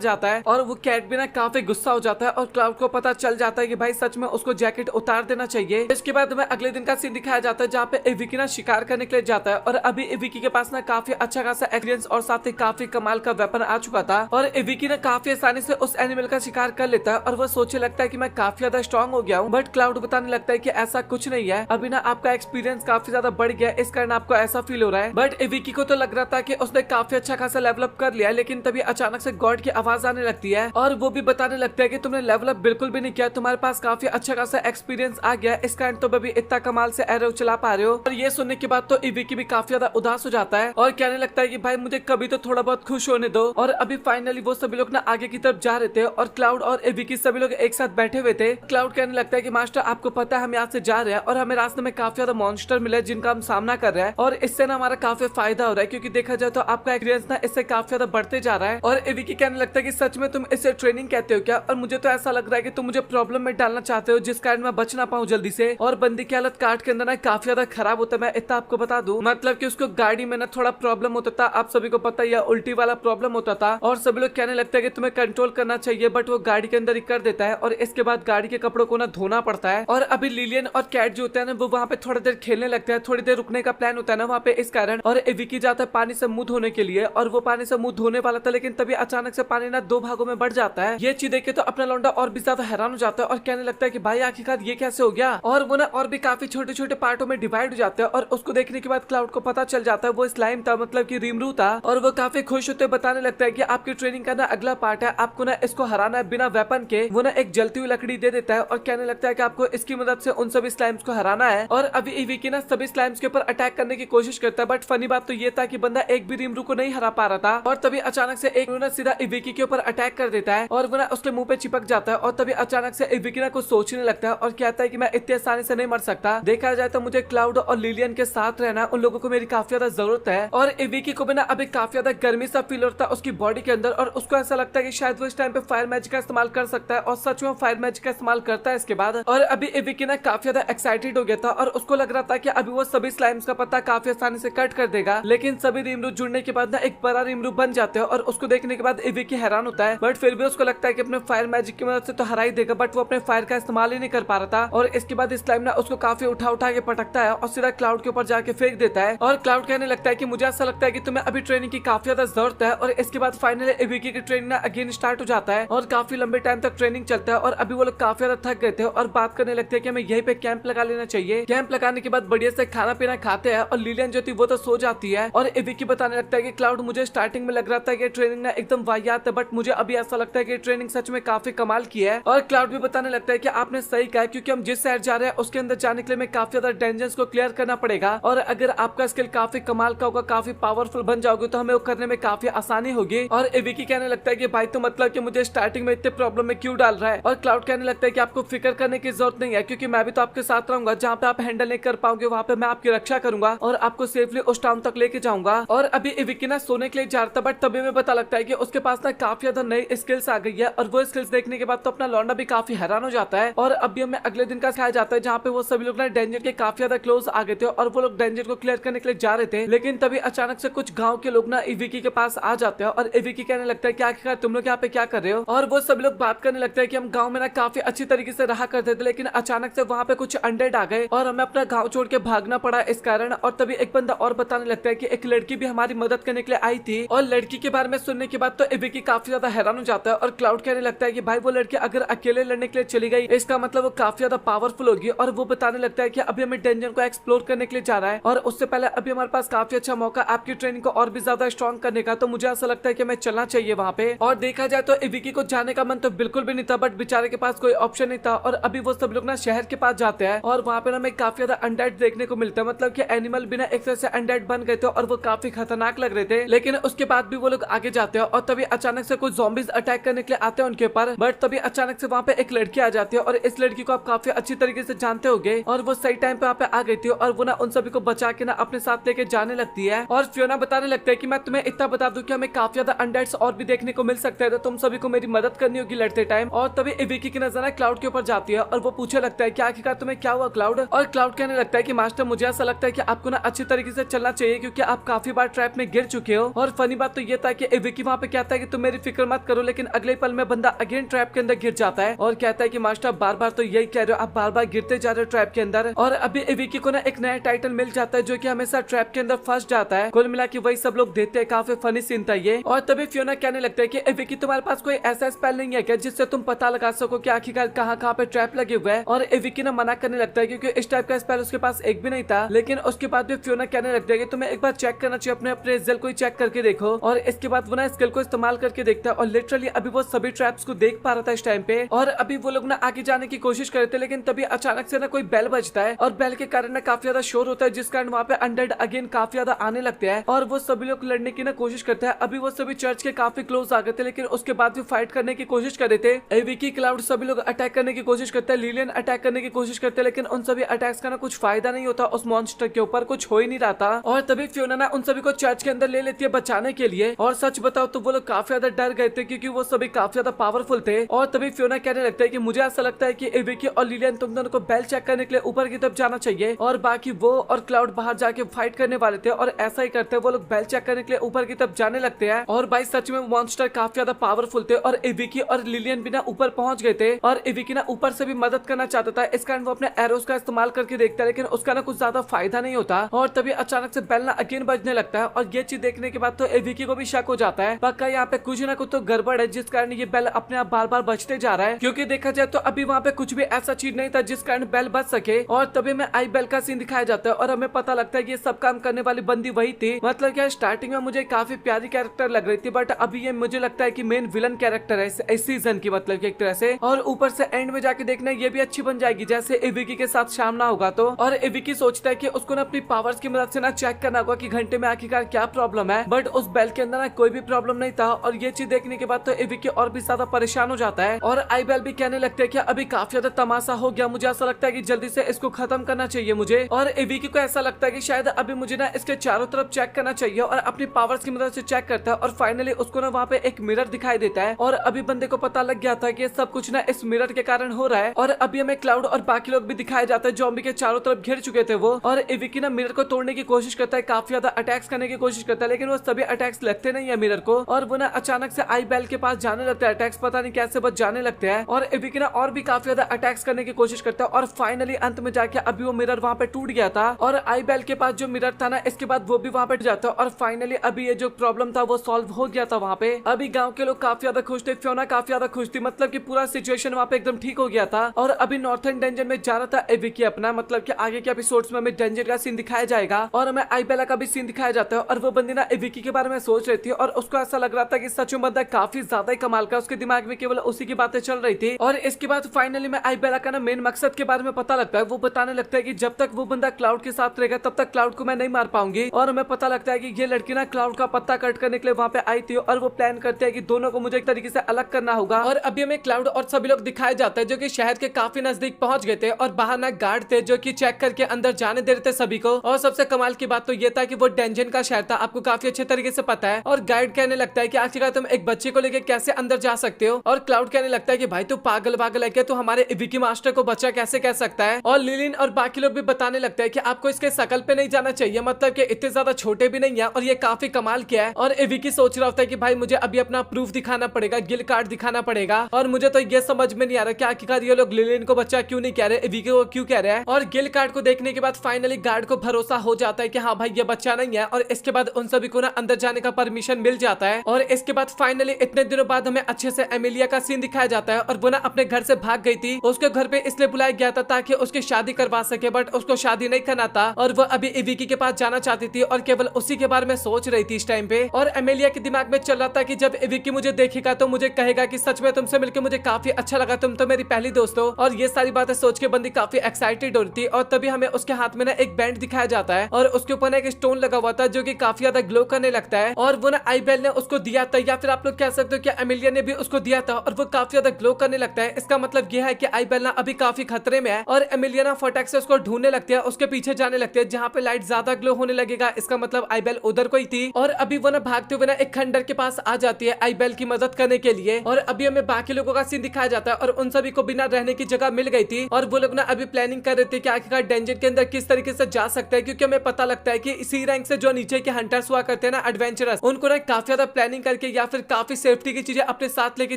जाता है और वो कैट भी ना काफी गुस्सा हो जाता है और क्लाउड को पता चल जाता है कि भाई सच में उसको जैकेट उतार देना चाहिए। इसके बाद हमें अगले दिन का सीन दिखाया जाता है जहाँ पे विकी ना शिकार करने के लिए जाता है और अभी विकी के पास ना काफी अच्छा खासा एक्सपीरियंस और साथ ही काफी कमाल का वेपन आ चुका था और विकी ना काफी आसानी से उस एनिमल का शिकार कर लेता है और वो सोचने लगता है कि मैं काफी ज्यादा स्ट्रॉन्ग हो गया हूँ। बट क्लाउड बताने लगता है कि ऐसा कुछ नहीं है, अभी ना आपका एक्सपीरियंस काफी ज्यादा बढ़ गया है, इस कारण आपको ऐसा फील हो रहा है। बट विकी को तो लग रहा था कि उसने काफी अच्छा खासा लेवलअप कर लिया है, लेकिन तभी अचानक से गॉड की आवाज आने लगती है और वो भी बताने लगता है कि तुमने लेवलअप बिल्कुल भी नहीं किया, तुम्हारे पास काफी अच्छा खासा एक्सपीरियंस आ गया, इस कारण तुम अभी इतना कमाल से एरो चला पा रहे हो। और ये सुनने के बाद तो विकी भी काफी ज्यादा उदास हो जाता है और कहने लगता है कि भाई मुझे कभी तो थोड़ा बहुत खुश होने दो। और अभी फाइनली वो सभी लोग ना आगे की तरफ जा रहे थे और क्लाउड और विकी सभी लोग एक साथ बैठे हुए थे। क्लाउड कहने लगता है कि मास्टर आपको पता है हम यहाँ से जा रहे हैं और हमें रास्ते में काफी ज्यादा मॉन्स्टर मिले जिनका हम सामना कर रहे हैं और इससे ना हमारा काफी फायदा हो रहा है, क्योंकि देखा जाए तो आपका एक्सपीरियंस ना इससे काफी ज्यादा बढ़ते जा रहा है। और विकी कहने लगता है कि सच में तुम इसे ट्रेनिंग कहते हो क्या, और मुझे तो ऐसा लग रहा है कि तुम मुझे प्रॉब्लम में डालना चाहते हो जिस कारण मैं बच ना पाऊं जल्दी से। और बंदी की हालत काट के अंदर ना काफी ज्यादा खराब होता है, मैं इतना आपको बता दूं, मतलब कि उसको गाड़ी में ना थोड़ा प्रॉब्लम होता था, आप सभी को पता है, उल्टी वाला प्रॉब्लम होता था और सभी लोग कहने लगता है कि तुम्हें कंट्रोल करना चाहिए, बट वो गाड़ी के अंदर ही कर देता है और इसके बाद गाड़ी के कपड़ों को ना धोना पड़ता है। और अभी लिलियन और कैट जो होता है ना वो वहाँ पे थोड़ी देर खेलने लगता है, थोड़ी देर रुकने का प्लान होता है ना वहाँ पे, इस कारण। और विकी जाता है पानी से मुंह धोने के लिए और वो पानी से मुंह धोने वाला था, लेकिन तभी अचानक से पानी ना दो भागों में बढ़ जाता है। ये चीज देख के तो अपना लौंडा और भी ज्यादा हैरान हो जाता है और कहने लगता है कि भाई आखिरकार ये कैसे हो गया। और वो ना और भी काफी छोटे छोटे पार्टों में डिवाइड हो जाता है और उसको देखने के बाद क्लाउड को पता चल जाता है वो स्लाइम था, मतलब कि रिमरू था। और वो काफी खुश होते बताने लगता है कि आपकी ट्रेनिंग का ना अगला पार्ट है, आपको ना इसको हराना है बिना वेपन के। वो ना एक जलती हुई लकड़ी दे देता है और कहने लगता है कि आपको इसकी मदद से उन सभी स्लाइम्स को हराना है। और अभी विकी ना सभी स्लाइम्स के ऊपर अटैक करने की कोशिश करता है, बट फनी बात तो ये था कि बंदा एक भी रिमरू को नहीं हरा पा रहा था। और तभी अचानक से एक ना सीधा विकी के ऊपर अटैक कर देता है और वो ना उसके मुंह पे चिपक जाता है। और तभी अचानक से विकी ना कुछ सोचने लगता है और कहता है कि मैं इतनी आसानी से नहीं मर सकता, देखा जाए तो मुझे क्लाउड और लिलियन के साथ रहना, उन लोगों को मेरी काफी ज्यादा जरूरत है। और विकी को भी ना अभी काफी ज्यादा गर्मी सा फील होता है उसकी बॉडी के अंदर और उसको ऐसा लगता है कि शायद वो इस टाइम पे फायर मैजिक का इस्तेमाल कर सकता है और सच में फायर मैजिक का इस्तेमाल करता है इसके बाद। और अभी विकी ना काफी ज्यादा एक्साइटेड हो गया था और उसको लग रहा था कि अभी वो सभी स्लाइम्स का पत्ता काफी आसानी से कट कर देगा, लेकिन सभी रिमरू जुड़ने के बाद ना एक बड़ा रिमरू बन जाते हैं और उसको देखने के बाद विकी हैरान होता है, बट फिर भी उसको लगता है कि अपने फायर मैजिक की मदद से तो हरा ही देगा, बट वो अपने फायर का इस्तेमाल ही नहीं कर पा रहा था। और इसके बाद स्लाइम ना उसको काफी उठा उठा के पटकता है और सीधा क्लाउड के ऊपर जाके फेंक देता है। और क्लाउड कहने लगता है कि मुझे ऐसा लगता है कि तुम्हें अभी ट्रेनिंग की काफी ज्यादा जरूरत है। और इसके बाद फाइनली विकी की ट्रेनिंग ना अगेन स्टार्ट हो जाता है और काफी लंबे टाइम तक ट्रेनिंग चलता है। और अभी वो लोग काफी ज्यादा थक गए थे और बात करने लगते हैं कि हमें यहीं पे कैंप लगा लेना चाहिए। कैंप लगाने के बाद बढ़िया से खाना पीना खाते हैं और लिलियन जो थी वो तो सो जाती है। और विकी बताने लगता है कि क्लाउड मुझे स्टार्टिंग में लग रहा था कि ट्रेनिंग ना एकदम वाहियात है, बट मुझे अभी ऐसा लगता है कि ट्रेनिंग सच में काफी कमाल की है। और क्लाउड भी बताने लगता है कि आपने सही कहा, क्योंकि हम जिस शहर जा रहे हैं उसके अंदर जाने के लिए हमें काफी ज्यादा डेंजर्स को क्लियर करना पड़ेगा और अगर आपका स्किल काफी कमाल का होगा, काफी पावरफुल बन जाओगे तो हमें वो करने में काफी आसानी होगी। और विकी कहने लगता है कि भाई तो मतलब कि मुझे स्टार्टिंग में इतने प्रॉब्लम में क्यों डाल रहा है। और क्लाउड कहने लगता है कि आपको फिक्र करने की जरूरत नहीं है, क्योंकि मैं भी तो आपके साथ रहूंगा, जहाँ पे आप हैंडल नहीं कर पाओगे वहाँ पे मैं आपकी रक्षा करूंगा और आपको सेफली उस टाउन तक लेके जाऊंगा। और अभी विकी ना सोने के लिए जा रहा था, बट तभी में पता लगता है कि उसके पास ना काफी ज्यादा नई स्किल्स आ गई है और वो स्किल्स देखने के बाद तो अपना लौंडा भी काफी हैरान हो जाता है। और अभी हमें अगले दिन का दिखाया जाता है जहाँ पे वो सभी लोग ना डेंजर के काफी ज्यादा क्लोज आ गए थे और वो लोग डेंजर को क्लियर करने के लिए जा रहे थे, लेकिन तभी अचानक से कुछ गाँव के लोग ना विकी के पास आ जाते हैं और विकी कहने लगता है कि आखिरकार तुम लोग यहाँ पे क्या कर रहे हो। और वो सभी लोग बात करने लगते हैं कि हम गाँव में ना काफी अच्छी तरीके से रहा करते थे, लेकिन अचानक से वहाँ पे कुछ अनडेड आ गए और हमें अपना गाँव छोड़ के भागना पड़ा इस कारण। और तभी एक बंदा और बताने लगता है कि एक लड़की भी हमारी मदद करने के लिए आई थी। और लड़की के बारे में सुनने के बाद तो विकी काफी ज्यादा हैरान हो जाता है और क्लाउड कहने लगता है कि भाई वो लड़की अगर अकेले लड़ने के लिए चली गई इसका मतलब वो काफी ज्यादा पावरफुल होगी। और वो बताने लगता है कि अभी हमें डेंजर को एक्सप्लोर करने के लिए जा रहा है और उससे पहले अभी हमारे पास काफी अच्छा मौका आपकी ट्रेनिंग को और भी ज्यादा स्ट्रॉन्ग करने का, तो मुझे ऐसा लगता है कि हमें चलना चाहिए वहाँ पे। और देखा जाए तो विकी को जाने का मन तो बिल्कुल भी नहीं था, बट बेचारे के पास कोई ऑप्शन नहीं था। और अभी वो सब लोग ना शहर के पास जाते हैं और वहाँ पे हमें काफी ज्यादा अनडेड देखने को मिलता है, मतलब कि एनिमल बिना एक तरह से अनडेड बन गए थे और वो काफी खतरनाक लग रहे थे, लेकिन उसके बाद भी वो लोग आगे जाते हैं और तभी अचानक से कुछ ज़ॉम्बीज अटैक करने के लिए आते हैं उनके ऊपर। बट तभी अचानक से वहाँ पे एक लड़की आ जाती जाती है और इस लड़की को आप काफी अच्छी तरीके से जानते होंगे और वो सही टाइम पे यहाँ पे आ गई थी और वो ना उन सभी को बचा के ना अपने साथ लेके जाने लगती है। और फियोना बताने लगता है कि मैं तुम्हें इतना बता दूं कि हमें काफी ज्यादा अनडेड्स और भी देखने को मिल सकते हैं, तो तुम सभी को मेरी मदद करनी होगी लड़ते टाइम। और तभी विकी की नजर क्लाउड के ऊपर जाती है और वो पूछने लगता है कि आखिरकार तुम्हें क्या हुआ क्लाउड। और क्लाउड कहने लगता है कि मास्टर मुझे ऐसा लगता है कि आपको ना अच्छी तरीके से चलना चाहिए क्योंकि आप काफी बार ट्रैप में गिर चुके हो। और फनी बात तो ये था कि विकी वहाँ पे कहता है कि तुम मेरी फिक्र मत करो, लेकिन अगले पल में बंदा अगेन ट्रैप के अंदर गिर जाता है और कहता है कि मास्टर बार बार तो यही कह रहे हो, आप बार बार गिरते जा रहे हो ट्रैप के अंदर। और अभी विकी को ना एक नया टाइटल मिल जाता है जो कि हमेशा ट्रैप के अंदर फंस जाता है। कुल मिला के वही सब लोग देते हैं, काफी फनी सीन था ये। और तभी फियोना कहने लगता है कि विकी तुम्हारे पास कोई ऐसा स्पेल नहीं है क्या जिससे तुम पता लगा सको कि आखिरकार कहाँ कहाँ पे ट्रैप लगे हुए हैं। और विकी ना मना करने लगता है क्योंकि इस टाइप का स्पेल उसके पास एक भी नहीं था। लेकिन उसके बाद भी फियोना कहने लगता है कि तुम्हें एक बार चेक करना चाहिए, अपने अप्रेजल को चेक करके देखो। और इसके बाद वो ना स्किल को इस्तेमाल करके देखता है और लिटरली अभी वो सभी ट्रैप्स को देख पा रहा था इस टाइम पे। और अभी वो लोग ना आगे जाने की कोशिश करते, लेकिन तभी अचानक से ना कोई बेल बजता है और बेल के कारण ना काफी ज्यादा शोर होता है, जिस कारण वहाँ पे अनडेड अगेन काफी ज्यादा आने लगते हैं और वो सभी लोग लड़ने की ना कोशिश करते हैं। अभी वो सभी चर्च के काफी क्लोज आ गए थे, लेकिन उसके बाद भी फाइट करने की कोशिश कर रहे थे। विकी क्लाउड सभी लोग अटैक करने की कोशिश करते हैं, लिलियन अटैक करने की कोशिश करते हैं, लेकिन उन सभी अटैक्स का ना कुछ फायदा नहीं होता, उस मॉन्स्टर के ऊपर कुछ हो ही नहीं रहा था। और तभी फियोना ना उन सभी को चर्च के अंदर ले लेती है बचाने के लिए। और सच बताओ तो वो लोग काफी ज्यादा डर गए थे क्योंकि वो सभी काफी ज्यादा पावरफुल थे। और तभी फियोना कहने लगता है कि मुझे ऐसा लगता है कि विकी और लिलियन तुम दोनों को बेल चेक करने के लिए ऊपर की तरफ जाना चाहिए और बाकी वो और क्लाउड बाहर जाके फाइट करने वाले थे। और ऐसा ही करते वो लोग बेल चेक करने के लिए ऊपर की तरफ जाने लगते हैं। और भाई सच में मॉन्स्टर काफी ज्यादा पावरफुल थे और विकी और लिलियन भी ना ऊपर पहुंच गए थे और विकी ना ऊपर से भी मदद करना चाहता था, इस कारण वो अपने एरोस का इस्तेमाल करके देखता है, लेकिन उसका ना कुछ ज्यादा फायदा नहीं होता। और तभी अचानक से बेल ना अगेन बजने लगता है और ये चीज देखने के बाद तो विकी को भी शक हो जाता है पक्का यहाँ पे कुछ ना कुछ तो गड़बड़ है, जिस कारण ये बेल अपने आप बार बार बजते जा रहा है। क्योंकि देखा जाए तो अभी वहाँ पे कुछ भी ऐसा चीज नहीं था जिस कारण बेल बज सके। और तभी में आई बेल का सीन दिखाया जाता है और हमें पता लगता है कि ये सब काम करने वाली बंदी वही थी। मतलब क्या स्टार्टिंग में मुझे काफी प्यारी कैरेक्टर लग रही थी, बट अभी ये मुझे लगता है कि मेन विलन कैरेक्टर है इस सीजन की, मतलब कि एक तरह से। और ऊपर से एंड में जाके देखना ये भी अच्छी बन जाएगी जैसे विकी के साथ सामना होगा तो। और विकी सोचता है कि उसको ना अपनी पावर्स की मदद से ना चेक करना होगा कि घंटे में आखिरकार क्या प्रॉब्लम है, बट उस बेल के अंदर ना कोई भी प्रॉब्लम नहीं था। और ये चीज देखने के बाद तो विकी और भी ज्यादा परेशान हो जाता है और आई बेल भी कहने लगते हैं कि अभी काफी ज्यादा तमाशा हो गया, मुझे ऐसा लगता है कि जल्दी से इसको खत्म करना चाहिए मुझे। और विकी को ऐसा लगता है कि शायद अभी मुझे ना इसके चारों तरफ चेक करना चाहिए और अपनी पावर्स की मदद से चेक करता है। और फाइनली उसको ना वहाँ पे एक मिरर दिखाई देता है और अभी बंदे को पता लग गया था कि सब कुछ ना इस मिरर के कारण हो रहा है। और अभी हमें क्लाउड और बाकी लोग भी दिखाए जाते हैं, ज़ॉम्बी के चारों तरफ घिर चुके थे वो। और विकी ना मिरर को तोड़ने की कोशिश करता है, काफी ज्यादा अटैक्स करने की कोशिश करता है, लेकिन वो सभी अटैक्स लगते नहीं है मिरर को। और वो ना अचानक से आई बेल के पास जाने लगता है, अटैक्स पता नहीं कैसे बच जाने लगते हैं। और विकी ना और भी काफी ज्यादा अटैक्स करने की कोशिश करता है और फाइनली अंत में जाके अभी वो मिरर वहाँ पे टूट गया था। और आई बेल के पास जो मिरर था ना, इसके बाद वो भी वहाँ पे जाता है और फाइनली अभी ये जो प्रॉब्लम था वो सॉल्व हो गया था वहाँ पे। अभी गांव के लोग काफी ज्यादा खुश थे, फियोना काफी ज्यादा खुश थी, मतलब कि पूरा सिचुएशन वहाँ पे एकदम ठीक हो गया था। और अभी नॉर्थन डेंजर में जा रहा था विकी अपना, मतलब कि आगे के एपिसोड्स में हमें डेंजर का सीन दिखाया जाएगा और हमें आई बेला का भी सीन दिखाया जाता है। और वो बंदी ना विकी के बारे में सोच रही थी और उसको ऐसा लग रहा था कि सच में बंदा काफी ज्यादा ही कमाल का, उसके दिमाग में केवल उसी की बातें चल रही थी। और इसके बाद फाइनली में आई बेला का ना मेन मकसद के बारे में पता लगता है। वो बताने लगता है कि जब तक वो बंदा क्लाउड के साथ रहेगा तब तक क्लाउड को मैं नहीं मार पाऊंगी। और हमें पता लगता है कि ये लड़की ना क्लाउड का पत्ता कट करने के लिए वहाँ पे आई थी और वो प्लान करते हैं कि दोनों को मुझे एक तरीके से अलग करना होगा। और अभी हमें क्लाउड और सभी लोग दिखाए जाते हैं जो कि शहर के काफी नजदीक पहुंच गए थे और बाहर ना गार्ड थे जो कि चेक करके अंदर जाने दे रहे थे सभी को। और सबसे कमाल की बात तो ये था कि वो डेंजन का शहर था, आपको काफी अच्छे तरीके से पता है। और गाइड कहने लगता है कि आखिरकार तुम एक बच्चे को लेकर कैसे अंदर जा सकते हो। और क्लाउड कहने लगता है कि भाई तू पागल वागल है क्या, तू हमारे विकी मास्टर को बच्चा कैसे कह सकता है। और लिलिन और बाकी लोग भी बताने लगते हैं कि आपको इसके शकल पे नहीं जाना चाहिए, मतलब कि इतने ज्यादा छोटे भी नहीं है और ये काफी कमाल किया है। और विकी सोच रहा होता है कि भाई मुझे अभी अपना प्रूफ दिखाना पड़ेगा, गिल कार्ड दिखाना पड़ेगा। और मुझे तो ये समझ में नहीं आ रहा कि आखिरकार ये लोग लिलिन को बच्चा क्यों नहीं कह रहे, विकी को क्यों कह रहे हैं। और गिल कार्ड को देखने के बाद फाइनली गार्ड को भरोसा हो जाता है कि हाँ भाई ये बच्चा नहीं है। और इसके बाद उन सभी को ना अंदर जाने का परमिशन मिल जाता है। और इसके बाद फाइनली इतने दिनों बाद हमें अच्छे से एमिलिया का सीन दिखाया जाता है और वो ना अपने घर से भाग गई थी। उसके घर पे इसलिए बुलाया गया था ताकि उसकी शादी करवा सके, बट उसको शादी नहीं करना था और वो अभी विकी के पास जाना चाहती थी और केवल उसी के बारे में सोच रही थी इस टाइम पे। और एमिलिया के दिमाग में चल रहा था कि जब विकी मुझे देखेगा तो मुझे कहेगा कि सच में तुमसे मिलकर मुझे काफी अच्छा लगा, तुम तो मेरी पहली दोस्त हो। और ये सारी बातें सोच के बंदी काफी एक्साइटेड हो रही थी। और तभी हमें उसके हाथ में ना एक बैंड दिखाया जाता है और उसके ऊपर एक स्टोन लगा हुआ था जो कि काफी ज्यादा ग्लो करने लगता है। और वो ना आईबेल ने उसको दिया था, या फिर आप लोग कह सकते हो कि एमिलिया ने भी उसको दिया था और वो काफी ज्यादा ग्लो करने लगता है। इसका जिसका मतलब यह है कि आईबेल ना अभी काफी खतरे में है और एमिलिया ना फटाक से उसको ढूंढने लगती है, उसके पीछे जाने लगते हैं जहाँ पे लाइट ज्यादा ग्लो होने लगेगा। इसका मतलब आईबेल उधर कोई थी और अभी वो ना भागते हुए ना एक खंडर के पास आ जाती है आईबेल की मदद करने के लिए। और अभी हमें बाकी लोगों का सीन दिखाया जाता है और उन सभी को बिना रहने की जगह मिल गई थी और वो लोग ना अभी प्लानिंग कर रहे थे कि आखिरकार डेंजर के अंदर किस तरीके से जा सकते हैं, क्योंकि हमें पता लगता है कि सी रैंक से जो नीचे के हंटर्स हुआ करते हैं ना एडवेंचरस, उनको ना काफी ज्यादा प्लानिंग करके या फिर काफी सेफ्टी की चीजें अपने साथ लेके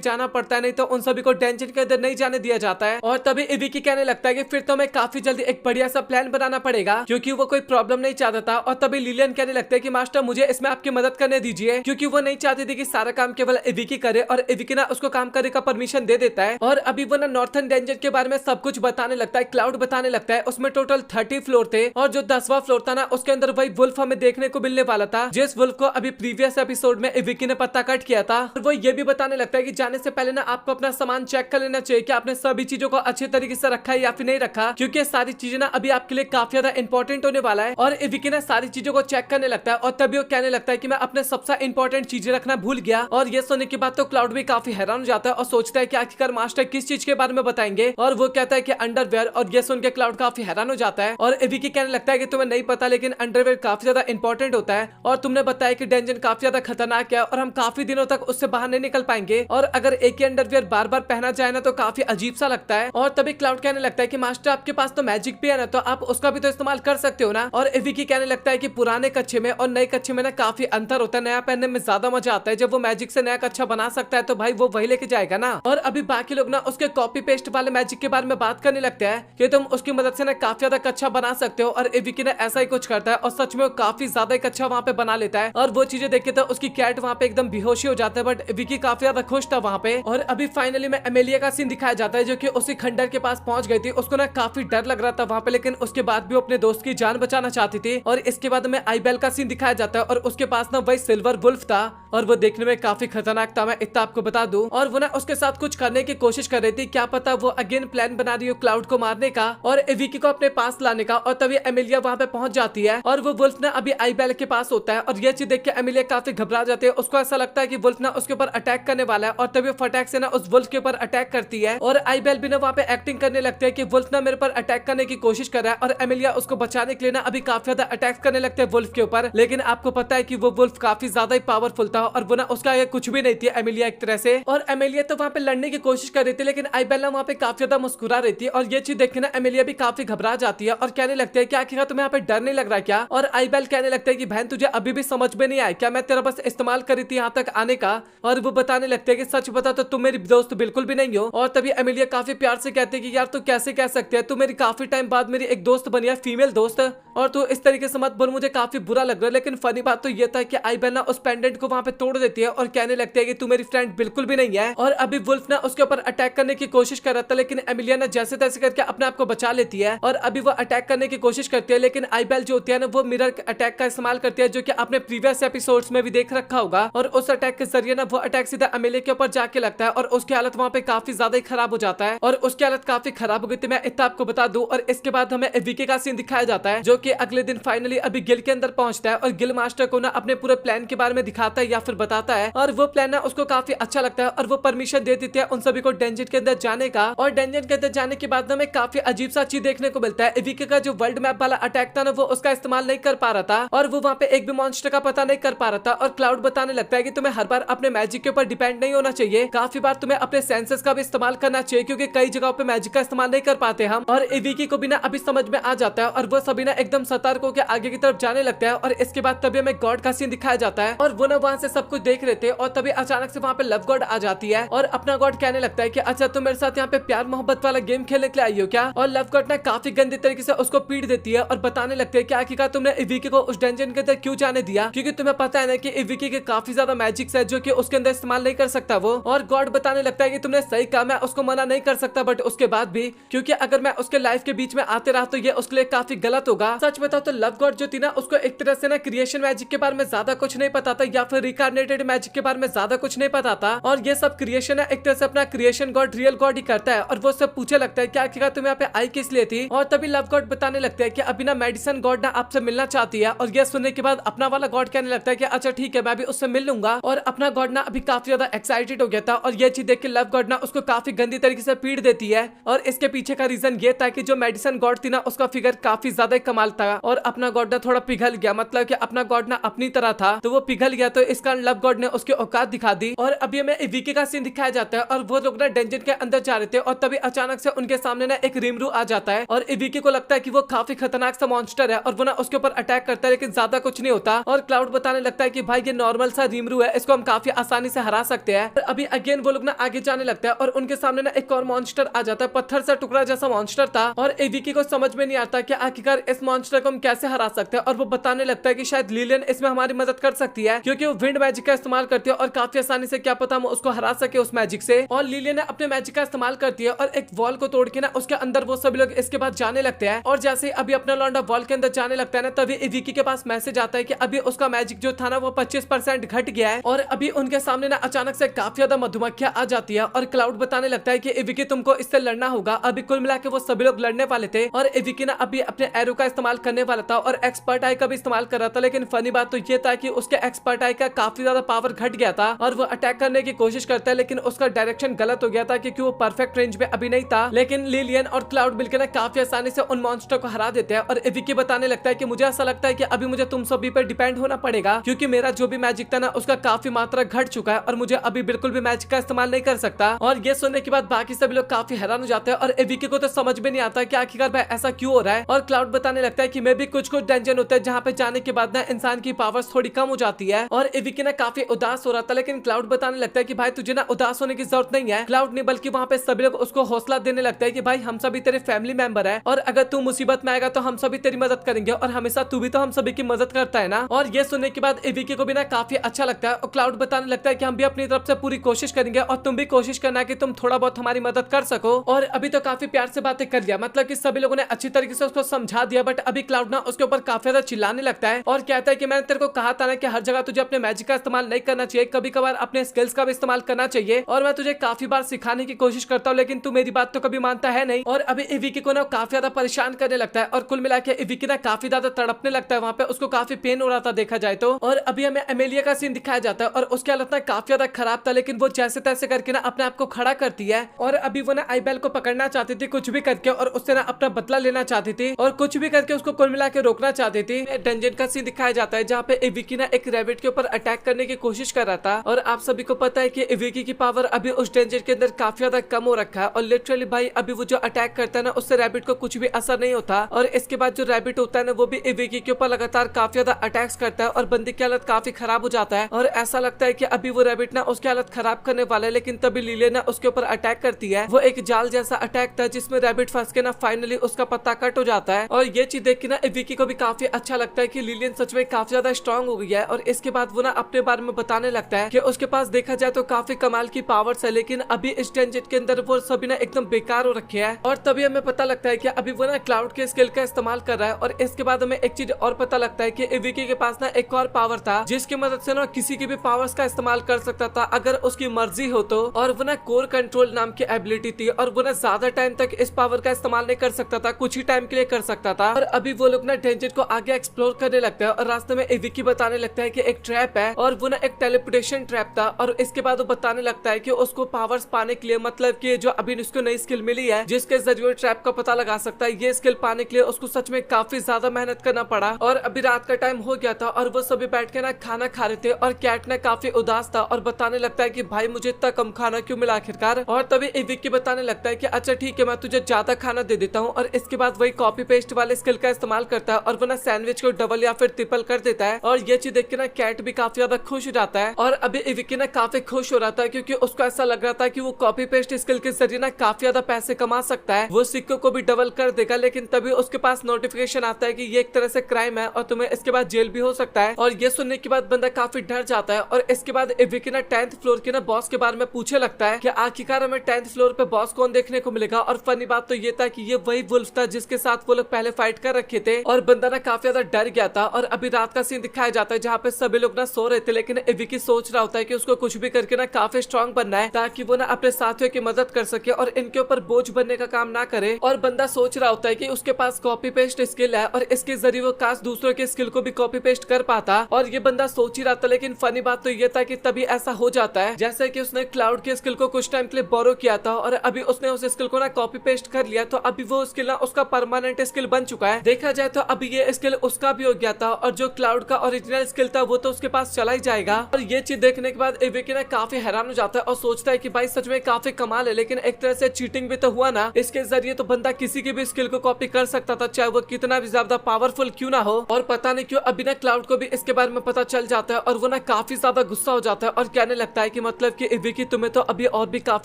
जाना पड़ता है, नहीं तो उन सभी को डेंजर के अंदर नहीं जाने दिया जाता है। और तभी इविकी कहने लगता है कि फिर तो हमें काफी जल्दी एक बढ़िया सा प्लान बनाना पड़ेगा, क्योंकि वो कोई प्रॉब्लम नहीं चाहता था। और तभी लिलियन कहने लगता है कि मास्टर मुझे इसमें आपकी मदद करने दीजिए, क्योंकि वो नहीं चाहती थी कि सारा काम केवल इविकी करे और इविकी ना उसको काम करने का परमिशन दे देता है। और अभी वो ना नॉर्थन डेंजर के बारे में सब कुछ बताने लगता है, क्लाउड बताने लगता है। उसमें टोटल 30 फ्लोर थे और जो 10वां फ्लोर था ना उसके अंदर वही वुल्फ हमें देखने को मिलने वाला था, जिस वुल्फ को अभी प्रीवियस एपिसोड में इविकी ने पत्ता कट किया था। और वो ये भी बताने लगता है कि जाने से पहले ना आपको अपना सामान चेक कर लेना चाहिए कि आपने सभी चीजों को अच्छे तरीके से रखा है या फिर नहीं रखा, क्योंकि सारी चीजें ना अभी आपके लिए काफी ज्यादा इंपॉर्टेंट होने वाला है। और इविकी ना सारी चीजों को चेक करने लगता है और तभी वो कहने लगता है कि मैं अपने सबसे इंपॉर्टेंट चीजें रखना भूल गया। और ये सुनने के बाद तो क्लाउड भी काफी हैरान हो जाता है और सोचता है कि आखिरकार मास्टर किस चीज के बारे में बताएंगे, और वो कहता है कि अंडरवेयर। और ये सुन के क्लाउड काफी हैरान हो जाता है और इविकी कहने लगता है कि तुम्हें नहीं पता लेकिन अंडरवेयर काफी ज्यादा इंपॉर्टेंट होता है और तुमने बताया कि डेंजर काफी ज्यादा खतरनाक है और हम काफी दिनों तक उससे बाहर नहीं निकल पाएंगे, और अगर एक ही अंडरवेयर बार बार पहना जाए ना तो काफी अजीब सा लगता है। और तभी क्लाउड कहने लगता है कि मास्टर आपके पास तो मैजिक भी है ना, तो आप उसका भी तो इस्तेमाल कर सकते हो ना। और इविकी कहने लगता है कि पुराने कच्चे में और नए कच्चे में ना काफी अंतर होता है, नया पहनने में ज्यादा मजा आता है। जब वो मैजिक से नया कच्चा बना सकता है तो भाई वो वही लेके जाएगा ना। और अभी बाकी लोग ना उसके कॉपी पेस्ट वाले मैजिक के बारे में बात करने लगते हैं कि तुम उसकी मदद से ना काफी ज्यादा कच्चा बना सकते हो, और इविकी ने ऐसा ही कुछ करता है और सच में वो काफी ज्यादा ही कच्चा वहाँ पे बना लेता है। और वो चीजें देख के तो उसकी कैट वहाँ पे एकदम बेहोशी हो जाता है, बट विकी काफी ज्यादा खुश था वहाँ पे। और अभी फाइनली में एमेलिया का सीन दिखाया जाता है जो कि उसी खंडर के पास पहुंच गई थी। उसको ना काफी डर लग रहा था वहाँ पे, लेकिन उसके बाद भी वो अपने दोस्त की जान बचाना चाहती थी। और इसके बाद में आईबेल का सीन दिखाया जाता है और उसके पास ना वही सिल्वर वुल्फ था और वो देखने में काफी खतरनाक था, मैं इतना आपको बता दूं। और वो ना उसके साथ कुछ करने की कोशिश कर रही थी, क्या पता वो अगेन प्लान बना रही हो क्लाउड को मारने का और विकी को अपने पास लाने का। और तभी एमिलिया वहाँ पे पहुंच जाती है और वो वुल्फ ना अभी आईबेल के पास होता है और ये चीज देख के एमिलिया काफी घबरा जाती है। उसको ऐसा लगता है कि वुल्फ ना उसके ऊपर अटैक करने वाला है और तभी फटाक से ना उस वुल्फ के ऊपर अटैक करती है। और आईबेल भी ना वहाँ पे एक्टिंग करने लगते हैं कि वुल्फ ना मेरे पर अटैक करने की कोशिश कर रहा है, और एमिलिया उसको बचाने के लिए ना अभी काफी ज्यादा अटैक करने लगते हैं वुल्फ के ऊपर। लेकिन आपको पता है कि वो वुल्फ काफी ज्यादा ही पावरफुल था और वो ना उसका ये कुछ भी नहीं थी एमिलिया एक तरह से। और एमिलिया तो वहाँ पे लड़ने की कोशिश कर रही थी, लेकिन आईबेल ना वहाँ पे काफी ज्यादा मुस्कुरा रही थी। और ये चीज देख के ना एमिलिया भी काफी घबरा जाती है और कहने लगती है कि आखिर तुम्हें यहाँ पे डर नहीं लग रहा क्या। और आईबेल कहने लगता है कि बहन तुझे अभी भी समझ में नहीं आया क्या, मैं तेरा बस इस्तेमाल करी थी यहाँ तक आने का। और वो बताने लगते हैं कि सच बता तो तुम मेरी दोस्त बिल्कुल भी नहीं हो। और तभी एमिलिया काफी प्यार से कहती है कि यार तू कैसे कह सकते हैं, तू मेरी काफी टाइम बाद मेरी एक दोस्त बनी है, फीमेल दोस्त, और तू इस तरीके से मत बोल, मुझे काफी बुरा लग रहा है। लेकिन फनी बात तो ये था कि आईबेल ना उस पेंडेंट को वहाँ पे तोड़ देती है और कहने लगती है कि तू मेरी फ्रेंड बिल्कुल भी नहीं है। और अभी वुल्फ ना उसके ऊपर अटैक करने की कोशिश कर रहा था, लेकिन एमिलिया ने जैसे तैसे करके अपने आप को बचा लेती है और अभी वो अटैक करने की कोशिश करती है। लेकिन आईबेल जो होती है ना वो मिरर अटैक का इस्तेमाल करती है, जो कि आपने प्रीवियस एपिसोड्स में भी देख रखा होगा। और उस अटैक के जरिए ना वो अटैक सीधा एमिलिया के ऊपर जाके लगता है और उसकी हालत वहाँ पे काफी ज्यादा ही खराब हो जाता है और उसकी हालत काफी खराब हो गई थी, मैं इतना आपको बता दूं। और इसके बाद हमें विकी का सीन दिखाया जाता है जो कि अगले दिन फाइनली अभी गिल के अंदर पहुंचता है और गिल मास्टर को ना अपने पूरे प्लान के बारे में दिखाता है या फिर बताता है। और वो प्लान ना उसको काफी अच्छा लगता है और वो परमिशन दे देती है उन सभी को डेंजर के अंदर जाने का। और डेंजर के अंदर जाने के बाद हमें काफी अजीब सा चीज देखने को मिलता है। विकी का जो वर्ल्ड मैप वाला अटैक था ना वो उसका इस्तेमाल नहीं कर पा रहा था और वो वहाँ पे एक भी मॉन्स्टर का पता नहीं कर पा रहा था। और क्लाउड बताने लगता है कि तुम्हें हर बार अपने मैजिक के ऊपर डिपेंड नहीं होना चाहिए, काफी बार तुम्हें अपने सेंसेस का भी इस्तेमाल करना चाहिए, क्योंकि कई जगहों पे मैजिक का इस्तेमाल नहीं कर पाते हम। और विकी को भी ना अभी समझ में आ जाता है और वो सभी ना एकदम सतर्क होकर आगे की तरफ जाने लगता है। और इसके बाद तभी हमें गॉड का सीन दिखाया जाता है और वो ना वहाँ से सब कुछ देख रहे थे और तभी अचानक से वहाँ पे लव गॉड आ जाती है और अपना गॉड कहने लगता है कि अच्छा तुम मेरे साथ यहाँ पे प्यार मोहब्बत वाला गेम खेलने के लिए आई हो क्या। और लव गॉड ना काफी गंदे तरीके से उसको पीट देती है और बताने लगते है कि आखिरकार तुमने विकी को उस डंजन के अंदर क्यों जाने दिया, क्योंकि तुम्हें पता है ना कि विकी के काफी ज्यादा मैजिक्स है जो कि उसके अंदर इस्तेमाल नहीं कर सकता वो। और गॉड बताने लगता है कि तुमने सही कहा, मैं उसको मना नहीं कर सकता, बट उसके बाद भी क्योंकि अगर मैं उसके लाइफ के बीच में आते रहा तो ये उसके लिए काफी गलत होगा। सच बताओ तो लव गॉड जो थी ना उसको एक तरह से ना क्रिएशन मैजिक के बारे में ज्यादा कुछ नहीं पता था या फिर रिकार्नेटेड मैजिक के बारे में ज्यादा कुछ नहीं पता था। और ये सब क्रिएशन है एक तरह से अपना क्रिएशन गॉड रियल गॉड ही करता है। और वो सब पूछे लगता है कि आखिरकार तुम यहाँ पे आई किस लिए थी। और तभी लव गॉड बताने लगते हैं कि अभी ना मेडिसिन गॉड ना आपसे मिलना चाहती है। और ये सुनने के बाद अपना वाला गॉड कहने लगता है कि अच्छा ठीक है मैं भी उससे मिल लूंगा। और अपना गॉड ना अभी काफी ज्यादा एक्साइटेड हो गया था और ये चीज देख के लव गॉड ना उसको काफी काफी गंदी तरीके से पीट देती है। और इसके पीछे का रीजन ये था कि जो मेडिसिन गॉड थी ना उसका फिगर काफी ज्यादा कमाल था और अपना गॉड ना थोड़ा पिघल गया, मतलब कि अपना गॉड ना अपनी तरह था तो वो पिघल गया, तो इस कारण लव गॉड ने उसकी औकात दिखा दी। और अभी हमें विकी का सीन दिखाया जाता है और वो लोग ना डेंजन के अंदर जा रहे थे और तभी अचानक से उनके सामने ना एक रिमरू आ जाता है और विकी को लगता है कि वो काफी खतरनाक सा मॉन्स्टर है और वो ना उसके ऊपर अटैक करता है, लेकिन ज्यादा कुछ नहीं होता। और क्लाउड बताने लगता है कि भाई ये नॉर्मल सा रिमरू है, इसको हम काफी आसानी से हरा सकते हैं। और अभी अगेन वो लोग ना आगे जाने लगता है और उनके सामने ना एक और मॉन्स्टर आ जाता है, पत्थर सा टुकड़ा जैसा मॉन्स्टर था। और विकी को समझ में नहीं आता कि आखिरकार इस मॉन्स्टर को हम कैसे हरा सकते हैं और वो बताने लगता है कि शायद लिलियन इसमें हमारी मदद कर सकती है क्योंकि वो विंड मैजिक का इस्तेमाल करती है और काफी आसानी से क्या पता हम उसको हरा सके उस मैजिक से। और लिलियन अपने मैजिक का इस्तेमाल करती है और एक वॉल को तोड़ के ना उसके अंदर वो सभी लोग इसके बाद जाने लगते हैं। और जैसे अभी अपना लौंडा वॉल के अंदर जाने लगता है ना तभी विकी के पास मैसेज आता है कि अभी उसका मैजिक जो था ना वो 25% घट गया है। और अभी उनके सामने ना अचानक से काफी ज्यादा मधुमक्खियां आ जाती है और क्लाउड बताने लगता है कि विकी तुमको इससे लड़ना होगा। अभी कुल मिला के वो सभी लोग लड़ने वाले थे और विकी ना अभी अपने एरो का इस्तेमाल करने वाला था और एक्सपर्ट आई का भी इस्तेमाल कर रहा था, लेकिन फनी बात तो ये था कि उसके एक्सपर्ट आई का काफी ज्यादा पावर घट गया था और वो अटैक करने की कोशिश करता है, लेकिन उसका डायरेक्शन गलत हो गया था क्योंकि वो परफेक्ट रेंज में अभी नहीं था। लेकिन लिलियन और क्लाउड मिलकर ना काफी आसानी से उन मॉन्स्टर को हरा देते हैं और विकी बताने लगता है कि मुझे ऐसा लगता है कि अभी मुझे तुम सभी पर डिपेंड होना पड़ेगा क्योंकि मेरा जो भी मैजिक था ना उसका काफी मात्रा घट चुका है और मुझे अभी बिल्कुल भी मैजिक का इस्तेमाल नहीं कर सकता। और ये सुनने के बाद बाकी सभी लोग काफी हैरान हो जाते हैं और विकी को तो समझ में नहीं आता कि आखिरकार भाई ऐसा क्यों हो रहा है। और क्लाउड बताने लगता है कि मैं भी कुछ डंजन होते हैं जहाँ पे जाने के बाद ना इंसान की पावर्स थोड़ी कम हो जाती है। और विकी ना काफी उदास हो रहा था, लेकिन क्लाउड बताने लगता है कि भाई तुझे ना उदास होने की जरूरत नहीं है। क्लाउड नहीं बल्कि वहाँ पे सभी लोग उसको हौसला देने लगता है कि भाई हम सभी तेरे फैमिली मेंबर है और अगर तू मुसीबत में आएगा तो हम सभी तेरी मदद करेंगे और हमेशा तू भी तो हम सभी की मदद करता है ना। और ये सुनने के बाद विकी को भी ना काफी अच्छा लगता है और क्लाउड बताने लगता है कि हम भी अपनी तरफ से पूरी कोशिश करेंगे और तुम भी कोशिश करना कि तुम थोड़ा बहुत हमारी मदद कर सको। और अभी तो काफी प्यार से बातें कर लिया, मतलब कि सभी लोगों ने अच्छी तरीके से उसको समझा दिया, बट अभी क्लाउड ना उसके ऊपर काफी ज्यादा चिल्लाने लगता है और कहता है कि मैंने तेरे को कहा था ना कि हर जगह तुझे अपने मैजिक का इस्तेमाल नहीं करना चाहिए, कभी कभार अपने स्किल्स का भी इस्तेमाल करना चाहिए और मैं तुझे काफी बार सिखाने की कोशिश करता हूँ लेकिन तू मेरी बात तो कभी मानता है नहीं। और अभी विकी को ना काफी ज्यादा परेशान करने लगता है और कुल मिला के विकी ना काफी ज्यादा तड़पने लगता है, वहाँ पे उसको काफी पेन हो रहा था देखा जाए तो। और अभी हमें एमेलिया का सीन दिखाया जाता है और उसकी हालत ना काफी ज्यादा खराब था, लेकिन वो जैसे तैसे करके ना अपने आप को खड़ा करती है और अभी वो ना आईबेल को पकड़ना चाहती थी कुछ भी करके और उससे ना अपना बदला लेना चाहती थी और कुछ भी करके उसको कुल मिला के रोकना चाहती थी। डंजन का सीन दिखाया जाता है जहाँ पे विकी ना एक रैबिट के ऊपर अटैक करने की कोशिश कर रहा था और आप सभी को पता है कि विकी की पावर अभी उस डंजन के अंदर काफी ज्यादा कम हो रखा है और लिटरली भाई अभी वो जो अटैक करता है ना उससे रैबिट को कुछ भी असर नहीं होता। और इसके बाद जो रैबिट होता है ना वो भी विकी के ऊपर लगातार काफी ज्यादा अटैक्स करता है और बंदी की हालत काफी खराब हो जाता है और ऐसा लगता है कि अभी वो रैबिट ना उसकी हालत खराब करने वाला है, लेकिन तभी लिलियन ना उसके ऊपर अटैक करती है। वो एक जाल जैसा अटैक था जिसमें रैबिट फंस के ना फाइनली उसका पत्ता कट हो जाता है और ये चीज देख के ना विकी को भी काफी अच्छा लगता है कि लिलियन सच में काफी ज्यादा स्ट्रॉन्ग हो गई है। और इसके बाद वो ना अपने बारे में बताने लगता है कि उसके पास देखा जाए तो काफी कमाल की पावर्स है, लेकिन अभी इस डेंजन के अंदर वो सभी ना एकदम बेकार हो रखे हैं। और तभी हमें पता लगता है कि अभी वो ना क्लाउड के स्किल का इस्तेमाल कर रहा है और इसके बाद हमें एक चीज और पता लगता है कि विकी के पास ना एक और पावर था जिसकी मदद से ना किसी की भी पावर्स का इस्तेमाल कर सकता था अगर उसकी मर्जी हो तो। और वो ना कोर कंट्रोल नाम की एबिलिटी थी और वो ना ज्यादा टाइम तक इस पावर का इस्तेमाल नहीं कर सकता था, कुछ ही टाइम के लिए कर सकता था। और अभी वो लोग ना डेंजर को आगे एक्सप्लोर करने लगता है और रास्ते में विकी बताने लगता है कि एक ट्रैप है और वो ना एक टेलीपोर्टेशन ट्रैप था। और इसके बाद वो बताने लगता है कि उसको पावर्स पाने के लिए, मतलब कि जो अभी उसको नई स्किल मिली है जिसके जरिए ट्रैप का पता लगा सकता है, ये स्किल पाने के लिए उसको सच में काफी ज्यादा मेहनत करना पड़ा। और अभी रात का टाइम हो गया था और वो सभी बैठ के ना खाना खा रहे थे और कैट ना काफी उदास था और बताने लगता है कि भाई मुझे इतना कम खाना क्यों मिला आखिरकार। और तभी विकी बताने लगता है कि अच्छा ठीक है मैं तुझे ज्यादा खाना दे देता हूँ। और इसके बाद वही कॉपी पेस्ट वाले स्किल का इस्तेमाल करता है और वो ना सैंडविच को डबल या फिर ट्रिपल कर देता है और ये चीज देख के ना कैट भी काफी ज्यादा खुश हो जाता है। और अभी विकी ना काफी खुश हो रहा था क्योंकि उसको ऐसा लग रहा था कि वो कॉपी पेस्ट स्किल के जरिए ना काफी ज्यादा पैसे कमा सकता है, वो सिक्कों को भी डबल कर देगा। लेकिन तभी उसके पास नोटिफिकेशन आता है कि ये एक तरह से क्राइम है और तुम्हें इसके बाद जेल भी हो सकता है। और ये सुनने के बाद बंदा काफी डर जाता है और इसके बाद विकी ना 10th फ्लोर के ना बॉस के बारे में पूछे लगता है कि आखिरकार हमें 10th फ्लोर पे बॉस कौन देखने को मिलेगा। और फनी बात तो ये था कि ये वही वुल्फ था जिसके साथ वो लोग पहले फाइट कर रखे थे और बंदा ना काफी ज्यादा डर गया था। और अभी रात का सीन दिखाया जाता है जहाँ पे सभी लोग ना सो रहे थे, लेकिन विकी सोच रहा होता है कि उसको कुछ भी करके ना काफी स्ट्रॉन्ग बनना है ताकि वो ना अपने साथियों की मदद कर सके और इनके ऊपर बोझ बनने का काम ना करे। और बंदा सोच रहा होता है कि उसके पास कॉपी पेस्ट स्किल है और इसके जरिए वो काश दूसरों के स्किल को भी कॉपी पेस्ट कर पाता। और ये बंदा सोच ही रहा था, लेकिन फनी बात तो ये था कि तभी ऐसा हो जाता है जैसे कि उसने क्लाउड के स्किल को कुछ टाइम के लिए बोरो किया था और अभी उसने उस स्किल को ना कॉपी पेस्ट कर लिया, तो अभी वो स्किल ना उसका परमानेंट स्किल बन चुका है। देखा जाए तो अभी ये स्किल उसका भी हो गया था और जो क्लाउड का ओरिजिनल स्किल था वो तो उसके पास चला ही जाएगा। और ये चीज देखने के बाद एवीके ना काफी हैरान हो जाता है और सोचता है कि भाई सच में काफी कमाल है, लेकिन एक तरह से चीटिंग भी तो हुआ ना। इसके जरिए तो बंदा किसी की भी स्किल को कॉपी कर सकता था, चाहे वो कितना भी ज्यादा पावरफुल क्यों ना हो। और पता नहीं क्यों अभी ना क्लाउड को भी इसके बारे में पता चल जाता है और वो ना काफी ज्यादा गुस्सा हो जाता है और कहने लगता है कि मतलब कि एवीके तुम्हें तो अभी और भी काफी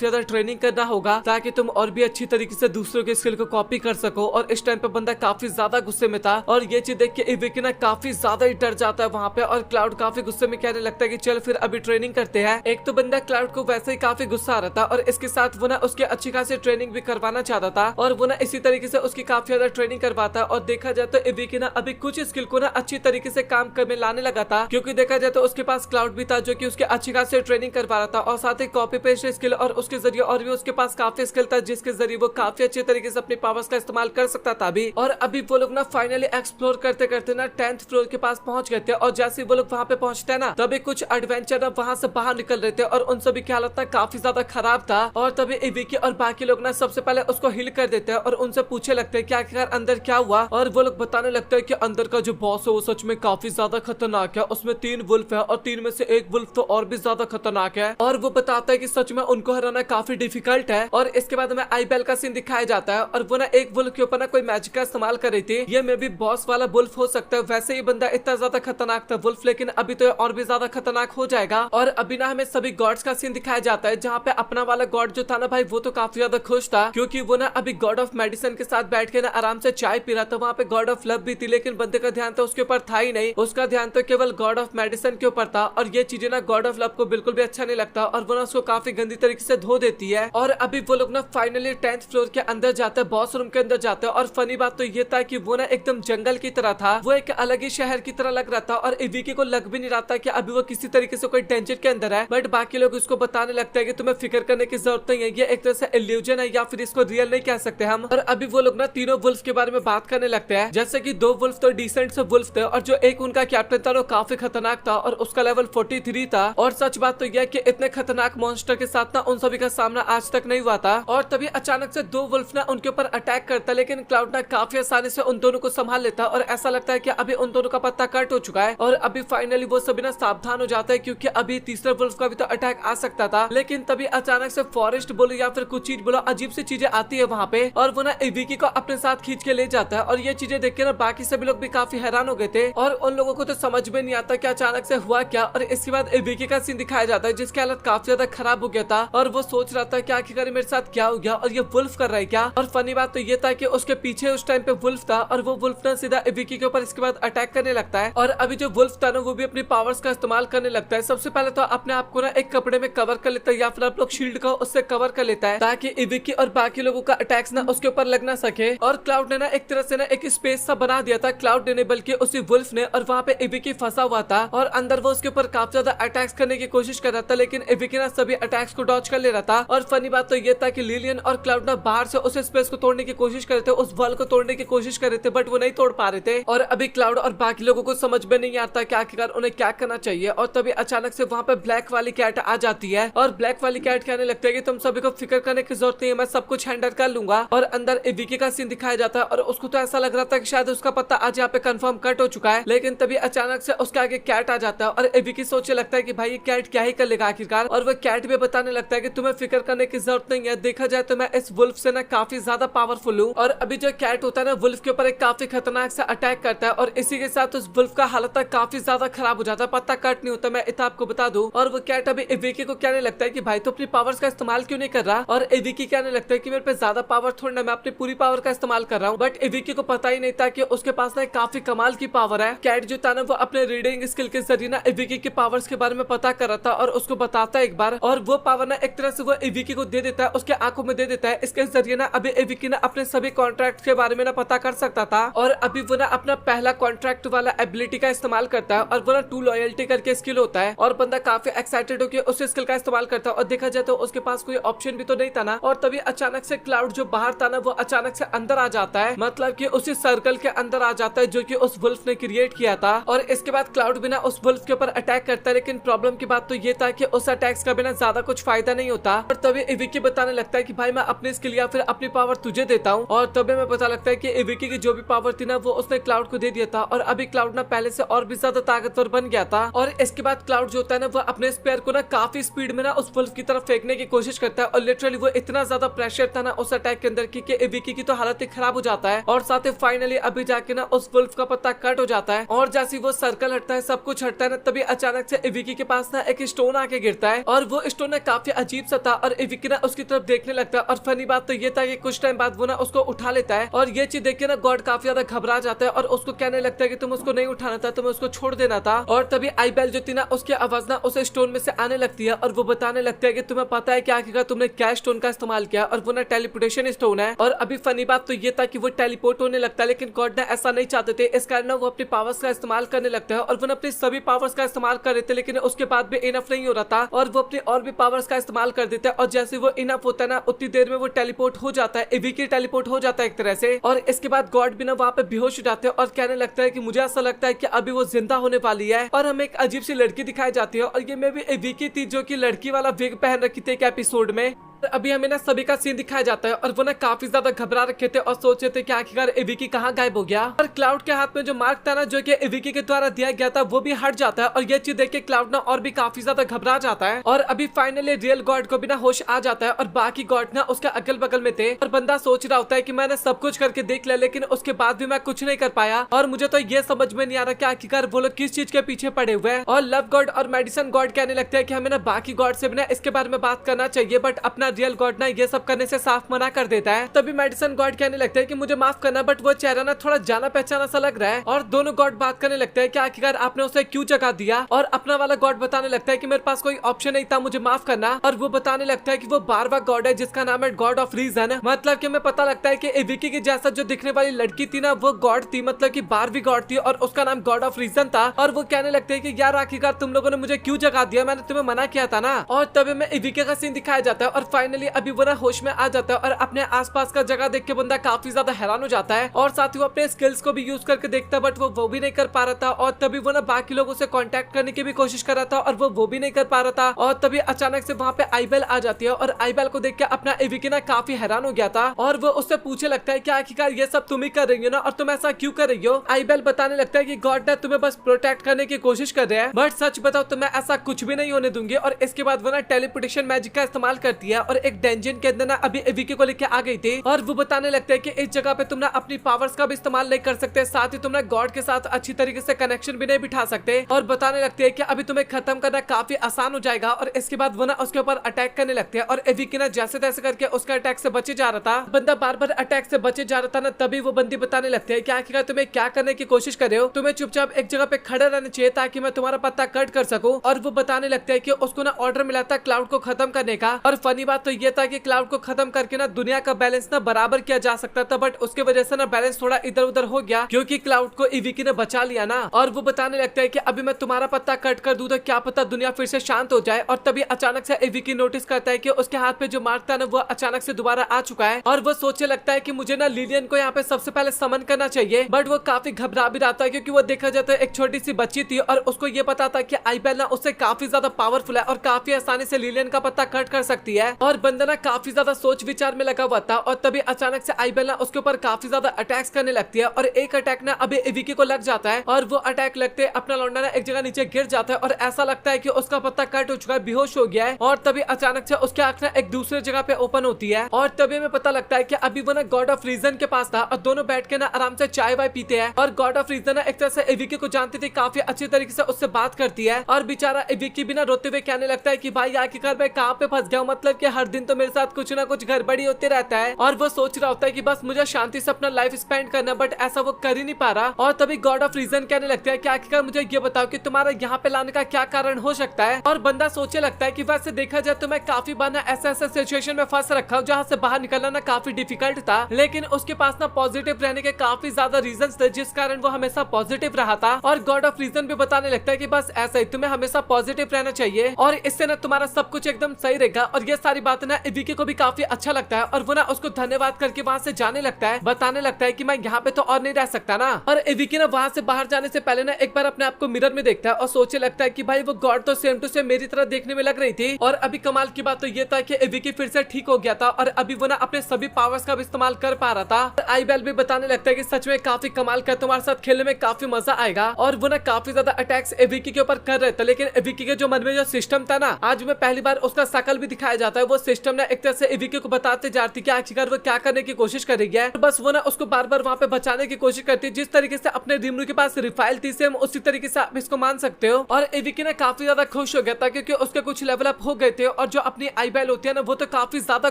ज्यादा ट्रेनिंग करना होगा ताकि तुम और भी अच्छी तरीके से दूसरों के स्किल को कॉपी कर सको। और इस टाइम पे बंदा काफी ज्यादा गुस्से में था और ये चीज देख के एवीके ना काफी ज्यादा ही डर जाता है वहाँ पे। और क्लाउड काफी गुस्से में कहने लगता है कि चल फिर अभी ट्रेनिंग करते हैं। एक तो बंदा क्लाउड को वैसे ही काफी गुस्सा आ रहा था और इसके साथ वो ना उसके अच्छी खासी ट्रेनिंग भी करवाना चाहता था और वो ना इसी तरीके से उसकी काफी ज्यादा ट्रेनिंग करवाता। और देखा जाए तो एवीके ना अभी कुछ स्किल को ना अच्छी तरीके से काम करने लाने लगा था, क्योंकि देखा जाए तो उसके पास क्लाउड भी था जो कि उसके अच्छी खासी ट्रेनिंग करवा रहा था और साथ ही कॉपी पेस्ट स्किल और उसके जरिए और भी उसके पास काफी स्किल था जिसके जरिए वो काफी अच्छे तरीके से अपने पावर्स का इस्तेमाल कर सकता था अभी। और अभी वो लोग ना फाइनली एक्सप्लोर करते करते ना 10th फ्लोर के पास पहुंच गए थे और जैसे वो लोग वहाँ पे पहुंचते हैं ना तभी कुछ एडवेंचर वहाँ से बाहर निकल रहे थे और उन सभी की हालत ना काफी ज्यादा खराब था। और तभी एवीके और बाकी लोग ना सबसे पहले उसको हिल कर देते हैं और उनसे पूछे लगते हैं कि आखिरकार अंदर क्या हुआ। और वो लोग बताने लगते हैं कि अंदर का जो बॉस है वो सच में काफी ज्यादा खतरनाक है, उसमें 3 वुल्फ है और 3 में से एक वुल्फ तो और भी ज्यादा खतरनाक है। और वो बताता है कि सच में उनको हराना काफी डिफिकल्ट है। और इसके बाद में आईबेल का सीन दिखाया जाता है और वो ना एक वुल्फ के ऊपर ना कोई मैजिक का इस्तेमाल कर रही थी। ये मे भी बॉस वाला वुल्फ हो सकता है, वैसे ही बंदा इतना ज्यादा खतरनाक था वुल्फ, लेकिन अभी तो और भी ज्यादा खतरनाक हो जाएगा। और अभी ना हमें सभी गॉड्स का सीन दिखाया जाता है जहाँ पे अपना वाला गॉड जो था ना भाई वो तो काफी ज्यादा खुश था, क्योंकि वो ना अभी गॉड ऑफ मेडिसिन के साथ बैठ के ना आराम से चाय पी रहा था। वहाँ पे गॉड ऑफ लव भी थी, लेकिन बंदे का ध्यान तो उसके ऊपर था ही नहीं, उसका ध्यान तो केवल गॉड ऑफ मेडिसिन के ऊपर था। और ये चीजें ना गॉड ऑफ लव को बिल्कुल भी अच्छा नहीं लगता और वो ना उसको काफी गंदी तरीके से धो देती है। और अभी वो लोग ना फाइनली 10th फ्लोर के अंदर जाते हैं, बॉस रूम के अंदर जाते हैं। और फनी बात तो ये था कि वो ना एकदम जंगल की तरह था, वो एक अलग ही शहर की तरह लग रहा था और एवीके को लग भी नहीं रहा था कि अभी वो किसी तरीके से कोई डेंजर के अंदर है। बट बाकी लोग उसको बताने लगते हैं कि तुम्हें फिक्र करने की जरूरत नहीं है, ये एक तरह से इल्यूजन है या फिर इसको रियल नहीं कह सकते हम। और अभी वो लोग ना तीनों वुल्फ के बारे में बात करने लगते हैं, जैसे कि 2 वुल्फ तो डिसेंट से वुल्फ थे और जो एक उनका कैप्टन था वो काफी खतरनाक था और उसका लेवल 43 था। और सच बात तो यह कि इतने खतरनाक मॉन्स्टर के साथ ना उन सभी का सामना आज तक नहीं हुआ था। और तभी अचानक से 2 वुल्फ ना उनके ऊपर अटैक करता, लेकिन क्लाउड ना काफी आसानी से उन दोनों को संभाल लेता और ऐसा लगता है कि अभी उन दोनों का पत्ता कट हो चुका है। और अभी फाइनली वो सभी ना सावधान हो जाता है, क्योंकि अभी तीसरे वुल्फ का भी तो अटैक आ सकता था। लेकिन तभी अचानक से फॉरेस्ट बोलो या फिर कुछ चीज बोलो अजीब सी चीजें आती है वहाँ पे और वो ना एवीके को अपने साथ खींच के ले जाता है। और ये चीजें देख के ना बाकी सभी लोग भी काफी हैरान हो गए थे और उन लोगों को तो समझ में नहीं आता कि अचानक से हुआ क्या। और इसके बाद एवीके का सीन दिखाया जाता है जिसकी हालत काफी ज्यादा खराब हो गया था और वो सोच रहा था कि आखिरकार मेरे साथ क्या हो गया और ये वुल्फ कर रहा है क्या। और फनी बात तो ये था कि उसके पीछे उस टाइम पे वुल्फ था और वो वुल्फ ना सीधा एवीके के ऊपर इसके बाद अटैक करने लगता है। और अभी जो वुल्फ था ना वो भी अपनी पावर्स का इस्तेमाल करने लगता है। सबसे पहले तो अपने आप को ना एक कपड़े में कवर कर लेता है या फिर आप लोग शील्ड को उससे कवर कर लेता है ताकि एवीके और बाकी लोगों का अटैक्स ना उसके ऊपर लग ना सके। और क्लाउड ने ना एक तरह से ना एक स्पेस सा बना दिया था, क्लाउड ने बल्कि उसी वुल्फ ने, और वहाँ पे एवीके फंसा हुआ था और अंदर वो उसके ऊपर काफी ज्यादा अटैक्स करने की कोशिश कर रहा था, लेकिन एवीके ना सभी अटैक्स को डॉज कर ले रहा था। और फनी बात तो ये था कि लिलियन और क्लाउड ना बाहर से उस स्पेस को तोड़ने की कोशिश कर रहे थे, उस वॉल को तोड़ने की कोशिश कर रहे थे, बट वो नहीं तोड़ पा रहे थे। और अभी क्लाउड और बाकी लोगों को समझ में नहीं आता कि आखिरकार उन्हें क्या करना चाहिए। और तभी अचानक से वहाँ पे ब्लैक वाली कैट आ जाती है और ब्लैक वाली कैट कहने लगता है कि तुम सभी को फिक्र करने की जरूरत नहीं है, मैं सब कुछ हैंडल कर लूंगा। और अंदर एवीके का सीन दिखाया जाता है और उसको तो ऐसा लग रहा था कि शायद उसका पत्ता आज यहाँ पे कंफर्म कट हो चुका है, लेकिन तभी अचानक से उसके आगे कैट आ जाता है और एवीके सोचने लगता है कि भाई ये कैट क्या ही कर लेगा आखिरकार। और वो कैट भी बताने लगता है कि तुम्हें फिक्र करने की जरूरत नहीं है, देखा जाए तो मैं इस वुल्फ से ना काफी ज्यादा पावरफुल हूँ। और अभी जो कैट होता है ना वुल्फ के ऊपर एक काफी खतरनाक सा अटैक करता है और इसी के साथ उस वुल्फ का हालत काफी ज्यादा खराब हो जाता है, पत्ता कट नहीं होता, मैं इतना आपको बता दूं। और वो कैट अभी एवीके को कहने लगता है कि भाई तो अपनी पावर्स का इस्तेमाल क्यों नहीं कर रहा। और एवीके कहने लगता है कि मेरे पे ज्यादा पावर थोड़ी ना, मैं अपनी पूरी पावर का इस्तेमाल कर रहा हूँ। बट एवीके को पता ही नहीं था कि उसके पास ना काफी कमाल की पावर है। कैट जो था ना वो अपने रीडिंग स्किल के जरिए ना एवीके के पावर्स के बारे में पता कर रहा था और उसको बताता है एक बार, और वो पावर ना एक तरह से वो एवीके को दे देता है, उसके आंखों में दे देता है। इसके जरिए ना अभी एवीके ना अपने सभी कॉन्ट्रैक्ट के बारे में ना पता कर सकता था। और अभी वो ना अपना पहला कॉन्ट्रैक्ट वाला एबिलिटी का इस्तेमाल करता है और वो ना 2 लॉयल्टी करके स्किल होता है और बंदा काफी एक्साइटेड होकर उस स्किल का इस्तेमाल करता है। और देखा जाए तो उसके पास कोई ऑप्शन भी तो नहीं था ना। और तभी अचानक से क्लाउड जो बाहर था ना वो अचानक से अंदर आ जाता है, मतलब कि उसी सर्कल के अंदर आ जाता है जो कि उस वुल्फ ने क्रिएट किया था। और इसके बाद क्लाउड बिना उस वुल्फ के ऊपर अटैक करता है, लेकिन प्रॉब्लम की बात तो ये था कि उस अटैक्स का बिना ज्यादा कुछ फायदा नहीं होता होता। और तभी एविकी बताने लगता है कि भाई मैं अपने स्किल या फिर अपनी पावर तुझे देता हूँ। और तभी हमें पता लगता है कि एविकी की जो भी पावर थी ना वो उसने क्लाउड को दे दिया था और अभी क्लाउड ना पहले से और भी ज्यादा ताकतवर बन गया था। और इसके बाद क्लाउड जो होता है ना वो अपने स्पेयर को ना काफी स्पीड में ना उस वुल्फ की तरफ फेंकने की कोशिश करता है और लिटरली वो इतना ज्यादा प्रेशर था ना उस अटैक के अंदर कि एविकी की तो हालत ही खराब हो जाता है। और साथ ही फाइनली अभी जाके ना उस वुल्फ का पत्ता कट हो जाता है और जैसे वो सर्कल हटता है सब कुछ हटता है ना तभी अचानक से एविकी के पास ना एक स्टोन आके गिरता है और वो स्टोन ना काफी अजीब सा था और एविकी ना उसकी तरफ देखने लगता है। और फनी बात तो ये था कि कुछ टाइम बाद वो ना उसको उठा लेता है और ये चीज देख के ना गॉड काफी ज्यादा घबरा जाता है और उसको कहने लगता है कि तुम उसको नहीं उठाना था, तुम्हें उसको छोड़ देना था। और तभी आईबेल जो थी ना उसकी आवाज ना उस स्टोन में से आने लगती है और वो बताने लगता है कि तुम्हें पता है क्या आखिरकार तुमने क्या स्टोन का इस्तेमाल किया और वो ना टेलीपोर्टेशन स्टोन है। और अभी फनी बात तो ये था कि वो टेलीपोर्ट होने लगता है लेकिन गॉड ने ऐसा नहीं चाहते थे, इस कारण वो अपनी पावर्स का इस्तेमाल करने लगता है और वो अपनी सभी पावर्स का इस्तेमाल कर रहे थे लेकिन उसके बाद भी इनफ नहीं हो रहा था और वो अपनी और भी पावर्स का इस्तेमाल कर देते हैं और जैसे वो इनफ होता है ना उतनी देर में वो टेलीपोर्ट हो जाता है, एविकी टेलीपोर्ट हो जाता है एक तरह से। और इसके बाद गॉड भी ना वहाँ पे बेहोश हो जाते हैं और कहने लगता है कि मुझे ऐसा लगता है कि अभी वो जिंदा होने वाली है। और हमें एक अजीब सी लड़की दिखाई जाती है और ये में भी एविकी थी जो कि लड़की वाला विग पहन रखी थी एक एपिसोड में। अभी हमें ना सभी का सीन दिखाया जाता है और वो ना काफी ज्यादा घबरा रखे थे और सोच रहे थे कि आखिरकार एविकी कहाँ गायब हो गया। और क्लाउड के हाथ में जो मार्क था ना जो कि एविकी के द्वारा दिया गया था वो भी हट जाता है और ये चीज देख के क्लाउड ना और भी काफी ज्यादा घबरा जाता है। और अभी फाइनली रियल गॉड को भी ना होश आ जाता है और बाकी गॉड ना उसके अगल बगल में थे और बंदा सोच रहा होता है कि मैंने सब कुछ करके देख लिया लेकिन उसके बाद भी मैं कुछ नहीं कर पाया और मुझे तो ये समझ में नहीं आ रहा कि आखिरकार वो लोग किस चीज के पीछे पड़े हुए हैं। और लव गॉड और मेडिसिन गॉड कहने लगते हैं कि हमें ना बाकी गॉड से भी ना इसके बारे में बात करना चाहिए बट अपना रियल गॉड ना ये सब करने से साफ मना कर देता है। तभी मेडिसिन गॉड कहने लगता है कि मुझे माफ करना बट वो चेहरा ना थोड़ा जाना पहचाना सा लग रहा है। और दोनों गॉड बात करने लगते हैं कि आखिरकार आपने उसे क्यों जगह दिया। और अपना वाला गॉड बताने लगता है कि मेरे पास कोई ऑप्शन नहीं था, मुझे माफ करना। और वो बताने लगता है कि वो 12वां गॉड है जिसका नाम है गॉड ऑफ रीजन। मतलब कि हमें पता लगता है कि एविकी की जैसा जो दिखने वाली लड़की थी ना वो गॉड थी, मतलब कि 12वीं गॉड थी और उसका नाम गॉड ऑफ रीजन था। और वो कहने लगते हैं कि यार आखिरकार तुम लोगों ने मुझे क्यों जगा दिया, मैंने तुम्हें मना किया था ना। और तभी में एविकी का सीन दिखाया जाता है और फाइनली अभी वो ना होश में आ जाता है और अपने आसपास का जगह देख के बंदा काफी ज्यादा हैरान हो जाता है और साथ ही वो अपने स्किल्स को भी यूज करके देखता है बट वो भी नहीं कर पा रहा था। और तभी वो ना बाकी लोगों से कांटेक्ट करने की भी कोशिश कर रहा था और वो भी नहीं कर पा रहा था। और तभी अचानक से वहाँ पे आईबेल आ जाती है और आईबेल को देख के अपना एविकी ना काफी हैरान हो गया था और वो उससे पूछे लगता है कि आखिरकार ये सब तुम ही कर रही हो ना और तुम ऐसा क्यों कर रही हो। आईबेल बताने लगता है कि गॉड ने तुम्हें बस प्रोटेक्ट करने की कोशिश कर रहे हैं बट सच बताओ तो मैं ऐसा कुछ भी नहीं होने दूंगी। और इसके बाद वो ना टेलीपोर्टेशन मैजिक का इस्तेमाल करती है और एक डेंजन के अंदर ना अभी एविकी को लेके आ गई थी और वो बताने लगता है कि इस जगह पे तुम ना अपनी पावर्स का भी इस्तेमाल नहीं कर सकते, साथ ही तुम ना गॉड के साथ अच्छी तरीके से कनेक्शन भी नहीं बिठा सकते। और बताने लगते हैं कि अभी तुम्हें खत्म करना काफी आसान हो जाएगा। और इसके बाद वो ना उसके ऊपर अटैक करने लगते हैं और एविकी ना जैसे तैसे करके उसका अटैक से बचे जा रहा था, बंदा बार बार अटैक से बचे जा रहा था ना। तभी वो बंदी बताने लगते हैं कि आखिरकार तुम्हें क्या करने की कोशिश कर रहे हो, तुम्हें चुपचाप एक जगह पे खड़े रहना चाहिए ताकि मैं तुम्हारा पत्ता कट कर सकूं। और वो बताने लगते हैं कि उसको ना ऑर्डर मिला था क्लाउड को खत्म करने का और फनी बात तो ये था कि क्लाउड को खत्म करके ना दुनिया का बैलेंस ना बराबर किया जा सकता था बट उसके वजह से ना बैलेंस थोड़ा इधर उधर हो गया क्योंकि क्लाउड को एविकी ने बचा लिया ना। और वो बताने लगता है कि अभी मैं तुम्हारा पत्ता कट कर दूं तो क्या पता दुनिया फिर से शांत हो जाए। और तभी अचानक से एविकी नोटिस करता है कि उसके हाथ पे जो मार्क था ना वो अचानक से दोबारा आ चुका है और वो सोचने लगता है कि मुझे ना लिलियन को यहाँ पे सबसे पहले समन करना चाहिए बट वो काफी घबरा भी रहा था क्योंकि वो देखा जाता है एक छोटी सी बच्ची थी और उसको ये पता था कि आईबेल ना उससे काफी ज्यादा पावरफुल है और काफी आसानी से लिलियन का पत्ता कट कर सकती है। और बंदा ना काफी ज्यादा सोच विचार में लगा हुआ था और तभी अचानक से आईबेल ना उसके ऊपर काफी ज्यादा अटैक्स करने लगती है और एक अटैक ना अभी एविकी को लग जाता है और वो अटैक लगते अपना लौंडा ना एक जगह नीचे गिर जाता है और ऐसा लगता है कि उसका पत्ता कट हो चुका है, बेहोश हो गया है। और तभी अचानक से उसकी आंख ना एक दूसरे जगह पे ओपन होती है और तभी हमें पता लगता है कि अभी वो ना गॉड ऑफ रीजन के पास था और दोनों बैठ के ना आराम से चाय वाय पीते हैं। और गॉड ऑफ रीजन ना एक तरह से एविकी को जानती थी, काफी अच्छी तरीके से उससे बात करती है और बेचारा एविकी भी ना रोते हुए कहने लगता है कि भाई आखिरकार मैं कहाँ पे फंस गया हूँ, मतलब कि हर दिन तो मेरे साथ कुछ ना कुछ गड़बड़ी होते रहता है। और वो सोच रहा होता है कि बस मुझे शांति से अपना लाइफ स्पेंड करना बट ऐसा वो कर ही नहीं पा रहा। और तभी गॉड ऑफ रीजन कहने लगता है कि आखिरकार मुझे ये बताओ कि तुम्हारा यहाँ पे लाने का क्या कारण हो सकता है। और बंदा सोचने लगता है कि वैसे देखा जाए तो मैं काफी बार ना ऐसे सिचुएशन में फंस रखा हूँ जहाँ से बाहर निकलना ना काफी डिफिकल्ट था, लेकिन उसके पास ना पॉजिटिव रहने के काफी ज्यादा रीजंस थे जिस कारण वो हमेशा पॉजिटिव रहा था। और गॉड ऑफ रीजन भी बताने लगता है कि बस ऐसा ही तुम्हें हमेशा पॉजिटिव रहना चाहिए और इससे ना तुम्हारा सब कुछ एकदम सही रहेगा। और ये सारी सारी बात ना एवीके को भी काफी अच्छा लगता है और वो ना उसको धन्यवाद करके वहाँ से जाने लगता है, बताने लगता है कि मैं यहाँ पे तो और नहीं रह सकता ना। और एवीके ना वहाँ से बाहर जाने से पहले ना एक बार अपने आप को मिरर में देखता है और सोचने लगता है कि भाई वो गॉड तो सेम टू सेम मेरी तरह देखने में लग रही थी। और अभी कमाल की बात तो ये था कि एवीके फिर से ठीक हो गया था और अभी वो ना अपने सभी पावर्स का भी इस्तेमाल कर पा रहा था। आईबेल भी बताने लगता है कि सच में काफी कमाल का, तुम्हारे साथ खेलने में काफी मजा आएगा। और वो ना काफी ज्यादा अटैक्स एवीके के ऊपर कर रहे थे, लेकिन एवीके के जो मन में जो सिस्टम था ना, आज में पहली बार उसका शकल भी दिखाया जाता है। वो सिस्टम ना एक तरह से एवीके को बताते जाती है आखिरकार वो क्या करने की कोशिश कर रही है। तो बस वो ना उसको बार बार वहाँ पे बचाने की कोशिश करती है। जिस तरीके से अपने रिमरू के पास रिफाइल थी सेम उसी तरीके से आप इसको मान सकते हो। और एवीके ना काफी ज्यादा खुश हो गया था क्योंकि उसके कुछ लेवल अप हो गए थे और जो अपनी आईबेल होती है ना वो तो काफी ज्यादा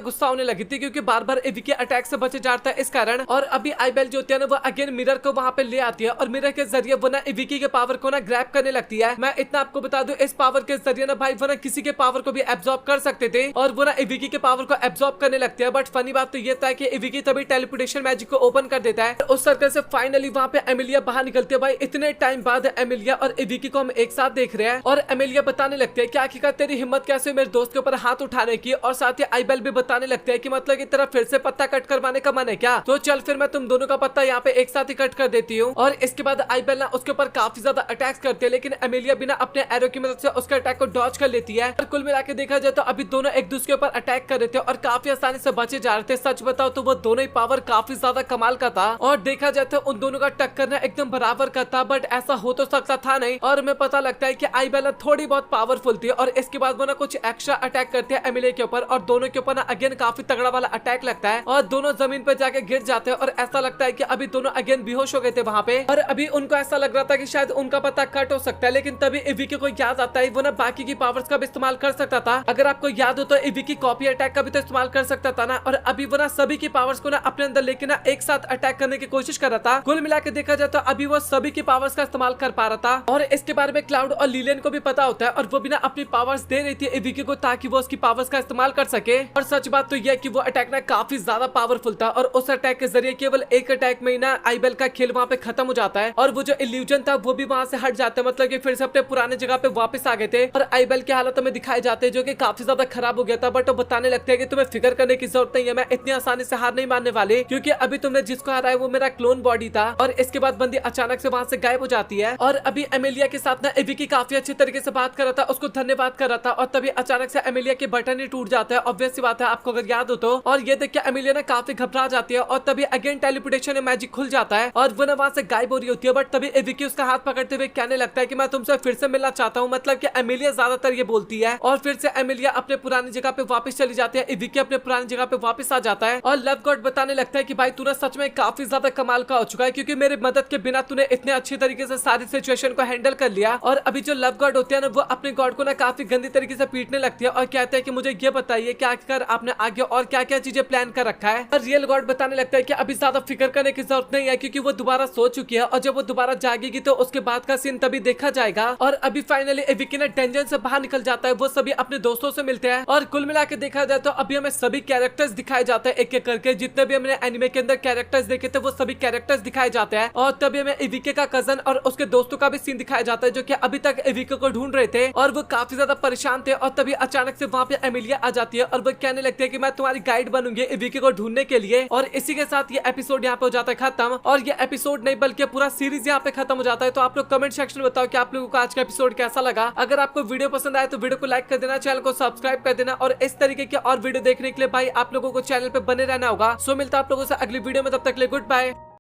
गुस्सा होने लगी थी क्योंकि बार बार एवीके अटैक से बचे जाता है इस कारण। और अभी आईबेल जो होती है ना वो अगेन मिरर को वहाँ पे ले आती है और मिरर के जरिए वो ना एवीके के पावर को ना ग्रैब करने लगती है। मैं इतना आपको बता दूं, इस पावर के जरिए ना भाई वो ना किसी के पावर को भी एब्जॉर्ब कर सकते थे और वो ना एवीके के पावर को एब्जॉर्ब करने लगते हैं। बट फनी बात तो ये था कि एवीके तभी टेलीपोर्टेशन मैजिक को ओपन कर देता है। उस सर्कल से फाइनली वहाँ पे एमिलिया बाहर निकलती है। भाई इतने टाइम बाद एमिलिया और एवीके को हम एक साथ देख रहे हैं और एमिलिया बताने लगते हैं कि आखिरकार तेरी हिम्मत कैसे मेरे दोस्त के ऊपर हाथ उठाने की। और साथ ही आईबेल भी बताने लगते हैं कि मतलब की तरह फिर से पत्ता कट करवाने का मन है क्या, तो चल फिर मैं तुम दोनों का पत्ता यहाँ पे एक साथ ही कट कर देती हूँ। और इसके बाद आईबेल ना उसके ऊपर काफी ज्यादा अटैक्स करते हैं, लेकिन एमिलिया बिना अपने एरो की मदद से उसके अटैक को डॉज कर लेती है। और कुल मिला के देखा जाए तो अभी दोनों एक दूसरे के ऊपर अटैक कर रहे थे और काफी आसानी से बचे जा रहे थे। सच बताओ तो वो दोनों ही पावर काफी ज्यादा कमाल का था और देखा जाए तो उन दोनों का टक्कर ना एकदम बराबर का था, बट ऐसा हो तो सकता था नहीं। और हमें पता लगता है कि आईबेल थोड़ी बहुत पावरफुल थी और इसके बाद वो ना कुछ एक्स्ट्रा अटैक करते हैं एमिलिया के ऊपर और दोनों के ऊपर ना अगेन काफी तगड़ा वाला अटैक लगता है और दोनों जमीन पर जाके गिर जाते हैं और ऐसा लगता है कि अभी दोनों अगेन बेहोश हो गए थे वहाँ पे। और अभी उनको ऐसा लग रहा था कि शायद उनका पता कट हो सकता है, लेकिन तभी एवीके को याद आता है वो ना बाकी की पावर्स का भी इस्तेमाल कर सकता था। अगर आपको याद हो तो एवीके कॉपी अटैक का भी तो इस्तेमाल कर सकता था ना। और अभी वो ना सभी की पावर्स को ना अपने अंदर लेके ना एक साथ अटैक करने की कोशिश कर रहा था। कुल मिला के देखा जाए तो अभी वो सभी की पावर्स का इस्तेमाल कर पा रहा था और इसके बारे में क्लाउड और लीलियन को भी पता होता है और वो भी ना अपनी पावर्स दे रही थी एवीके को ताकि वो उसकी पावर्स का इस्तेमाल कर सके। और सच बात तो यह कि वो अटैक ना काफी ज्यादा पावरफुल था और उस अटैक के जरिए केवल एक अटैक में ही ना आईबेल का खेल वहाँ पे खत्म हो जाता है और वो जो इल्यूजन था वो भी वहाँ से हट जाता है, मतलब कि फिर से अपने पुराने जगह पे वापस आ गए थे। और आईबेल की हालत में दिखाए जाते हैं जो कि काफी ज्यादा खराब हो गया था, बट वो बताने लगते हैं कि तुम्हें फिक्र करने की जरूरत नहीं है, मैं इतनी आसानी से हार नहीं मानने वाले क्योंकि अभी तुमने जिसको हराया वो मेरा क्लोन बॉडी था। और इसके बाद बंदी अचानक से वहाँ से गायब हो जाती है और अभी एमिलिया के साथ ना एवीके काफी अच्छी तरीके से बात कर रहा था, उसको धन्यवाद कर रहा था और तभी अचानक से एमिलिया के बटन ही टूट जाता है। ऑब्वियस सी बात है आपको अगर याद हो तो। और ये देख के एमिलिया ना काफी घबरा जाती है और तभी अगेन टेलीपोर्टेशन मैजिक खुल जाता है और वो ना वहाँ से गायब हो रही होती है। बट तभी एवीके उसका हाथ पकड़ते हुए कहने लगता है कि मैं तुमसे फिर से मिलना चाहता हूँ, मतलब कि एमिलिया ज्यादातर ये बोलती है और फिर से एमिलिया अपने पुरानी जगह पे वापस चली जाती है। एवीके अपने पुरानी जगह पे वापस आ जाता है और लव गॉड बताने लगता है कि भाई तू ना सच में काफी ज्यादा कमाल का हो चुका है क्योंकि मेरी मदद के बिना तूने इतने अच्छी तरीके से सारी सिचुएशन को हैंडल कर लिया। और अभी जो लव गॉड होती है ना वो अपने गॉड को ना काफी गंदी तरीके से पीटने लगती है और कहते हैं कि मुझे ये बताइए कि आखिर आपने आगे और क्या क्या चीजें प्लान कर रखा है। और रियल गॉड बताने लगता है कि अभी ज्यादा फिक्र करने की जरूरत नहीं है क्योंकि वो दोबारा सो चुकी है और जब वो दोबारा जागेगी तो उसके बाद का सीन तभी देखा जाएगा। और अभी फाइनली एवीके ना डेंजन से बाहर निकल जाता है, वो सभी अपने दोस्तों से मिलते हैं और कुल मिला के देखा जाए तो अभी हमें सभी कैरेक्टर्स दिखाए जाते हैं एक एक करके। जितने भी हमने एनिमे के अंदर कैरेक्टर्स देखे थे वो सभी कैरेक्टर्स दिखाए जाते हैं और तभी हमें एवीके का कजन और उसके दोस्तों का भी सीन दिखाया जाता है जो कि अभी तक एवीके को ढूंढ रहे थे और वो काफी ज्यादा परेशान थे। और तभी अचानक से वहाँ पे एमिलिया आ जाती है और वो कहने लगती है कि मैं तुम्हारी गाइड बनूंगी एवीके को ढूंढने के लिए। और इसी के साथ ये एपिसोड यहाँ पे हो जाता है खत्म और ये एपिसोड नहीं बल्कि पूरा सीरीज यहाँ पे खत्म हो जाता है। तो आप लोग कमेंट सेक्शन में बताओ कि आप लोगों को आज का एपिसोड कैसा लगा। अगर आपको वीडियो पसंद आए तो वीडियो को लाइक कर देना, चैनल को सब्सक्राइब कर देना और इस तरीके के और वीडियो देखने के लिए भाई आप लोगों को चैनल पे बने रहना होगा। सो मिलता है आप लोगों से अगली वीडियो में, तब तक के लिए गुड बाय।